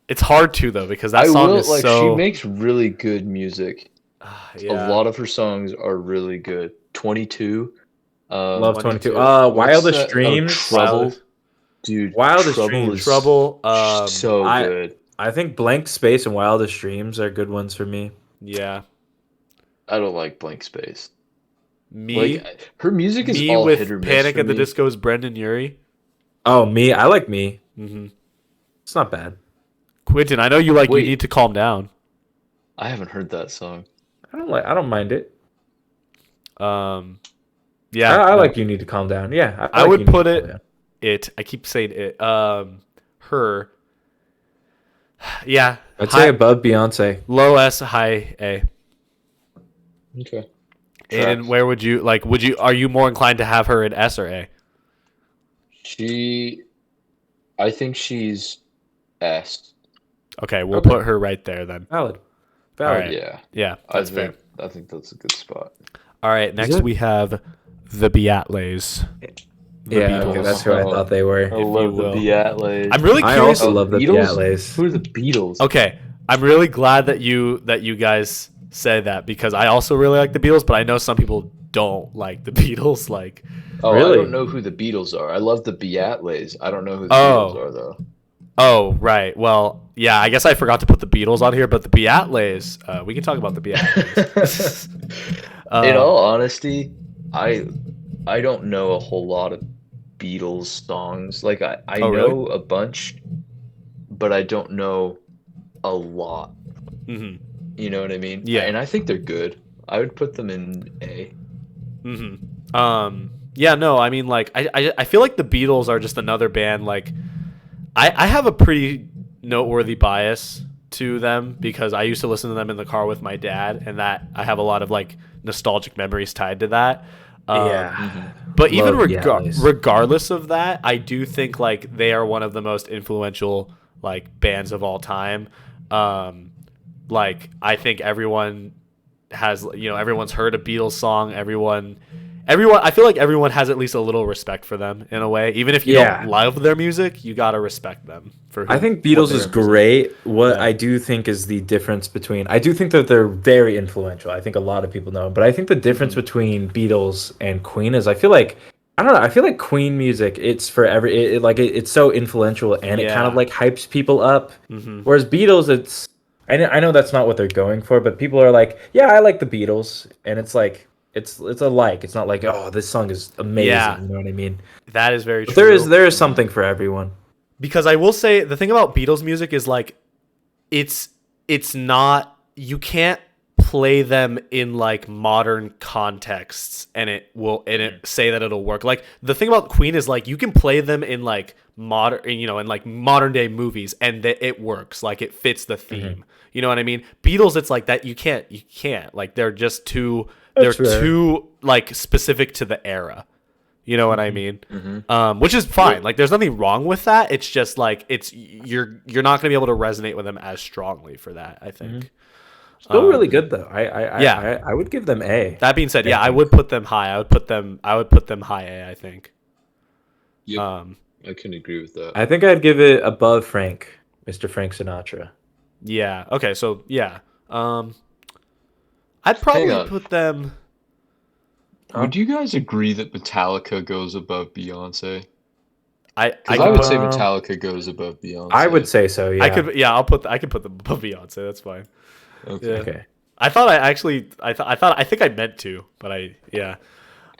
It's hard to though because that I song will is like so. she makes really good music. Yeah. A lot of her songs are really good. 22. Love 22. 22. What's Wildest that? Oh, Dreams. Trouble. Dude, Wildest Trouble Dreams. is Trouble. so I good. I think Blank Space and Wildest Dreams are good ones for me. Yeah. I don't like Blank Space. Me. Like her music is Me all hit or with miss Panic for at the me. Disco's Brendan Urie. Oh, Me. I like Me. Mm-hmm. It's not bad. Quinton, I know you like. You Wait. need to calm down. I haven't heard that song. I don't mind it. Yeah. I no. like You Need to Calm Down. Yeah. I like would You Need put to it. Calm Down. It. I keep saying it. Her. Yeah. I'd high, say above Beyonce. low S, high A. Okay. Aidan, where would you like? Would you? Are you more inclined to have her in S or A? I think she's S. Okay, we'll Okay. put her right there then. Valid. All Valid. right. Yeah. Yeah, I that's fair. think that's a good spot. All right, next it? we have the Beatles. The Yeah, Beatles. okay, that's who I thought they were. I you love the will. Beatles. I'm really I curious. also love the Beatles? Beatles. Who are the Beatles? Okay, I'm really glad that you guys said that because I also really like the Beatles, but I know some people don't like the Beatles. Like, Oh, Really? I don't know who the Beatles are. I love the Beatles. I don't know who the Oh. Beatles are though. oh right, well, yeah, I guess I forgot to put the Beatles on here, but the Beatles. We can talk about the Beatles. In all honesty, I don't know a whole lot of Beatles songs. Like I Oh, really? know a bunch, but I don't know a lot. hmm You know what I mean? Yeah. And I think they're good. I would put them in A. Yeah, no, I mean, like, I feel like the Beatles are just another band. Like, I have a pretty noteworthy bias to them because I used to listen to them in the car with my dad, and that I have a lot of like nostalgic memories tied to that. Yeah. But even Love Beatles. regardless of that, I do think like they are one of the most influential like bands of all time. Like I think everyone has everyone's heard a Beatles song. Everyone I feel like everyone has at least a little respect for them in a way. Even if you Yeah. don't love their music, you gotta respect them for I think what Beatles they is represent. great. What Yeah. I do think is the difference between I do think that they're very influential. I think a lot of people know, but I think the difference between Beatles and Queen is I feel like I don't know. I feel like Queen music it's for it's so influential and it kind of Yeah. like hypes people up. Whereas Beatles, I know that's not what they're going for, but people are like, yeah, I like the Beatles, and it's like it's a like. It's not like oh this song is amazing. Yeah. You know what I mean? That is very But true. there is something for everyone. Because I will say the thing about Beatles music is like it's not you can't play them in like modern contexts and it say that it'll work. Like the thing about Queen is like you can play them in like modern in like modern day movies and that it works. Like it fits the theme. You know what I mean? Beatles it's like that you can't like they're just too That's fair. too like specific to the era. You know what I mean? Which is fine. Like, there's nothing wrong with that. It's just like you're not gonna be able to resonate with them as strongly for that. I think. Still really good though. Yeah. I would give them A. That being said, yeah, I would put them high. I would put them high A. I think. Yep. I can agree with that. I think I'd give it above Mr. Frank Sinatra. Yeah. Okay. So yeah. I'd probably on. put them. Would you guys agree that Metallica goes above Beyonce? I I would say Um, Metallica goes above Beyonce. I would say so. Yeah. I could. Yeah. I could put them above Beyonce. That's fine. Okay. Yeah. Okay. I think I meant to, but yeah.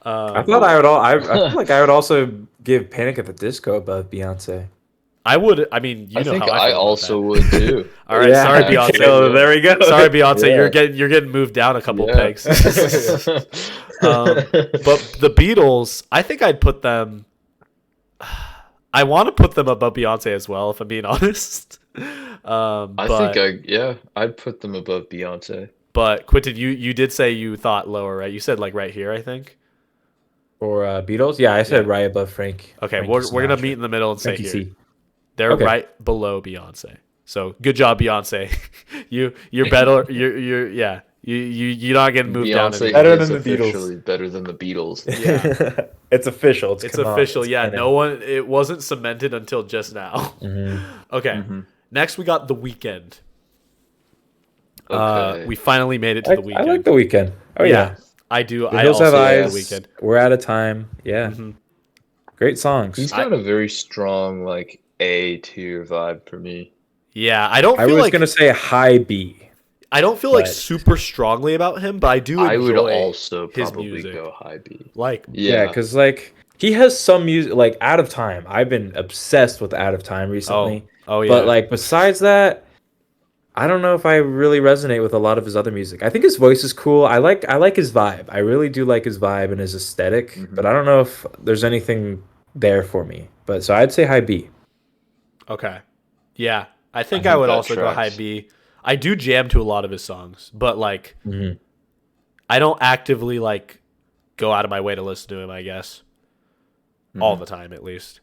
I thought I would all. I feel like I would also give Panic at the Disco above Beyonce. I would. I mean, you I know think how I I feel about also that. would too. All right, sorry Beyonce. Okay, well, there we go. Sorry Beyonce, Yeah. you're getting moved down a couple Yeah. pegs. But the Beatles, I think I'd put them. I want to put them above Beyonce as well, if I'm being honest. I'd put them above Beyonce. But Quinton, you did say you thought lower, right? You said like right here, I think. For Beatles, yeah, I said right above Frank. Okay, Frankie we're gonna Sinatra. meet in the middle and say Frankie here. C. They're Okay. right below Beyonce. So good job, Beyonce. you're better. You're not getting moved down. Beyonce Better is than the Beatles. officially better than the Beatles. Yeah, It's official. it's canon. official. It's Yeah, canon. no one. It wasn't cemented until just now. Okay, next we got The Weeknd. Okay. We finally made it to The Weeknd. I like The Weeknd. Oh yeah. I do. The I Hills also Have like Eyes. The Weeknd. We're out of time. Yeah. Great songs. He's got a very strong like A tier vibe for me. Yeah, I don't I feel was like gonna say high B. I don't feel like but- super strongly about him, but I do enjoy I would also his probably music. go high B. Like, Yeah, because like he has some music like Out of Time. I've been obsessed with Out of Time recently. oh yeah, But like besides that, I don't know if I really resonate with a lot of his other music. I think his voice is cool. I like his vibe. I really do like his vibe and his aesthetic. But I don't know if there's anything there for me. But so I'd say high B. okay, yeah, I think I I think would that also go tracks. high B. I do jam to a lot of his songs, but like, Mhm. I don't actively like go out of my way to listen to him. I guess all the time, at least.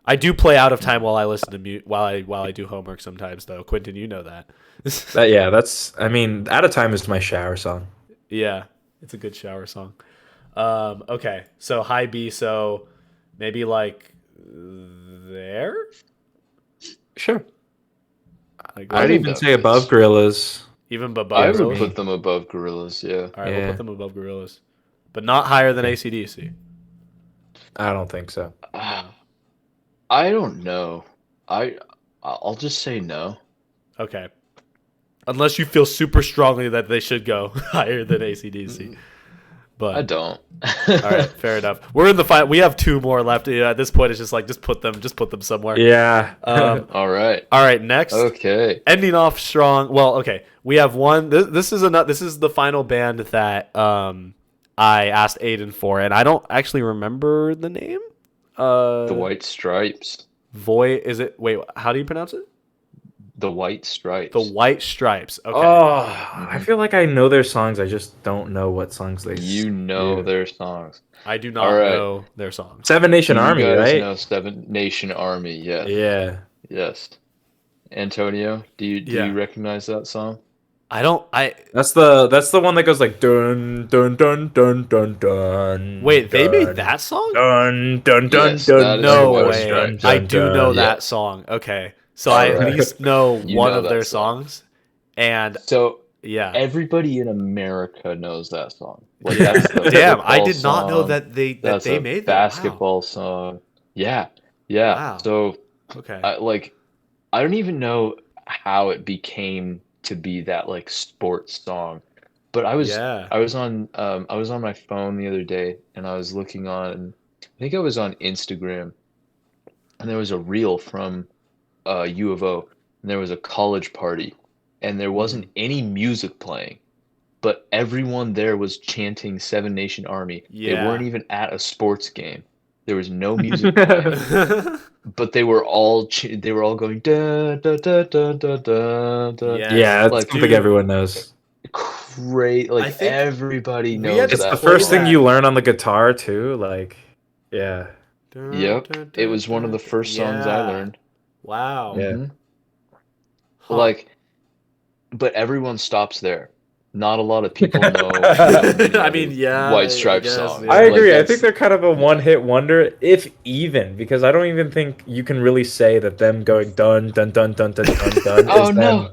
I do play Out of Time while I listen to while I do homework sometimes, though. Quinton, you know that. I mean, Out of Time is my shower song. Yeah, it's a good shower song. Okay, so high B, so maybe like there. Sure. Like, I'd think even that say above fits. Gorillaz. even above I would Gorillaz. put them above Gorillaz. Yeah. All right, we'll Yeah. put them above Gorillaz, but not higher than AC/DC. I don't think so. I don't know. I'll just say no. Okay, unless you feel super strongly that they should go higher than AC/DC. But I don't. all right, fair enough. We're in the final. We have two more left. Yeah, at this point, it's just like just put them somewhere. Yeah. All right. All right, next. Okay. Ending off strong. Well, okay. We have one. This is the final band that I asked Aidan for, and I don't actually remember the name. The White Stripes. Is it? Wait, how do you pronounce it? The White Stripes. The White Stripes. Okay. Oh, I feel like I know their songs. I just don't know what songs they. You know do. their songs. I do not all right. know their songs. Seven Nation Army, you guys right? know Seven Nation Army. Yes. Yeah. Yes. Antonio, do Yeah. you recognize that song? I don't. That's the one that goes like dun dun dun dun dun dun. Wait. They dun, made that song? Dun dun dun Yes, dun. that is No White way. Stripes. I do know Yeah. that song. Okay. So I at Alright. least know You one know of that their song. songs, and So yeah. everybody in America knows that song. Like that's the Damn, I football did not know song. that they That's a made that. Wow. basketball song. Yeah. Yeah. Wow. So Okay. I don't even know how it became to be that like sports song. But I was Yeah. I was on my phone the other day and I was looking on I think I was on Instagram and there was a reel from U of O and there was a college party and there wasn't any music playing. But everyone there was chanting Seven Nation Army. They Yeah. weren't even at a sports game. There was no music playing. But they were all going da da da da da da da. Yeah. Yeah, that's Like, something dude. everyone knows. Great, I like think everybody we knows had to It's that. the first play thing that. you learn on the guitar too. Like, yeah, Yep, it was one of the first songs I Yeah. learned. Wow. Yeah. Mhm. Huh. Like, but everyone stops there. Not a lot of people know. I mean, yeah, White I Stripes guess, song. yeah. I agree. I that's- think they're kind of a one-hit wonder, if even, because I don't even think you can really say that them going dun dun dun dun dun dun dun Oh, is no. them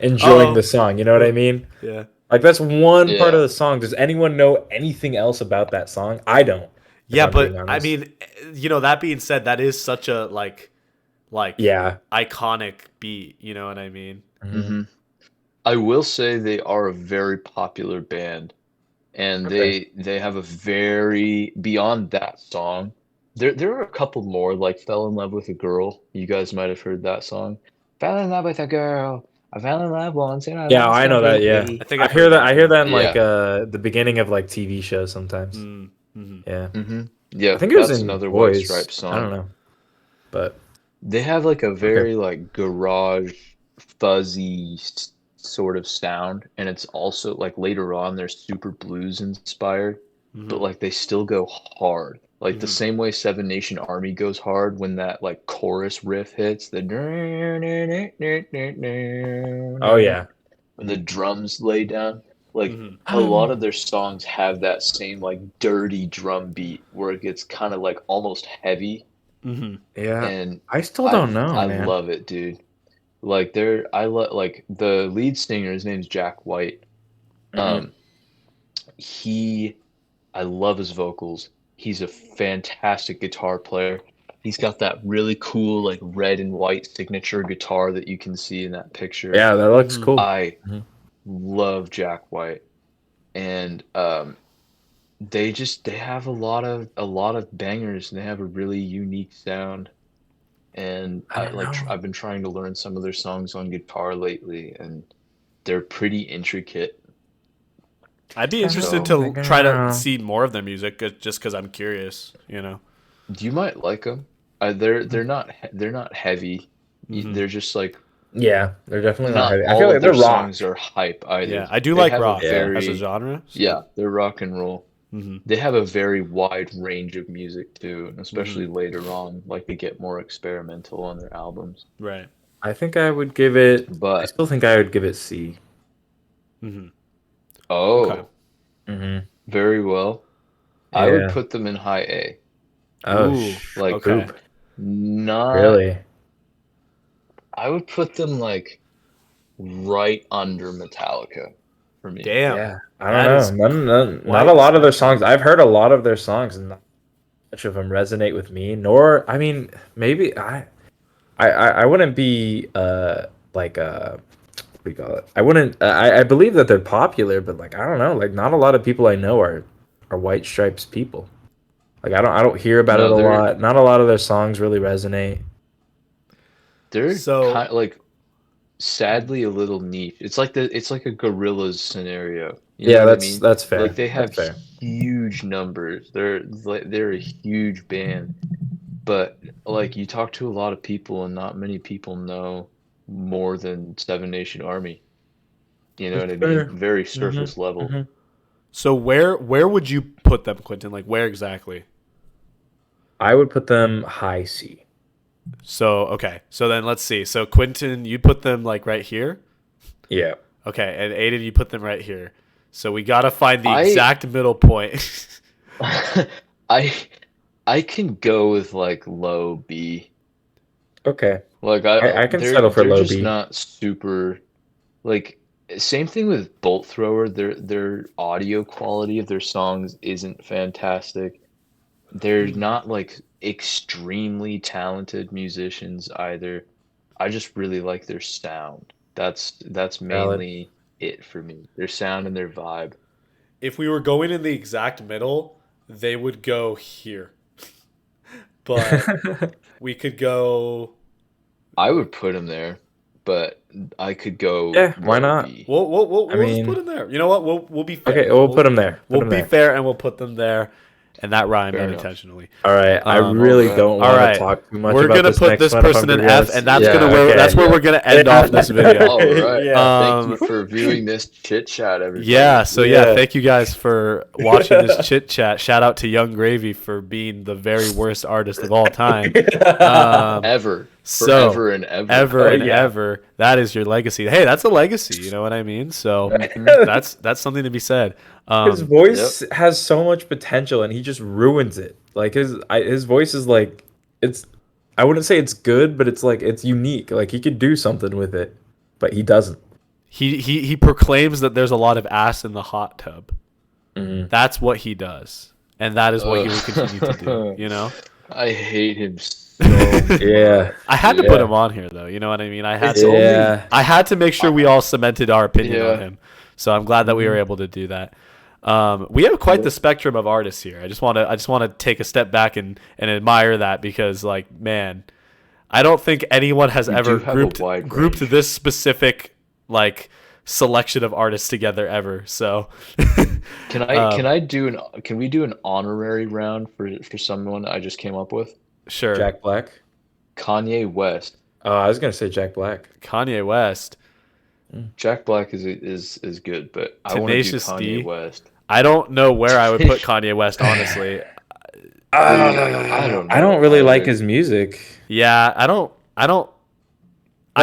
enjoying Oh. the song. You know what I mean? Yeah. Like that's one part Yeah. of the song. Does anyone know anything else about that song? I don't. if Yeah, I'm but being I honest. mean, that being said, that is such a like yeah. iconic beat. You know what I mean? Mhm. I will say they are a very popular band, and Okay. they have a very beyond that song. There are a couple more like "Fell in Love with a Girl." You guys might have heard that song. Fell in love with a girl. I fell in love once and I Yeah, lost I know that. Yeah, everything. I think I I've hear heard that. that, I hear that in yeah. like the beginning of like TV shows sometimes. Mm-hmm. Yeah, Mm-hmm. Yeah, I think it was that's in another White Boys. Stripes song. I don't know. but They have like a very like garage fuzzy sort of sound, and it's also like later on they're super blues inspired, but like they still go hard. Like the same way Seven Nation Army goes hard when that like chorus riff hits the oh yeah. when the drums lay down. Like a lot Oh. of their songs have that same like dirty drum beat where it gets kind of like almost heavy, Yeah. and I still don't know, I man. love it, dude. Like I love like the lead singer. His name's Jack White. Mhm. He I love his vocals. He's a fantastic guitar player. He's got that really cool like red and white signature guitar that you can see in that picture. Yeah, that looks cool. I Mhm. love Jack White, and they have a lot of bangers, and they have a really unique sound. And I don't know. I've been trying to learn some of their songs on guitar lately, and they're pretty intricate. I'd be interested So to try to see more of their music just because I'm curious. You know. you might like them. They're not heavy. They're just like Yeah, they're definitely not not heavy. I feel all like of they're their rock. songs are hype either. Yeah, I do They like have a rock Yeah. as a very genre. So. yeah, they're rock and roll. They have a very wide range of music too, and especially later on, like they get more experimental on their albums. Right. I think I would give it. I But still think I would give it C. oh, Okay. Mm-hmm. very well. I would Yeah. put them in high A. Oh, Ooh, Like okay. poop. not Really? I would put them like right under Metallica for me. Damn. Yeah. I That don't is know. Not quite a lot of their spectrum. songs. I've heard a lot of their songs, and not much of them resonate with me. Nor, I mean, maybe I wouldn't be like what do you call it? I wouldn't. I believe that they're popular, but like I don't know. Like not a lot of people I know are White Stripes people. Like I don't hear about it No, a lot. Not a lot of their songs really resonate. they're So- kind like sadly a little niche. It's like a Gorillaz scenario. You know Yeah, what I mean? that's fair. Like they have That's fair. huge numbers. They're a huge band, but like you talk to a lot of people, and not many people know more than Seven Nation Army. You know what I That's fair. mean? Very surface level. mhm. So where would you put them, Quinton? Like where exactly? I would put them high C. So okay. So then let's see. So Quinton, you'd put them like right here. Yeah. Okay, and Aidan, you put them right here. So we gotta find the I- exact middle point. I can go with like low B. Okay. Like I can settle for they're low just B. not super like same thing with Bolt Thrower. Their audio quality of their songs isn't fantastic. They're not like extremely talented musicians either. I just really like their sound. That's Valid. mainly it for me. Their sound and their vibe. If we were going in the exact middle, they would go here. But we could go. I would put them there, but I could go Yeah, why low not? B. We'll I just mean- put them there. You know what? We'll be fair. Okay, we'll put them there. We'll be fair and we'll put them there, and that rhymed Fair enough. unintentionally. All right. I Um, really alright. don't want Alright. to talk too much We're about gonna this put next this one, if person I'm in being F, honest. and that's Yeah, gonna okay. that's where we're gonna end off this video. All right. Yeah. Thank you for viewing this chit chat, everybody. Yeah, so yeah, Yeah. thank you guys for watching this chit chat. Shout out to Young Gravy for being the very worst artist of all time. Ever. So, Forever and ever. Ever and yeah. ever. That is your legacy. Hey, that's a legacy. You know what I mean? So that's something to be said. His voice has so much potential, and he just ruins it. Like his voice is like it's. I wouldn't say it's good, but it's like it's unique. Like he could do something with it, but he doesn't. He proclaims that there's a lot of ass in the hot tub. Mhm. That's what he does, and that is what he will Ugh. continue to do. You know, I hate him so Yeah. I had to put Yeah. him on here though. You know what I mean? I had It's to. only- Yeah. I had to make sure we all cemented our opinion Yeah. on him. So I'm glad that we were able to do that. We have quite the spectrum of artists here. I just want to take a step back and admire that because like man, I don't think anyone has We ever do have a grouped wide grouped range. this specific like selection of artists together ever. So Can we do an honorary round for someone I just came up with? sure. Jack Black. Kanye West. I was gonna say Jack Black. Kanye West. Jack Black is good, but I want to do Tenacious Kanye D. West. I don't know where I would put Kanye West, honestly. I I don't know really like either. his music. Yeah, I don't. I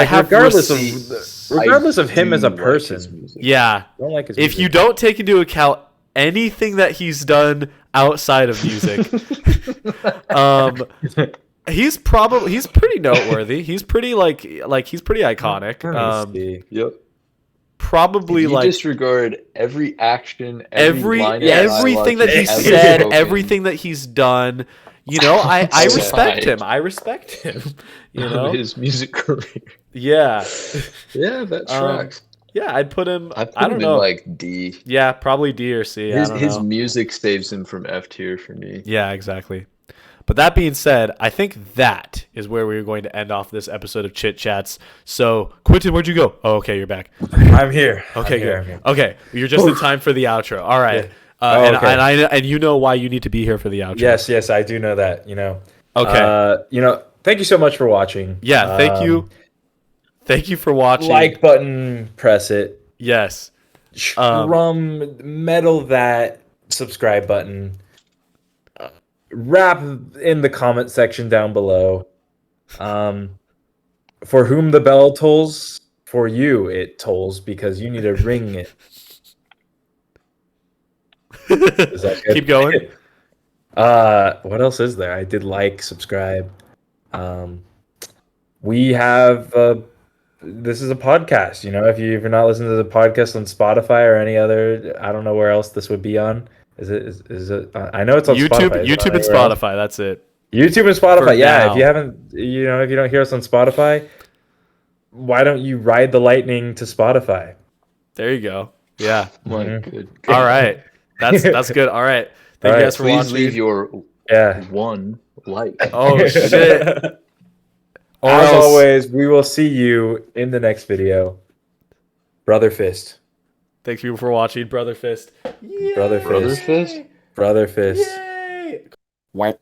Like, have regardless of him do as a like person. his music. Yeah. I don't like his If music. you don't take into account anything that he's done outside of music, he's pretty noteworthy. He's pretty he's pretty iconic. Let me see. Yep. Probably You like disregard every action, every line of everything that dialogue he's ever said, spoken. everything that he's done. You know, I respect him. I respect him. You of know, his music career. yeah, Yeah, that tracks. yeah. I'd put him. I put I him don't in know. like D. Yeah, probably D or C. I don't His know. music saves him from F tier for me. Yeah, exactly. But that being said, I think that is where we're going to end off this episode of Chit Chats. So, Quinton, where'd you go? Oh, okay, you're back. I'm here. Okay, I'm here, good. I'm here. Okay, you're just in time for the outro. All right. Yeah. Oh, okay. And you know why you need to be here for the outro. Yes, I do know that. You know. Okay. Thank you so much for watching. Yeah, thank you. Thank you for watching. Like button, press it. Yes. Metal that subscribe button. Rap in the comment section down below. For whom the bell tolls, for you it tolls because you need to ring it. Is that good? Keep going. What else is there? I did like, subscribe. We have this is a podcast. You know, if you're not listening to the podcast on Spotify or any other, I don't know where else this would be on. Is it? I know it's on YouTube, Spotify. Is it on YouTube and anywhere else? Spotify. That's it. YouTube and Spotify. For Yeah, now. if you haven't, if you don't hear us on Spotify, why don't you ride the lightning to Spotify? There you go. Yeah. Good. All right. That's good. All right. Thank you guys for Please watching. leave your one like. Oh shit. Or As else- always, we will see you in the next video. Brother Fist. Thank you for watching, Brother Fist. Yay! Brother Brother Fist. Fist? Brother Fist. Yay! What?